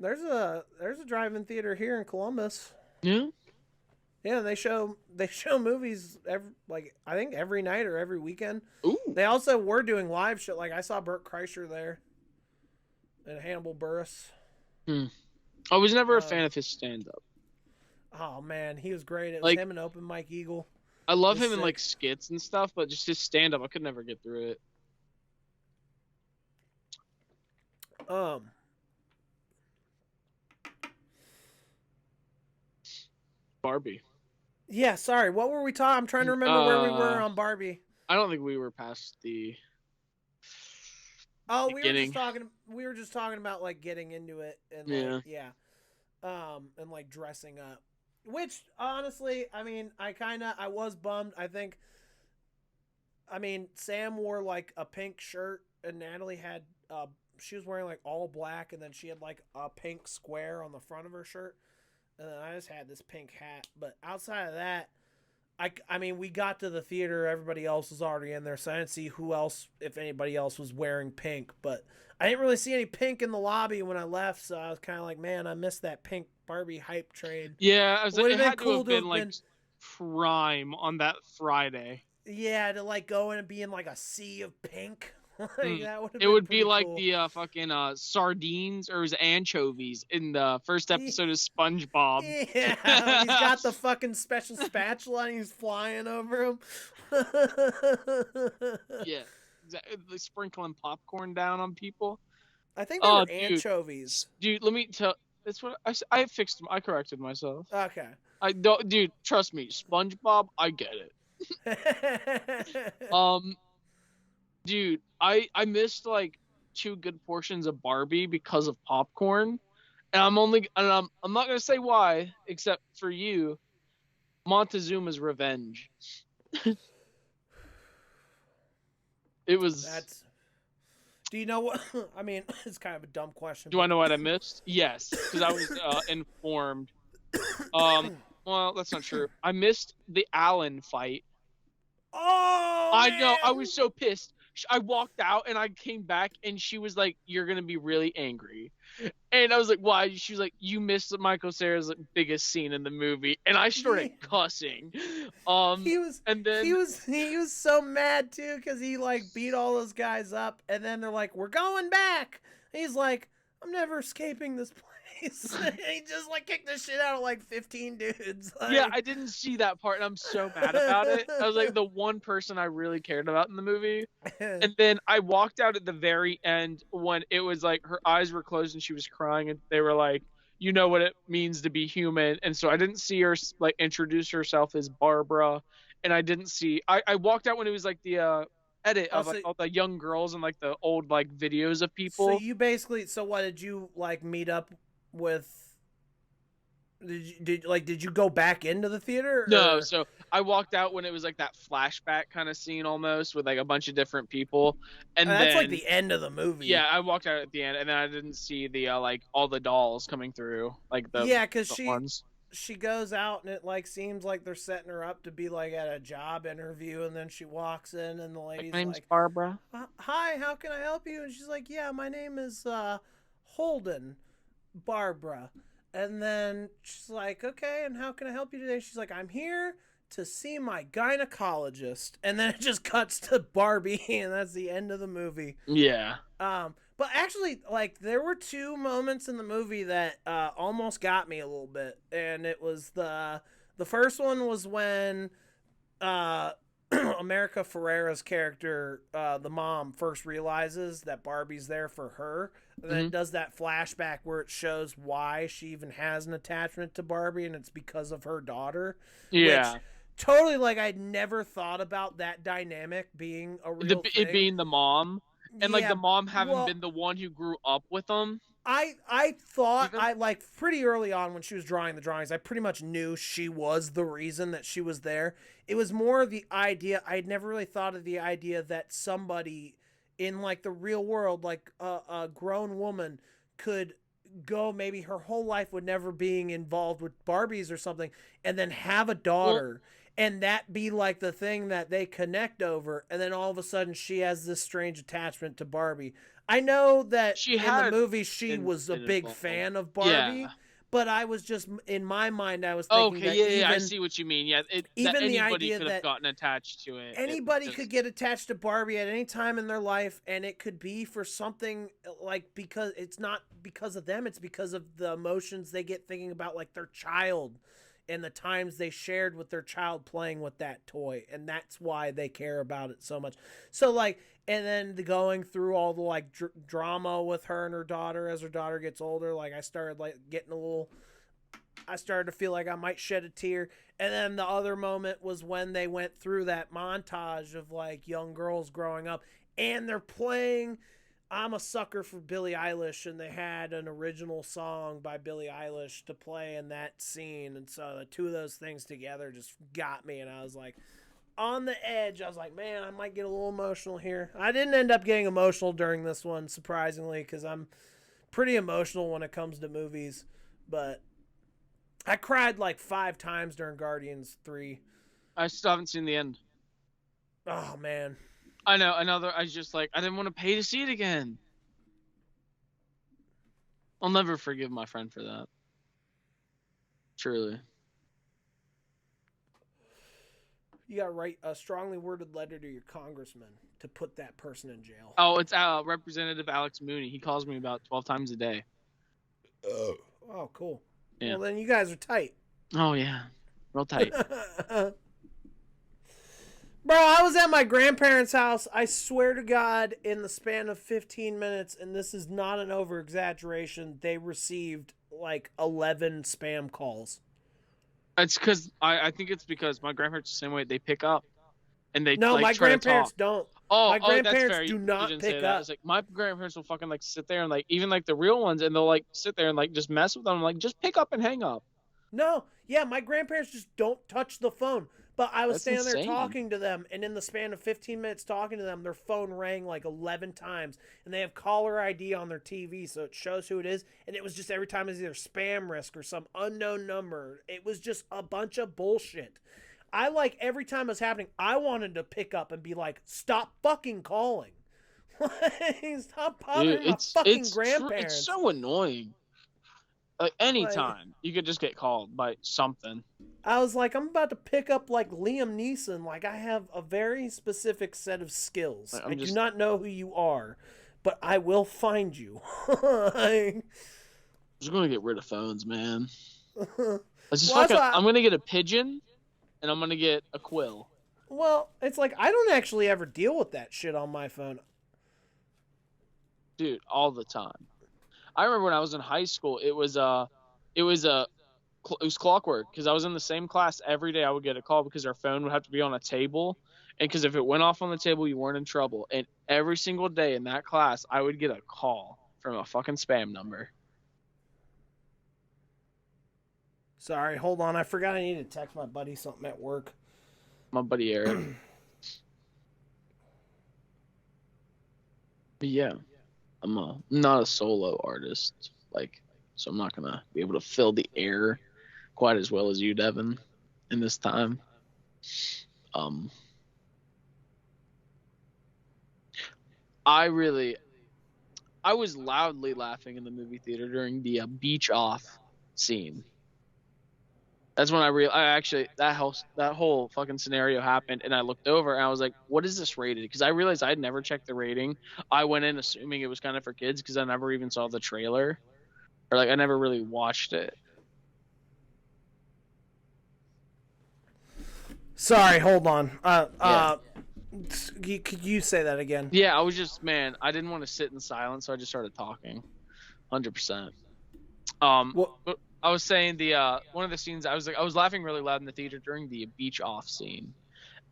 There's a drive-in theater here in Columbus. Yeah. Yeah, they show movies I think every night or every weekend. Ooh. They also were doing live shit. Like I saw Burt Kreischer there and Hannibal Buress. I was never a fan of his stand-up. Oh man, he was great. It was him and Open Mike Eagle. I love him in like skits and stuff, but just his stand-up, I could never get through it. Barbie. Yeah, sorry. What were we talking? I'm trying to remember where we were on Barbie. I don't think we were past the. Oh, we were just talking about like getting into it and and like dressing up. Which honestly, I mean, I was bummed. Sam wore like a pink shirt and Natalie had she was wearing like all black and then she had like a pink square on the front of her shirt. And then I just had this pink hat. But outside of that, I mean, we got to the theater. Everybody else was already in there. So I didn't see who else, if anybody else was wearing pink. But I didn't really see any pink in the lobby when I left. So I was kind of like, man, I missed that pink Barbie hype train. Yeah, it had to have been like prime on that Friday. Yeah, to like go in and be in like a sea of pink. It would be like cool. The fucking sardines or his anchovies in the first episode of SpongeBob. Yeah, he's got the fucking special spatula and he's flying over him. Yeah, exactly. Sprinkling popcorn down on people. I think they were anchovies. Dude, let me tell. That's what I fixed. I corrected myself. Okay. Dude, trust me, SpongeBob. I get it. Dude, I missed like 2 good portions of Barbie because of popcorn, and I'm not gonna say why, except for you, Montezuma's Revenge. It was. Do you know what? I mean, it's kind of a dumb question. Do I know what I missed? Yes, because I was informed. Well, that's not true. I missed the Allen fight. Oh, I man. know. I was so pissed. I walked out and I came back and she was like, "You're gonna be really angry," and I was like, "Why?" She was like, "You missed Michael Cera's biggest scene in the movie," and I started cussing. He was so mad too because he like beat all those guys up, and then they're like, "We're going back." And he's like, "I'm never escaping this place." He just like kicked the shit out of like 15 dudes. Like... Yeah, I didn't see that part, and I'm so mad about it. I was like the one person I really cared about in the movie. And then I walked out at the very end when it was like her eyes were closed and she was crying, and they were like, "You know what it means to be human." And so I didn't see her like introduce herself as Barbara, and I didn't see. I walked out when it was like the edit of like all the young girls and like the old like videos of people. So you basically, what did you like meet up with? Did you go back into the theater? Or? No, so I walked out when it was like that flashback kind of scene almost with like a bunch of different people, and that's like the end of the movie. Yeah, I walked out at the end, and then I didn't see the like all the dolls coming through, like the because she goes out and it like seems like they're setting her up to be like at a job interview, and then she walks in and the lady's My name's like, Barbara. "Hi, how can I help you?" And she's like, "Yeah, my name is Holden Barbara." And then she's like, "Okay, and how can I help you today?" She's like, "I'm here to see my gynecologist." And then it just cuts to Barbie, and that's the end of the movie. Yeah. But actually, like, there were two moments in the movie that almost got me a little bit, and it was the first one was when America Ferrera's character, the mom, first realizes that Barbie's there for her, and then it does that flashback where it shows why she even has an attachment to Barbie, and it's because of her daughter. Yeah. Which, totally, like, I'd never thought about that dynamic being a real thing. It being the mom. And, like, the mom having been the one who grew up with them. I thought, like, pretty early on when she was drawing the drawings, I pretty much knew she was the reason that she was there. It was more the idea, I'd never really thought of the idea that somebody in, like, the real world, like, a grown woman could go, maybe her whole life would never being involved with Barbies or something, and then have a daughter. And that be like the thing that they connect over, and then all of a sudden she has this strange attachment to Barbie. I know that in the movie she was a big fan of Barbie, but I was just, in my mind, I was thinking that even, I see what you mean. Yeah, even the anybody idea could have gotten attached to it. Anybody could get attached to Barbie at any time in their life, and it could be for something like, because it's not because of them, it's because of the emotions they get thinking about, like, their child and the times they shared with their child playing with that toy, and that's why they care about it so much. So, like, and then going through all the, like, drama with her and her daughter as her daughter gets older, like, I started, like, I started to feel like I might shed a tear. And then the other moment was when they went through that montage of, like, young girls growing up, and they're playing, I'm a sucker for Billie Eilish, and they had an original song by Billie Eilish to play in that scene. And so the two of those things together just got me, and I was like on the edge. I was like, man, I might get a little emotional here. I didn't end up getting emotional during this one, surprisingly, because I'm pretty emotional when it comes to movies. But I cried like 5 times during Guardians 3. I still haven't seen the end. Oh, man. I know, I was just like, I didn't want to pay to see it again. I'll never forgive my friend for that. Truly. You got to write a strongly worded letter to your congressman to put that person in jail. Oh, it's Representative Alex Mooney. He calls me about 12 times a day. Oh, cool. Yeah. Well, then you guys are tight. Oh, yeah. Real tight. Bro, I was at my grandparents' house, I swear to God, in the span of 15 minutes, and this is not an over-exaggeration, they received like 11 spam calls. It's because, I think it's because my grandparents the same way. They pick up, and they No, like, my try grandparents to talk. don't. Oh, my grandparents that's fair. do not pick that. up. It's like, my grandparents will fucking like sit there and like, even like the real ones, and they'll like sit there and like just mess with them. I'm like, just pick up and hang up. No, yeah, my grandparents just don't touch the phone. But I was standing there insane. talking to them, and in the span of 15 minutes talking to them, their phone rang like 11 times, and they have caller ID on their TV, so it shows who it is, and it was just every time it was either spam risk or some unknown number. It was just a bunch of bullshit. I, like, every time it was happening, I wanted to pick up and be like, stop fucking calling. Stop bothering my fucking grandparents. It's so annoying. Like, anytime you could just get called by something. I was like, I'm about to pick up like Liam Neeson. Like, I have a very specific set of skills. I do not know who you are, but I will find you. I'm just going to get rid of phones, man. I'm going to get a pigeon, and I'm going to get a quill. Well, it's like, I don't actually ever deal with that shit on my phone. Dude, all the time. I remember when I was in high school, it was clockwork, because I was in the same class every day. I would get a call because our phone would have to be on a table, and because if it went off on the table, you weren't in trouble. And every single day in that class, I would get a call from a fucking spam number. Sorry, hold on. I forgot I needed to text my buddy something at work. My buddy Eric. But yeah, I'm not a solo artist, like, so I'm not gonna be able to fill the air quite as well as you, Devin, in this time. I was loudly laughing in the movie theater during the beach off scene. That's when that whole fucking scenario happened, and I looked over and I was like, "What is this rated?" Because I realized I'd never checked the rating. I went in assuming it was kind of for kids because I never even saw the trailer, or like I never really watched it. Sorry, hold on. Could you say that again? Yeah, I didn't want to sit in silence, so I just started talking. 100%. I was saying one of the scenes I was laughing really loud in the theater during the beach off scene,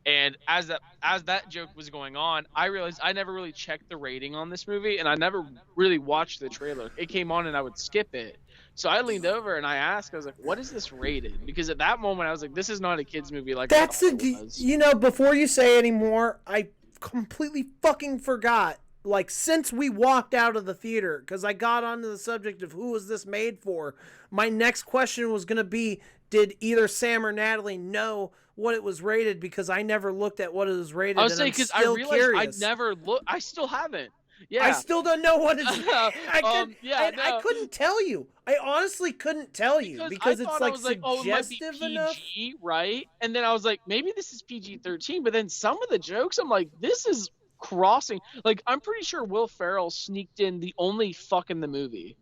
and as that joke was going on, I realized I never really checked the rating on this movie, and I never really watched the trailer. It came on and I would skip it, so I leaned over and I asked, I was like, "What is this rated?" Because at that moment I was like, "This is not a kids movie." Like before you say any more, I completely fucking forgot. Like, since we walked out of the theater, because I got onto the subject of who was this made for, my next question was going to be, did either Sam or Natalie know what it was rated? Because I never looked at what it was rated. I was saying, because I realized I never looked. I still haven't. Yeah. I still don't know what it's. I couldn't tell you. I honestly couldn't tell you because it's like suggestive enough, right? And then I was like, maybe this is PG-13, but then some of the jokes, I'm like, this is crossing. Like, I'm pretty sure Will Ferrell sneaked in the only fuck in the movie,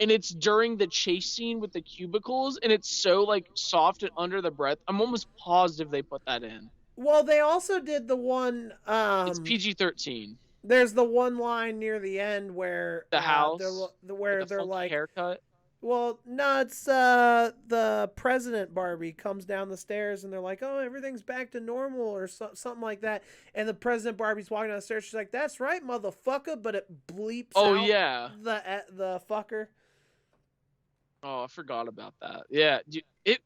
and it's during the chase scene with the cubicles, and it's so like soft and under the breath. I'm almost positive they put that in. Well, they also did the one. It's PG-13. There's the one line near the end where the house, where they're like haircut. Well, no, it's the president Barbie comes down the stairs and they're like, "Oh, everything's back to normal," or something like that. And the president Barbie's walking down the stairs. She's like, "That's right, motherfucker," but it bleeps out the fucker. Oh, I forgot about that. Yeah,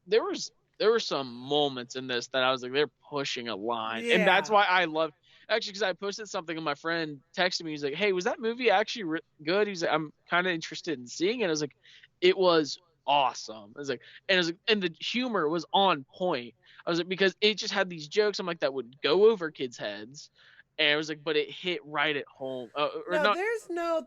there were some moments in this that I was like, they're pushing a line, and that's why I love. Actually, because I posted something and my friend texted me. He's like, "Hey, was that movie actually good?" He's like, "I'm kind of interested in seeing it." I was like, "It was awesome." I was like, and the humor was on point. I was like, because it just had these jokes. I'm like, that would go over kids' heads. And I was like, but it hit right at home. There's no.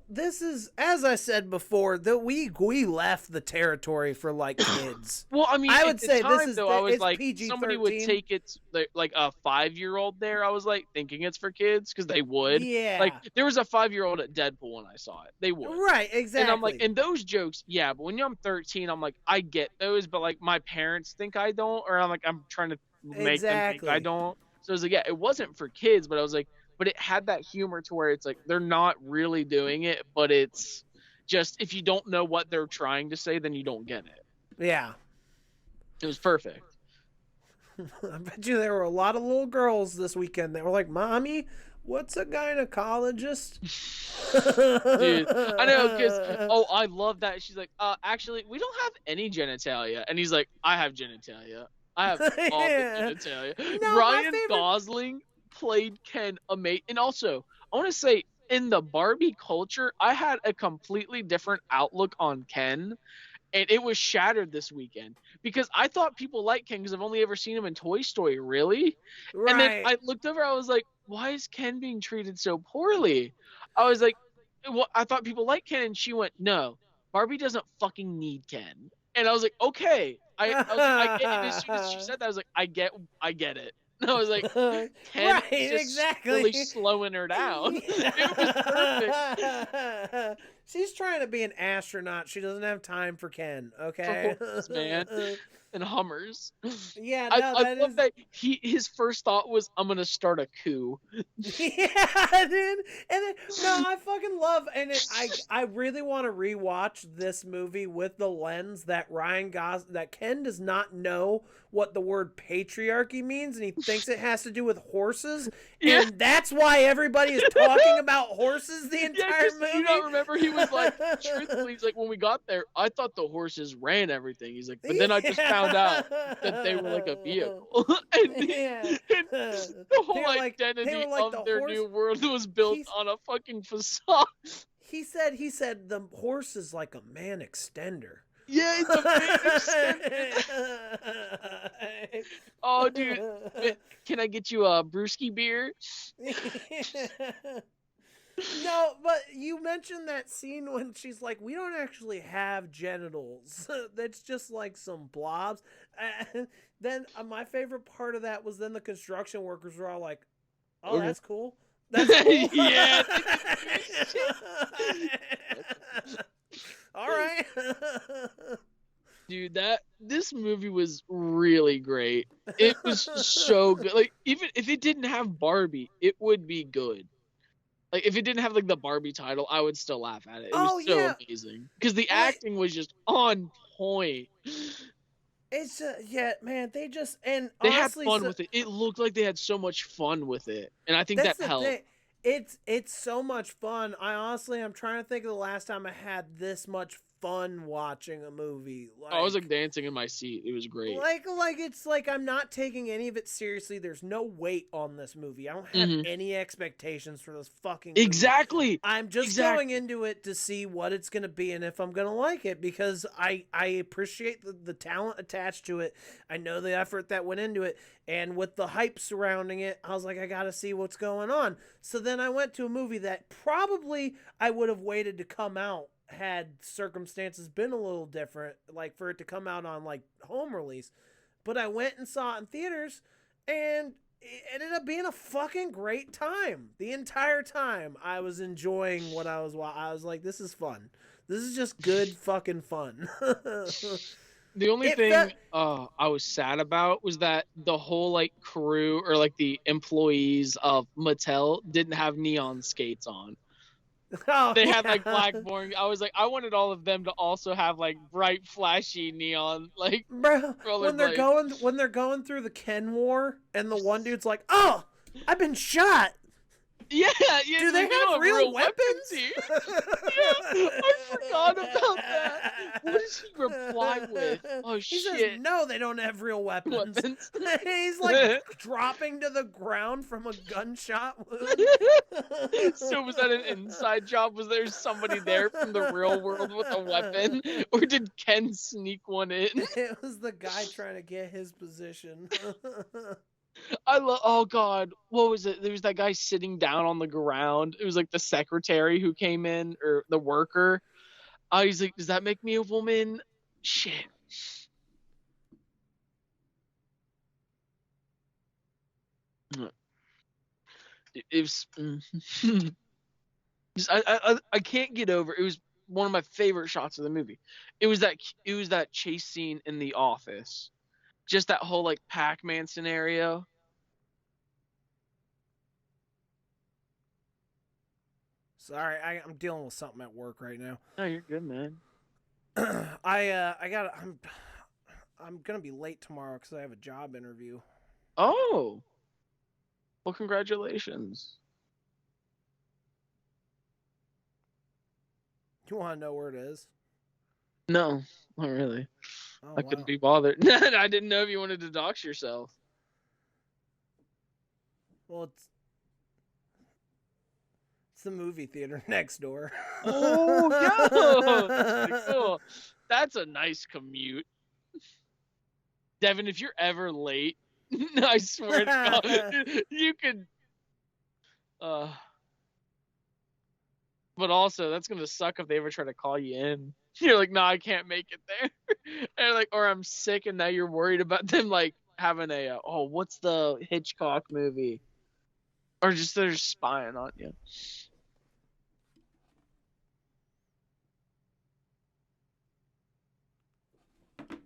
This is, as I said before, that we left the territory for like kids. Well, I mean, I would say this is. I was like, PG-13. Somebody would take it like a 5-year-old there. I was like thinking it's for kids because they would. Yeah. Like there was a 5-year-old at Deadpool when I saw it. They would. Right. Exactly. And I'm like, and those jokes, yeah. But when I'm 13, I'm like, I get those, but like my parents think I don't, or I'm like, I'm trying to make them think I don't. So I was like, yeah, it wasn't for kids, but I was like, but it had that humor to where it's like they're not really doing it, but it's just if you don't know what they're trying to say, then you don't get it. Yeah. It was perfect. I bet you there were a lot of little girls this weekend that were like, "Mommy, what's a gynecologist?" Dude, I know, because, I love that. She's like, actually, we don't have any genitalia. And he's like, I have genitalia. I have all the genitalia. No, Ryan Gosling played Ken amazing. And also, I want to say, in the Barbie culture, I had a completely different outlook on Ken. And it was shattered this weekend. Because I thought people liked Ken because I've only ever seen him in Toy Story, really? Right. And then I looked over, I was like, why is Ken being treated so poorly? I was like, well, I thought people liked Ken. And she went, no, Barbie doesn't fucking need Ken. And I was like, okay. I was like, I get it. As soon as she said that, I was like, I get it. And I was like, Ken is just really slowing her down. It was perfect. She's trying to be an astronaut. She doesn't have time for Ken. Okay, man. And Hummers. Yeah, I love that his first thought was, I'm gonna start a coup. Yeah, dude. And then, I fucking love, and I really want to rewatch this movie with the lens that that Ken does not know what the word patriarchy means, and he thinks it has to do with horses, and that's why everybody is talking about horses the entire movie. You don't remember he was like, truthfully, he's like, when we got there, I thought the horses ran everything. He's like, but then I just found out that they were like a vehicle. and the whole identity of their new world was built on a fucking facade. He said the horse is like a man extender. Yeah, it's a big Oh, dude, can I get you a brewski beer? No, but you mentioned that scene when she's like, "We don't actually have genitals. That's just like some blobs." And then my favorite part of that was then the construction workers were all like, "Oh, Okay. that's cool. That's cool." Yeah. All right. Dude, this movie was really great. It was so good. Like, even if it didn't have Barbie, it would be good. Like, if it didn't have like the Barbie title, I would still laugh at it. It was so amazing because the acting was just on point. It's yeah, man. They just and They had honestly, fun with it. It looked like they had so much fun with it, and I think that's that the helped. thing. It's so much fun. I'm trying to think of the last time I had this much fun watching a movie. I was like dancing in my seat. It was great. Like it's like I'm not taking any of it seriously. There's no weight on this movie. I don't have any expectations for this fucking movie. Exactly. I'm just going into it to see what it's going to be and if I'm going to like it, because I appreciate the talent attached to it. I know the effort that went into it, and with the hype surrounding it, I was like, I got to see what's going on. So then I went to a movie that probably I would have waited to come out had circumstances been a little different, like for it to come out on like home release. But I went and saw it in theaters, and it ended up being a fucking great time. The entire time I was enjoying what I was like, this is fun. This is just good fucking fun. The only thing I was sad about was that the whole like crew or like the employees of Mattel didn't have neon skates on. They had like black boring. I was like, I wanted all of them to also have like bright, flashy neon, like bro. When they're going through the Ken War, and the one dude's like, "Oh, I've been shot." Yeah. Do they have real weapons? Yeah, I forgot about that. What does he reply with? Oh he shit! Says, "No, they don't have real weapons." He's like dropping to the ground from a gunshot wound. So was that an inside job? Was there somebody there from the real world with a weapon, or did Ken sneak one in? It was the guy trying to get his position. Oh god, what was it? There was that guy sitting down on the ground. It was like the secretary who came in, or the worker. He's like, does that make me a woman? Shit. It was I can't get over. It was one of my favorite shots of the movie. It was that chase scene in the office. Just that whole like Pac-Man scenario. Sorry, I'm dealing with something at work right now. No, you're good, man. I'm gonna be late tomorrow because I have a job interview. Oh, well, congratulations. You want to know where it is? No, not really. Oh, I couldn't be bothered. I didn't know if you wanted to dox yourself. Well, it's the movie theater next door. Oh, yo! That's cool. That's a nice commute. Devin, if you're ever late, I swear to God, you could. But also, that's gonna suck if they ever try to call you in. You're like, no, I can't make it there. And like, or I'm sick, and now you're worried about them like having a what's the Hitchcock movie? Or just they're spying on you.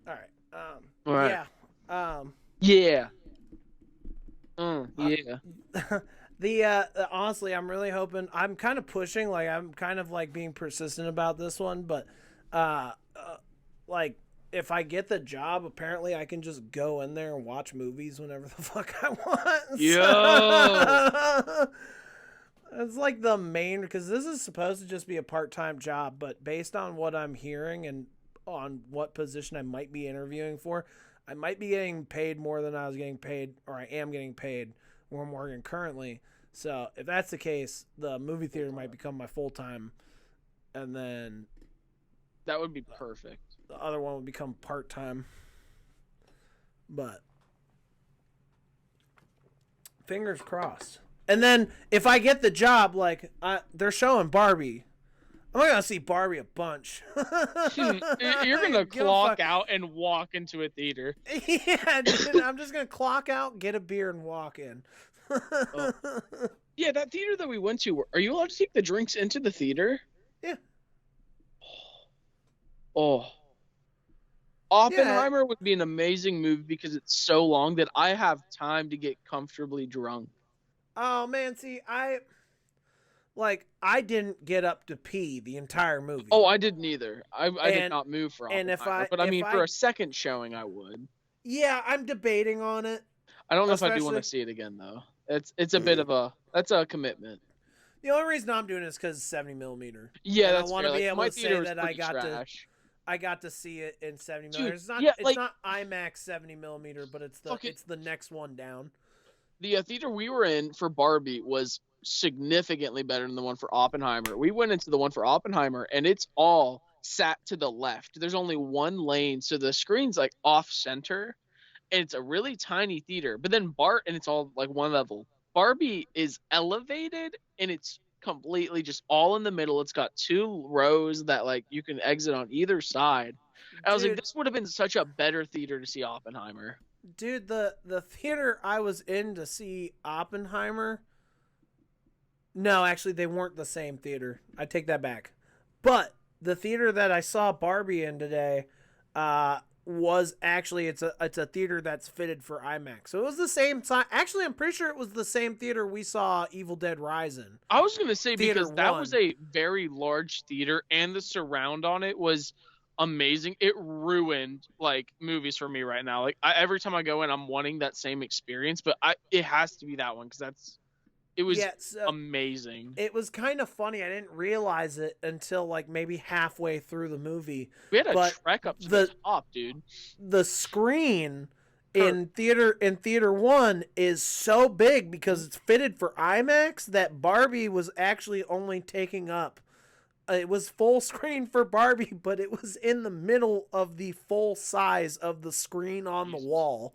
All right. Yeah. Yeah. Honestly, I'm really hoping. I'm kind of pushing. Like, I'm kind of like being persistent about this one, but like, if I get the job, apparently I can just go in there and watch movies whenever the fuck I want. Yo. It's like the main, because this is supposed to just be a part-time job, but based on what I'm hearing and on what position I might be interviewing for, I might be getting paid more than I was getting paid, or I am getting paid where I'm working currently. So if that's the case, the movie theater might become my full-time, and then That would be perfect. The other one would become part-time. But fingers crossed. And then if I get the job, like they're showing Barbie, I'm gonna see Barbie a bunch. You're gonna clock out and walk into a theater. Yeah, dude, I'm just gonna clock out, get a beer, and walk in. Oh. Yeah, that theater that we went to. Are you allowed to take the drinks into the theater? Yeah. Oh. Oppenheimer would be an amazing movie because it's so long that I have time to get comfortably drunk. Oh man, see, I didn't get up to pee the entire movie. Oh, I didn't either. I did not move for Oppenheimer, but I mean, for a second showing, I would. Yeah, I'm debating on it. I don't know if I do want to see it again though. It's a bit of that's a commitment. The only reason I'm doing it is because it's 70 millimeter. Yeah, that's I want to be able to say that trash. I got to see it in 70 millimeter. It's not not IMAX 70 millimeter, but it's the next one down. The theater we were in for Barbie was significantly better than the one for Oppenheimer. We went into the one for Oppenheimer, and it's all sat to the left. There's only one lane, so the screen's like off center, and it's a really tiny theater. But then and it's all like one level. Barbie is elevated, and it's completely just all in the middle. It's got 2 rows that like you can exit on either side. I was like, this would have been such a better theater to see Oppenheimer. Dude, the theater I was in to see Oppenheimer. No, actually, they weren't the same theater. I take that back. But the theater that I saw Barbie in today, was actually it's a theater that's fitted for IMAX. So it was the same size. Actually, I'm pretty sure it was the same theater we saw Evil Dead Rise in. I was gonna say Theater because that 1. was a very large theater, and the surround on it was amazing. It ruined like movies for me right now. Like every time I go in, I'm wanting that same experience, but it has to be that one because it was amazing. It was kind of funny. I didn't realize it until like maybe halfway through the movie. We had a trek up to the top, dude. The screen in theater 1 is so big because it's fitted for IMAX that Barbie was actually only taking up. It was full screen for Barbie, but it was in the middle of the full size of the screen on the wall.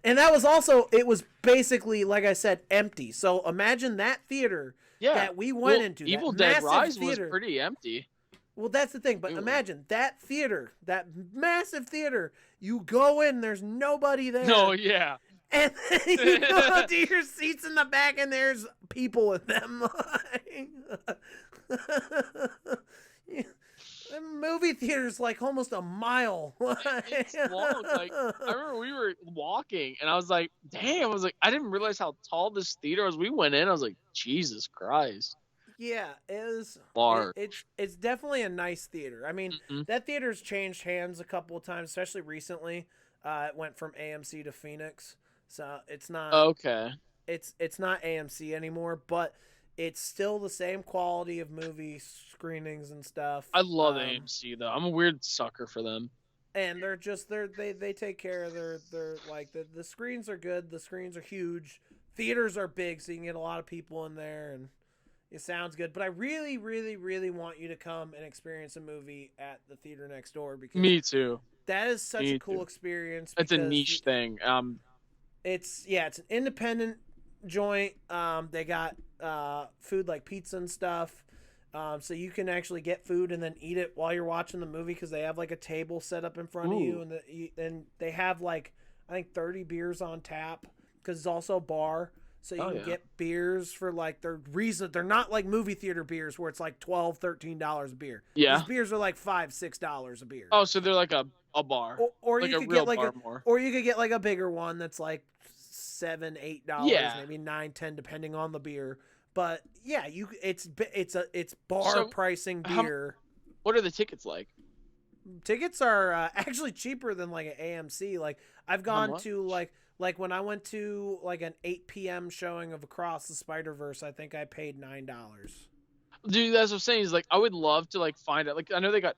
And that was also, it was basically, like I said, empty. So imagine that theater that we went into. Evil Dead Rise was pretty empty. Well, that's the thing. But imagine that theater, that massive theater. You go in, there's nobody there. No, yeah. And then you go to your seats in the back, and there's people in them. The movie theater's like almost a mile. It's long. Like I remember we were walking, and I was like, "Damn!" I didn't realize how tall this theater was. We went in, I was like, "Jesus Christ!" Yeah, it was large. It's definitely a nice theater. I mean, that theater's changed hands a couple of times, especially recently. It went from AMC to Phoenix, so it's not okay. It's not AMC anymore, but it's still the same quality of movie screenings and stuff. I love AMC though. I'm a weird sucker for them. And they take care of their like the screens are good. The screens are huge. Theaters are big, so you can get a lot of people in there, and it sounds good. But I really, really, really want you to come and experience a movie at the theater next door because me too. That is such a cool experience. It's a niche thing. It's an independent joint. They got food like pizza and stuff, so you can actually get food and then eat it while you're watching the movie because they have like a table set up in front of you, and they have like I think 30 beers on tap because it's also a bar, so you can get beers for like they're not like movie theater beers where it's like $12-13 a beer. These beers are like $5-6 a beer. Oh, so they're like a bar, or like you could get like or you could get like a bigger one that's like $7-8, maybe $9-10 depending on the beer. But yeah, it's bar pricing beer. What are the tickets like? Tickets are actually cheaper than like an AMC. Like I've gone to like when I went to like an 8 p.m. showing of Across the Spider-Verse, I think I paid $9. Dude, that's what I'm saying is like I would love to like find out. Like I know they got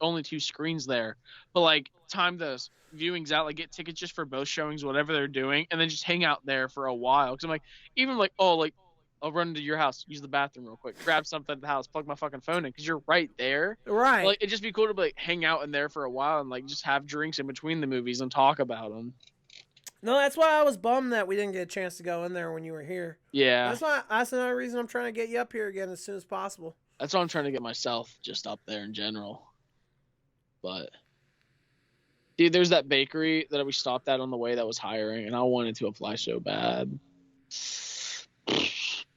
only 2 screens there, but like time the viewings out, like get tickets just for both showings, whatever they're doing, and then just hang out there for a while. Because I'm like, even like I'll run into your house, use the bathroom real quick, grab something at the house, plug my fucking phone in, because you're right there. Right. Like, it'd just be cool to like hang out in there for a while and like just have drinks in between the movies and talk about them. No, that's why I was bummed that we didn't get a chance to go in there when you were here. Yeah. That's another reason I'm trying to get you up here again as soon as possible. That's why I'm trying to get myself just up there in general. But dude, there's that bakery that we stopped at on the way that was hiring, and I wanted to apply so bad.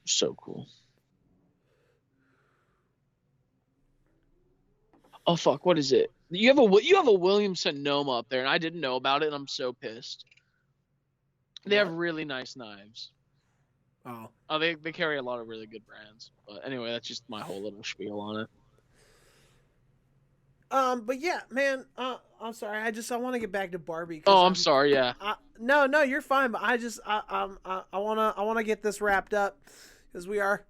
So cool. Oh fuck, what is it? You have a Williams Sonoma up there, and I didn't know about it, and I'm so pissed. They have really nice knives. Oh, they carry a lot of really good brands. But anyway, that's just my whole little spiel on it. But yeah, man. I'm sorry. I want to get back to Barbie. Oh, I'm sorry. Yeah. No, you're fine. But I wanna get this wrapped up because we are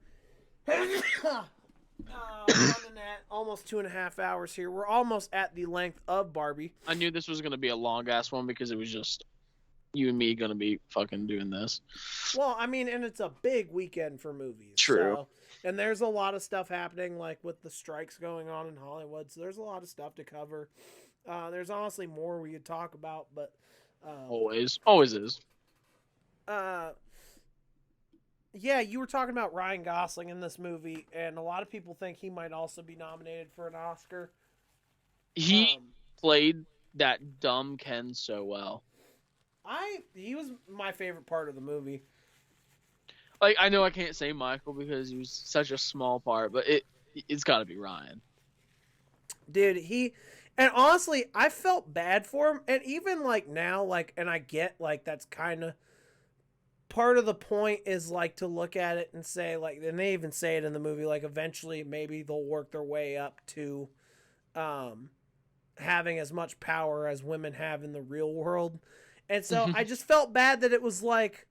running at almost 2.5 hours here. We're almost at the length of Barbie. I knew this was gonna be a long ass one because it was just you and me gonna be fucking doing this. Well, I mean, and it's a big weekend for movies. True. So, and there's a lot of stuff happening, like with the strikes going on in Hollywood. So there's a lot of stuff to cover. There's honestly more we could talk about, but always is. Yeah, you were talking about Ryan Gosling in this movie, and a lot of people think he might also be nominated for an Oscar. He played that dumb Ken so well. He was my favorite part of the movie. Like, I know I can't say Michael because he was such a small part, but it's got to be Ryan. Dude, and honestly, I felt bad for him, and even like now, like, and I get like that's kind of part of the point is like to look at it and say like, and they even say it in the movie, like eventually maybe they'll work their way up to having as much power as women have in the real world. And so I just felt bad that it was like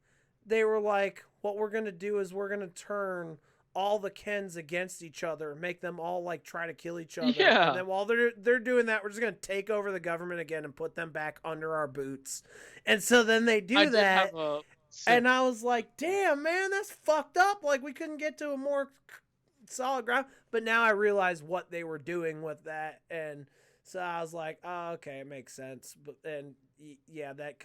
they were like, what we're going to do is we're going to turn all the Kens against each other, make them all like try to kill each other. Yeah. And then while they're doing that, we're just going to take over the government again and put them back under our boots. And so then they do that. And I was like, damn, man, that's fucked up. Like, we couldn't get to a more solid ground. But now I realize what they were doing with that. And so I was like, oh, okay, it makes sense. But and yeah, that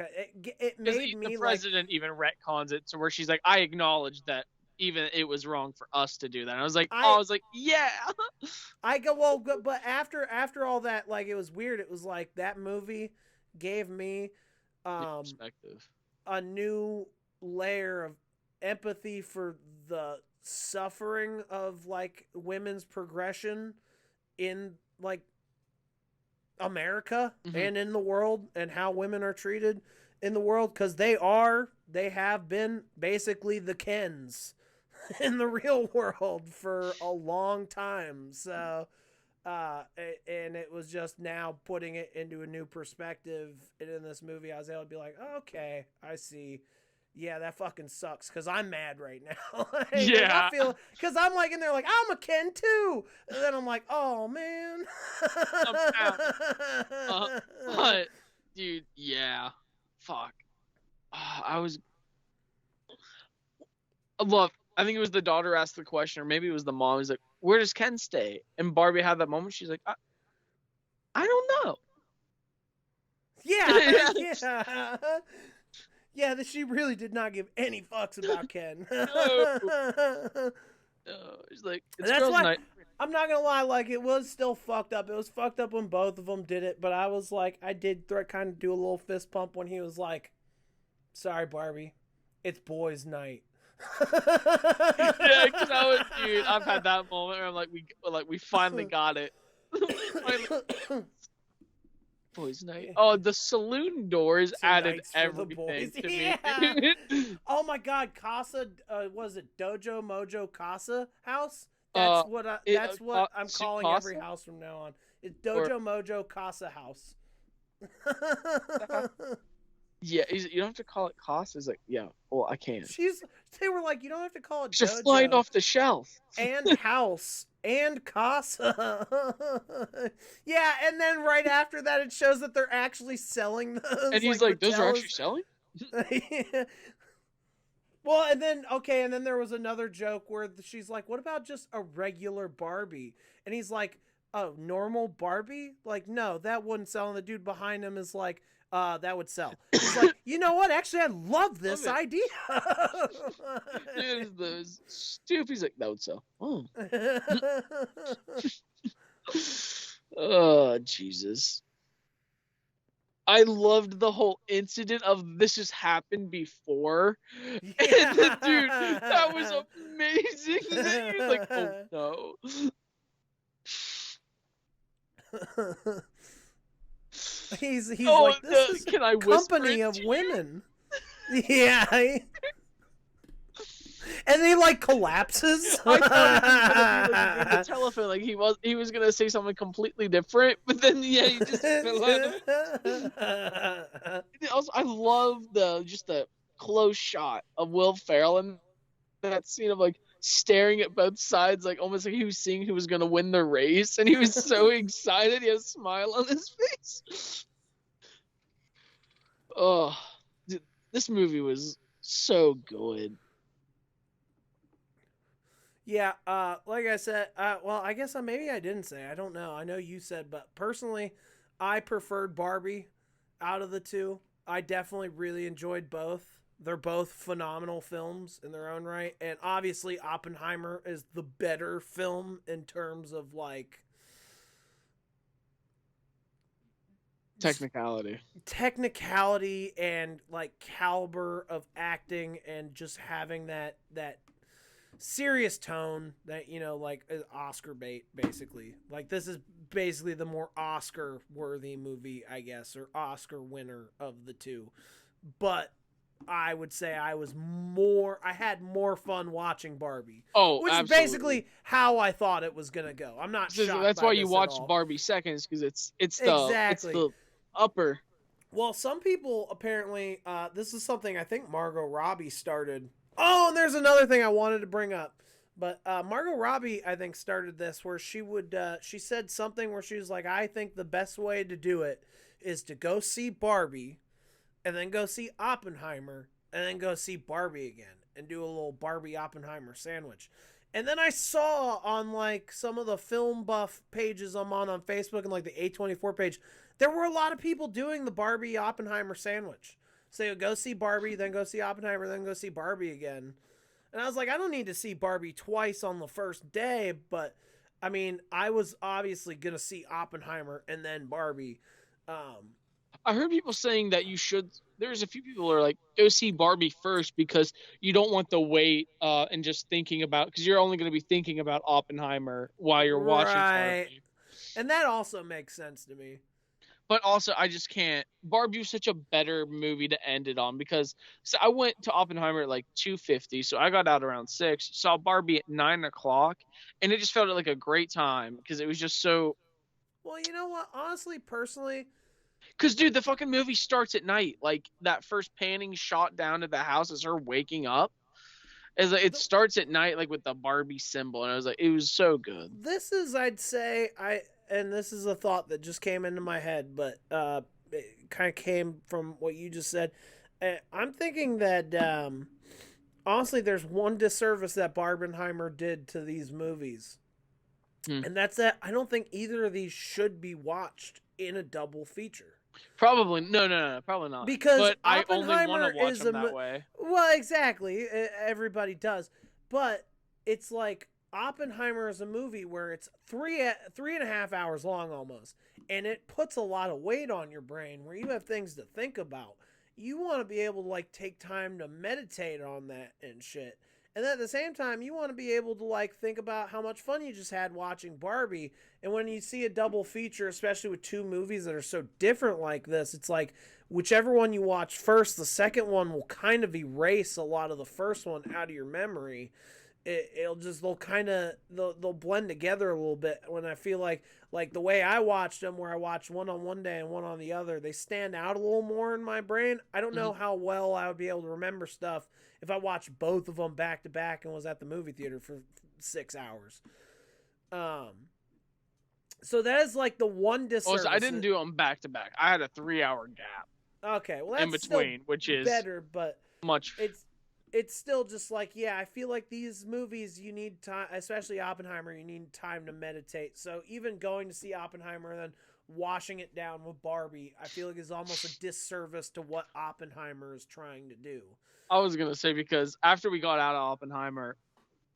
it made me the president like, even retcons it to where she's like, I acknowledge that even it was wrong for us to do that. And I was like, yeah. I go, well, but after all that, like, it was weird. It was like that movie gave me perspective, a new layer of empathy for the suffering of like women's progression in like America and in the world, and how women are treated in the world, because they have been basically the Kens in the real world for a long time. So and it was just now putting it into a new perspective in this movie. I was able to be like, oh, okay, I see. Yeah, that fucking sucks, because I'm mad right now. Yeah. Because I'm like in there like, I'm a Ken too. And then I'm like, oh, man. But, dude, yeah. Fuck. I think it was the daughter asked the question, or maybe it was the mom. He's like, where does Ken stay? And Barbie had that moment. She's like, I don't know. Yeah. Yeah. Yeah, that she really did not give any fucks about Ken. No. It's like, it's girls' night. I'm not gonna lie, like, it was still fucked up. It was fucked up when both of them did it, but I was like, I did kind of do a little fist pump when he was like, sorry, Barbie, it's boys' night. Yeah, because dude, I've had that moment where I'm like, we finally got it. Boys' night. Oh, the saloon doors added everything to me. Oh my God, Casa, was it Dojo Mojo Casa House? That's what I'm calling every house from now on. It's Dojo Mojo Casa House. Yeah, you don't have to call it Casa. It's like, yeah, well, I can't. They were like, you don't have to call it It's just flying off the shelf. And house and Casa. Yeah, and then right after that, it shows that they're actually selling those. And he's like, those are actually selling? Well, and then there was another joke where she's like, "What about just a regular Barbie?" And he's like, "Oh, normal Barbie? Like, no, that wouldn't sell." And the dude behind him is like, that would sell." He's like, "You know what? Actually, I love this idea." There's those stupid. He's like, that would sell. Oh. Oh, Jesus. I loved the whole incident of this has happened before. Yeah. And the dude, that was amazing. He was like, oh no. He's like, this is can I company of women. Yeah. And he like collapses. I thought he was gonna be like the telephone, like he was gonna say something completely different, but then he just fell out of it. Also, I love the close shot of Will Ferrell in that scene of like staring at both sides, like almost like he was seeing who was gonna win the race, and he was so excited. He had a smile on his face. Oh, dude, this movie was so good. Yeah, like I said, well, I guess maybe I didn't say. I don't know. I know you said, but personally, I preferred Barbie out of the two. I definitely really enjoyed both. They're both phenomenal films in their own right, and obviously Oppenheimer is the better film in terms of like technicality and like caliber of acting and just having that serious tone that, you know, like Oscar bait, basically. Like, this is basically the more Oscar worthy movie, I guess, or Oscar winner of the two. But I would say I had more fun watching Barbie. Oh, which absolutely. is basically how I thought it was gonna go. I'm not shocked. That's by why this you at watch all. Barbie seconds, because it's Exactly. the upper. Well, some people apparently, this is something I think Margot Robbie started. Oh, and there's another thing I wanted to bring up. But Margot Robbie, I think, started this where she said something where she was like, I think the best way to do it is to go see Barbie and then go see Oppenheimer and then go see Barbie again and do a little Barbie Oppenheimer sandwich. And then I saw on like some of the film buff pages I'm on Facebook and like the A24 page, there were a lot of people doing the Barbie Oppenheimer sandwich. So you go see Barbie, then go see Oppenheimer, then go see Barbie again. And I was like, I don't need to see Barbie twice on the first day, but I mean, I was obviously going to see Oppenheimer and then Barbie. I heard people saying that you should. There's a few people who are like, go see Barbie first because you don't want to wait and just thinking about, because you're only going to be thinking about Oppenheimer while you're watching Barbie. And that also makes sense to me. But also, I just can't. Barbie was such a better movie to end it on, because I went to Oppenheimer at like 2:50, so I got out around 6. Saw Barbie at 9 o'clock, and it just felt like a great time because it was just so. Well, you know what? Honestly, personally, because dude, the fucking movie starts at night. Like that first panning shot down to the house is her waking up. It starts at night, like with the Barbie symbol, and I was like, it was so good. This is, I'd say, and this is a thought that just came into my head, but it kind of came from what you just said. I'm thinking that, honestly, there's one disservice that Barbenheimer did to these movies. And that's that I don't think either of these should be watched in a double feature. Probably. No, probably not. Because but Oppenheimer I only want to watch them that way. Well, exactly. Everybody does. But it's like Oppenheimer is a movie where it's 3.5 hours long almost, and it puts a lot of weight on your brain where you have things to think about. You want to be able to like take time to meditate on that and shit. And then at the same time, you want to be able to like think about how much fun you just had watching Barbie. And when you see a double feature, especially with two movies that are so different like this, it's like whichever one you watch first, the second one will kind of erase a lot of the first one out of your memory. They'll blend together a little bit. When I feel like the way I watched them, where I watched one on one day and one on the other, they stand out a little more in my brain. I don't know how well I would be able to remember stuff if I watched both of them back to back and was at the movie theater for 6 hours. So that is like the one disservice. So I didn't do them back to back. I had a 3-hour gap. Okay, well that's in between, which is better, but much. it's still just like, yeah, I feel like these movies, you need time, especially Oppenheimer, you need time to meditate. So even going to see Oppenheimer and then washing it down with Barbie, I feel like is almost a disservice to what Oppenheimer is trying to do. I was going to say, because after we got out of Oppenheimer,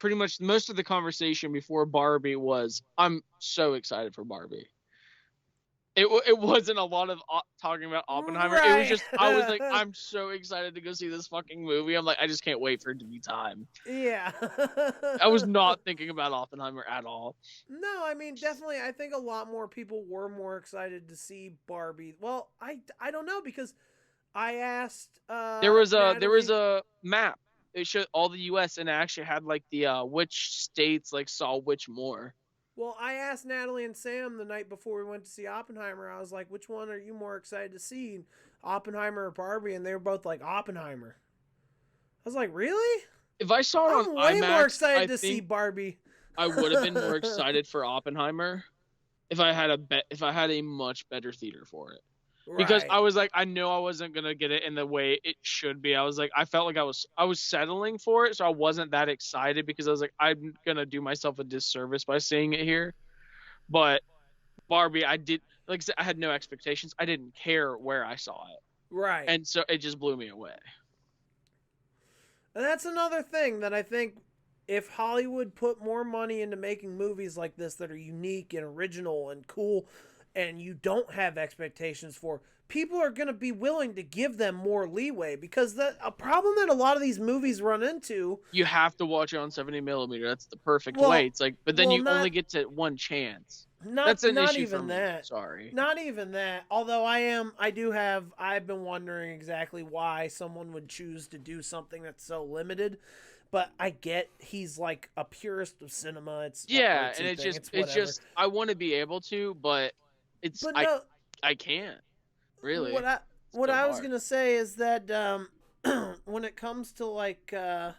pretty much most of the conversation before Barbie was, I'm so excited for Barbie. It wasn't a lot of talking about Oppenheimer. Right. It was just, I was like, I'm so excited to go see this fucking movie. I'm like, I just can't wait for it to be time. Yeah. I was not thinking about Oppenheimer at all. No, I mean, definitely, I think a lot more people were more excited to see Barbie. Well, I don't know, because I asked there was Natalie... a map. It showed all the U.S. and it actually had like the which states like saw which more. Well, I asked Natalie and Sam the night before we went to see Oppenheimer. I was like, which one are you more excited to see, Oppenheimer or Barbie? And they were both like, Oppenheimer. I was like, really? If I saw it on I'm way IMAX, more excited to see Barbie. I would have been more excited for Oppenheimer if I had a much better theater for it. Because Right. I was like, I know I wasn't gonna get it in the way it should be. I was like, I felt like I was settling for it, so I wasn't that excited, because I was like, I'm gonna do myself a disservice by seeing it here. But Barbie, I did, like I said, I had no expectations. I didn't care where I saw it. Right. And so it just blew me away. And that's another thing that I think, if Hollywood put more money into making movies like this that are unique and original and cool, and you don't have expectations for, people are going to be willing to give them more leeway, because a problem that a lot of these movies run into... You have to watch it on 70 millimeter. That's the perfect way. It's like, but then you only get to one chance. That's an issue for me. Sorry. Not even that. Although I've been wondering exactly why someone would choose to do something that's so limited. But I get he's like a purist of cinema. It's just I want to be able to, but I can't really. What I was gonna say is that when it comes to like a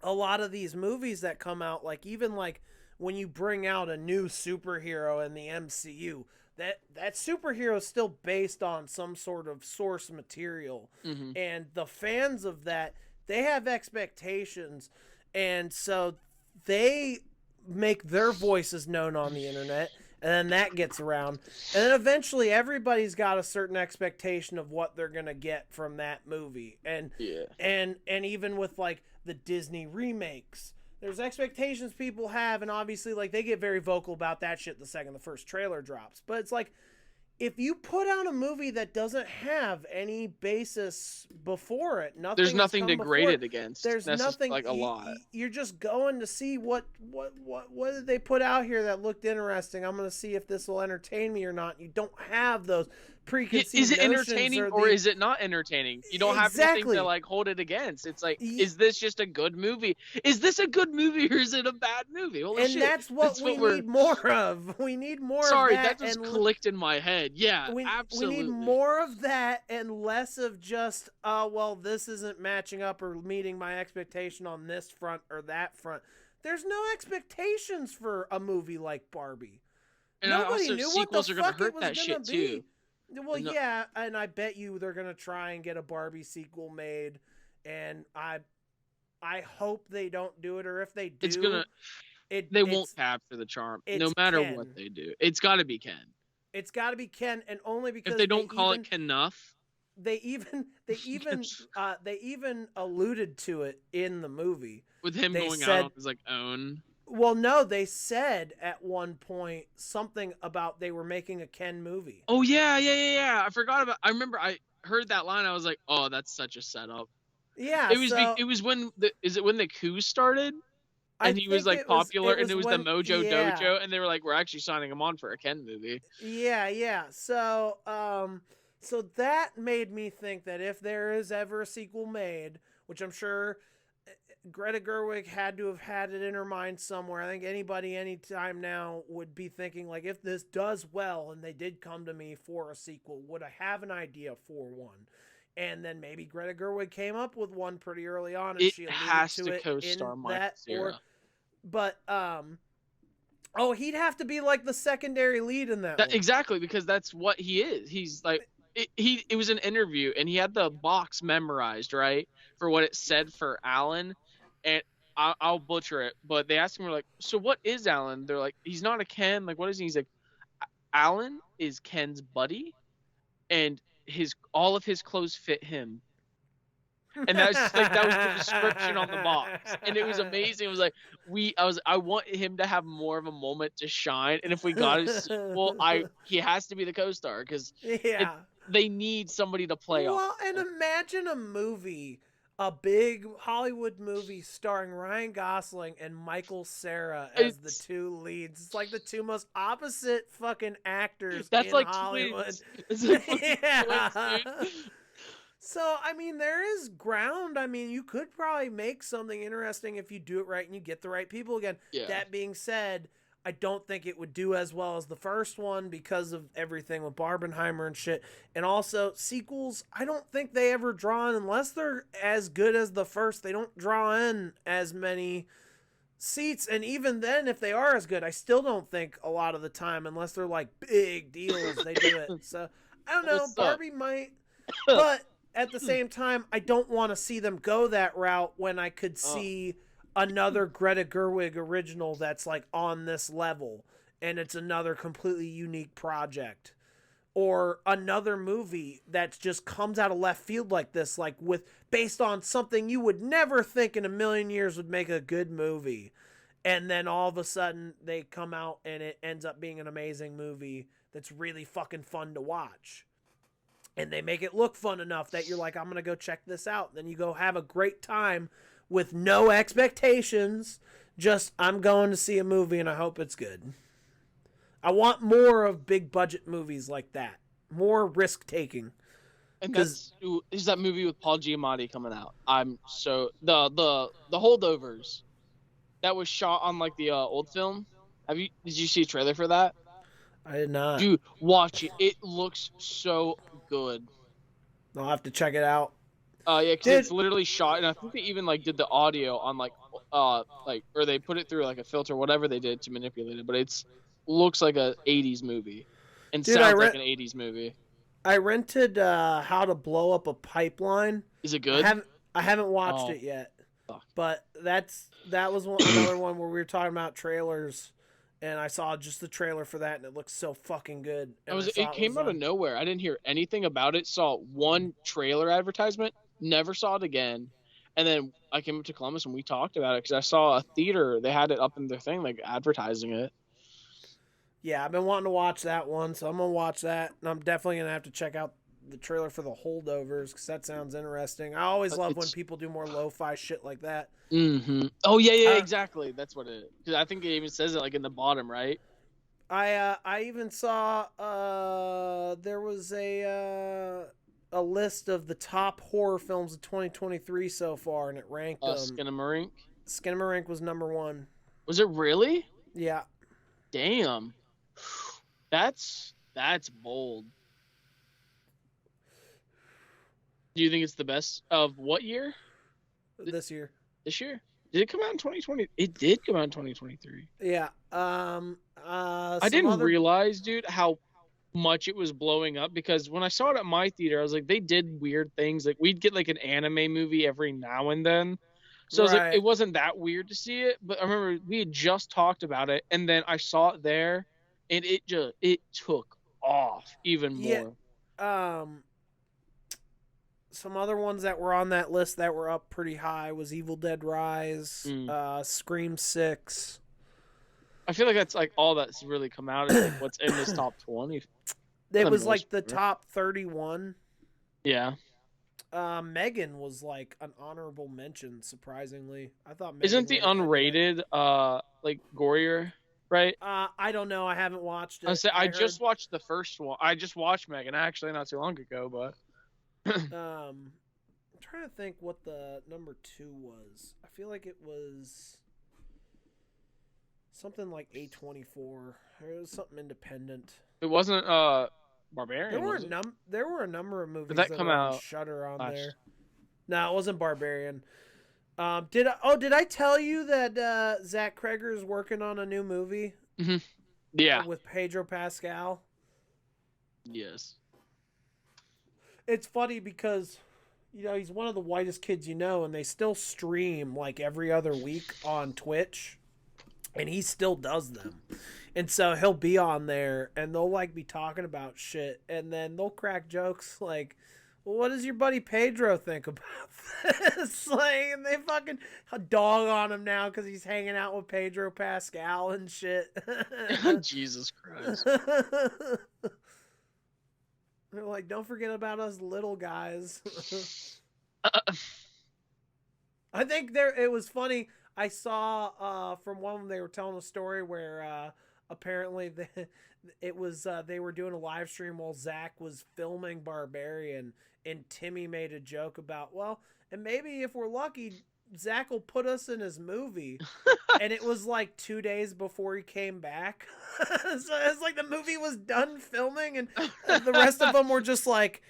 lot of these movies that come out, like even like when you bring out a new superhero in the MCU, that superhero is still based on some sort of source material, and the fans of that, they have expectations, and so they make their voices known on the internet, and then that gets around, and then eventually everybody's got a certain expectation of what they're gonna get from that movie, and even with like the Disney remakes, there's expectations people have, and obviously like they get very vocal about that shit the second the first trailer drops. But it's like, if you put out a movie that doesn't have any basis before it, there's nothing to grade it against. There's nothing, like a lot. You're just going to see what did they put out here that looked interesting. I'm going to see if this will entertain me or not. You don't have those preconceived Is it notions, entertaining or is it not entertaining? You don't have anything to like hold it against. It's like, is this just a good movie? Is this a good movie or is it a bad movie? Holy shit. That's what we need more of. We need more of that. Sorry, that just clicked in my head. Yeah, absolutely. We need more of that and less of just, well, this isn't matching up or meeting my expectation on this front or that front. There's no expectations for a movie like Barbie. And nobody also, knew sequels what the are gonna fuck hurt it was that gonna shit be. too. Well, yeah, and I bet you they're gonna try and get a Barbie sequel made, and I hope they don't do it, or if they do, they won't capture the charm, no matter what they do. It's got to be Ken. It's got to be Ken, and only because if they don't call it Ken-nuff. They even alluded to it in the movie with him going out on his like own. Well, no, they said at one point something about they were making a Ken movie. Oh yeah. I forgot about. I remember I heard that line. I was like, oh, that's such a setup. Yeah, it was when the coup started, and he was like popular, and it was the Mojo Dojo, and they were like, we're actually signing him on for a Ken movie. Yeah. So that made me think that if there is ever a sequel made, which I'm sure Greta Gerwig had to have had it in her mind somewhere. I think anybody anytime now would be thinking, like, if this does well and they did come to me for a sequel, would I have an idea for one? And then maybe Greta Gerwig came up with one pretty early on, and she has alluded to co-star Michael Cera. But he'd have to be like the secondary lead in that one. Exactly, because that's what he is. He's like, it was an interview, and he had the box memorized, right, for what it said for Alan, and I'll butcher it, but they asked him, we're like, so what is Alan? They're like, he's not a Ken. Like, what is he? He's like, Alan is Ken's buddy, and all of his clothes fit him. And that was just like, that was the description on the box, and it was amazing. It was like, I want him to have more of a moment to shine, and if we got a sequel, he has to be the co-star, because they need somebody to play off. Well, and imagine a big Hollywood movie starring Ryan Gosling and Michael Cera as the two leads. It's like the two most opposite fucking actors in like Hollywood. It's like twins, So, I mean, there is ground. I mean, you could probably make something interesting if you do it right and you get the right people again. Yeah. That being said, I don't think it would do as well as the first one because of everything with Barbenheimer and shit. And also, sequels, I don't think they ever draw in, unless they're as good as the first, they don't draw in as many seats. And even then, if they are as good, I still don't think a lot of the time, unless they're like big deals, they do it. So, I don't know. Barbie might, but at the same time, I don't want to see them go that route when I could see another Greta Gerwig original that's like on this level, and it's another completely unique project, or another movie that just comes out of left field like this, like based on something you would never think in a million years would make a good movie, and then all of a sudden they come out and it ends up being an amazing movie that's really fucking fun to watch. And they make it look fun enough that you're like, I'm going to go check this out. Then you go have a great time with no expectations. Just, I'm going to see a movie and I hope it's good. I want more of big budget movies like that. More risk taking. And is that movie with Paul Giamatti coming out? The Holdovers that was shot on like the old film. Did you see a trailer for that? I did not. Dude, watch it. It looks so good. I'll have to check it out. Yeah, because it's literally shot, and I think they even like did the audio on or they put it through like a filter, whatever they did to manipulate it. But it looks like a '80s movie, and sounds like an '80s movie. I rented How to Blow Up a Pipeline. Is it good? I haven't watched it yet, but that was another one where we were talking about trailers. And I saw just the trailer for that, and it looks so fucking good. It came out of nowhere. I didn't hear anything about it. Saw one trailer advertisement, never saw it again. And then I came up to Columbus, and we talked about it because I saw a theater. They had it up in their thing, like advertising it. Yeah, I've been wanting to watch that one, so I'm going to watch that. And I'm definitely going to have to check out the trailer for The Holdovers because that sounds interesting. I always love when people do more lo-fi shit like that. Mm-hmm. Oh yeah, exactly. That's what it is. Because I think it even says it like in the bottom, right? I even saw there was a list of the top horror films of 2023 so far, and it ranked Cinemarink. Cinemarink was number 1. Was it really? Yeah. Damn. That's bold. Do you think it's the best of what year? This year. This year? Did it come out in 2020? It did come out in 2023. Yeah. I didn't realize, dude, how much it was blowing up, because when I saw it at my theater, I was like, they did weird things. Like, we'd get like an anime movie every now and then. So I was like, it wasn't that weird to see it. But I remember we had just talked about it, and then I saw it there, and it took off even more. Yeah. Some other ones that were on that list that were up pretty high was Evil Dead Rise, Scream 6. I feel like that's like all that's really come out is like what's in this top 20. It was like the top 31. Yeah. Megan was like an honorable mention, surprisingly. I thought Megan Isn't the unrated like gorier, right? I don't know. I haven't watched it. I just watched the first one. I just watched Megan actually not too long ago, but I'm trying to think what the number 2 was. I feel like it was something like A24. It was something independent. It wasn't Barbarian. There were a number of movies that come out Shudder on there. No, it wasn't Barbarian. Did I tell you that Zach Kreger is working on a new movie? Mm-hmm. Yeah. With Pedro Pascal. Yes. it's funny because, you know, he's one of the whitest kids you know, and they still stream like every other week on Twitch, and he still does them. And so he'll be on there, and they'll like be talking about shit, and then they'll crack jokes like, well, what does your buddy Pedro think about this? Like, and they fucking dog on him now because he's hanging out with Pedro Pascal and shit. Jesus Christ. They're like, don't forget about us little guys. I think it was funny. I saw from one of them, they were telling a story where apparently they were doing a live stream while Zach was filming Barbarian, and Timmy made a joke about, well, and maybe if we're lucky, Zach will put us in his movie. And it was like 2 days before he came back. So it's like the movie was done filming, and the rest of them were just like,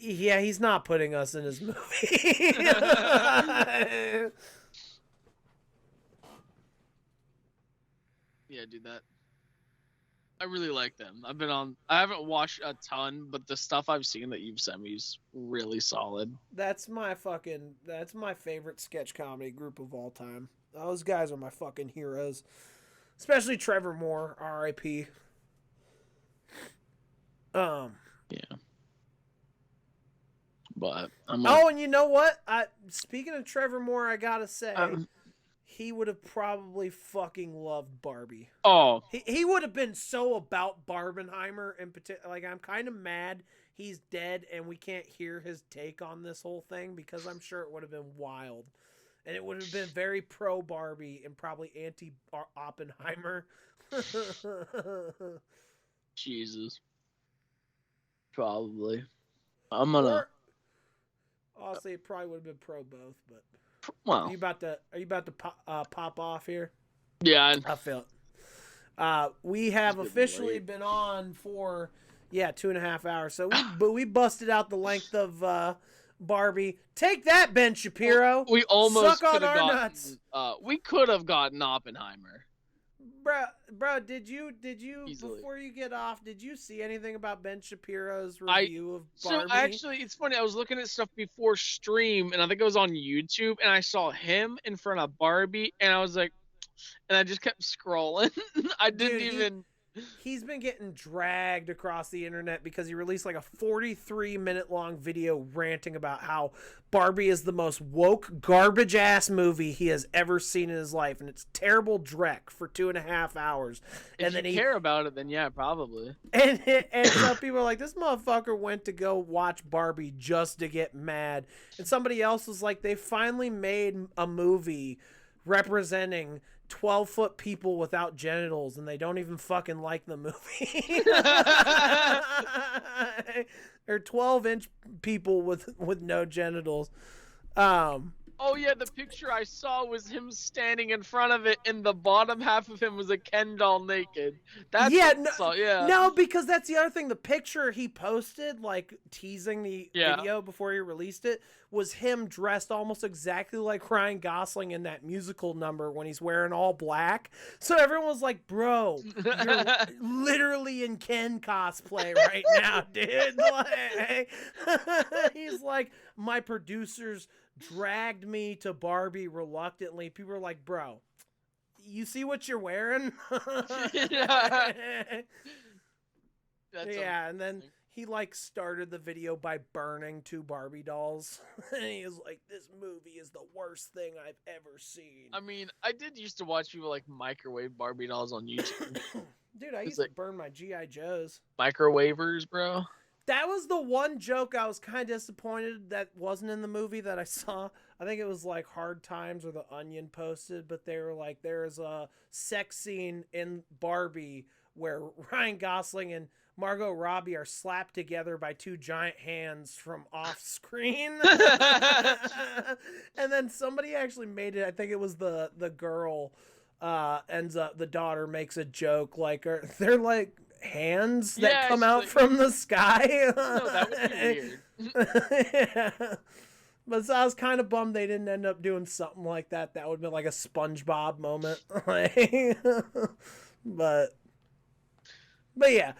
yeah, he's not putting us in his movie. Yeah, dude, I really like them. I haven't watched a ton, but the stuff I've seen that you've sent me is really solid. That's my favorite sketch comedy group of all time. Those guys are my fucking heroes. Especially Trevor Moore, R.I.P. Yeah. But and you know what? Speaking of Trevor Moore, I gotta say, he would have probably fucking loved Barbie. Oh, he would have been so about Barbenheimer in particular. Like, I'm kind of mad he's dead and we can't hear his take on this whole thing, because I'm sure it would have been wild. And it would have been very pro Barbie and probably anti Oppenheimer. Jesus. Probably. Honestly, it probably would have been pro both, but. Well. Are you about to pop off here? Yeah. I feel it. We have officially been on for 2.5 hours. So we busted out the length of Barbie. Take that, Ben Shapiro. We almost suck could on have our gotten, nuts. We could have gotten Oppenheimer. Bro, did you Easily. Before you get off, did you see anything about Ben Shapiro's review of Barbie? So actually, it's funny. I was looking at stuff before stream, and I think it was on YouTube, and I saw him in front of Barbie, and I was like, and I just kept scrolling. I didn't even. He's been getting dragged across the internet because he released like a 43-minute long video ranting about how Barbie is the most woke, garbage-ass movie he has ever seen in his life, and it's terrible dreck for 2.5 hours. If you care about it, then yeah, probably. And some people are like, this motherfucker went to go watch Barbie just to get mad. And somebody else was like, they finally made a movie representing 12-foot people without genitals, and they don't even fucking like the movie. Or 12-inch people with no genitals. Oh yeah, the picture I saw was him standing in front of it, and the bottom half of him was a Ken doll naked. That's No, because that's the other thing. The picture he posted, like teasing the video before he released it, was him dressed almost exactly like Ryan Gosling in that musical number when he's wearing all black. So everyone was like, bro, you're literally in Ken cosplay right now, dude. Like, he's like, my producers dragged me to Barbie reluctantly. People are like, bro, you see what you're wearing? And then he like started the video by burning 2 Barbie dolls. And he was like, this movie is the worst thing I've ever seen. I mean, I did used to watch people like microwave Barbie dolls on YouTube. Dude, I used to burn my G.I. Joes. Microwavers, bro. That was the one joke I was kind of disappointed that wasn't in the movie that I saw. I think it was like Hard Times or The Onion posted, but they were like, there's a sex scene in Barbie where Ryan Gosling and Margot Robbie are slapped together by 2 giant hands from off screen. And then somebody actually made it. I think it was the girl ends up, the daughter makes a joke like, they're like hands that come out from the sky. No, that would be weird. But so I was kind of bummed they didn't end up doing something like that. That would have been like a SpongeBob moment. But But yeah,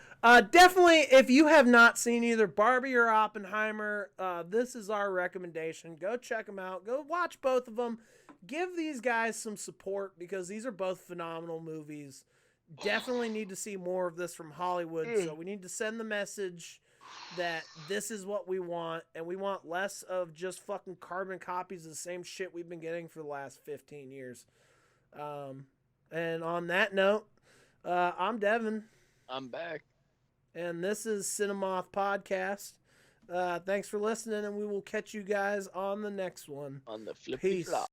definitely, if you have not seen either Barbie or Oppenheimer, this is our recommendation. Go check them out. Go watch both of them. Give these guys some support because these are both phenomenal movies. Definitely need to see more of this from Hollywood. So we need to send the message that this is what we want, and we want less of just fucking carbon copies of the same shit we've been getting for the last 15 years. And on that note, I'm Devin. I'm back. And this is Cinemoth Podcast. Thanks for listening, and we will catch you guys on the next one. On the flippy flop.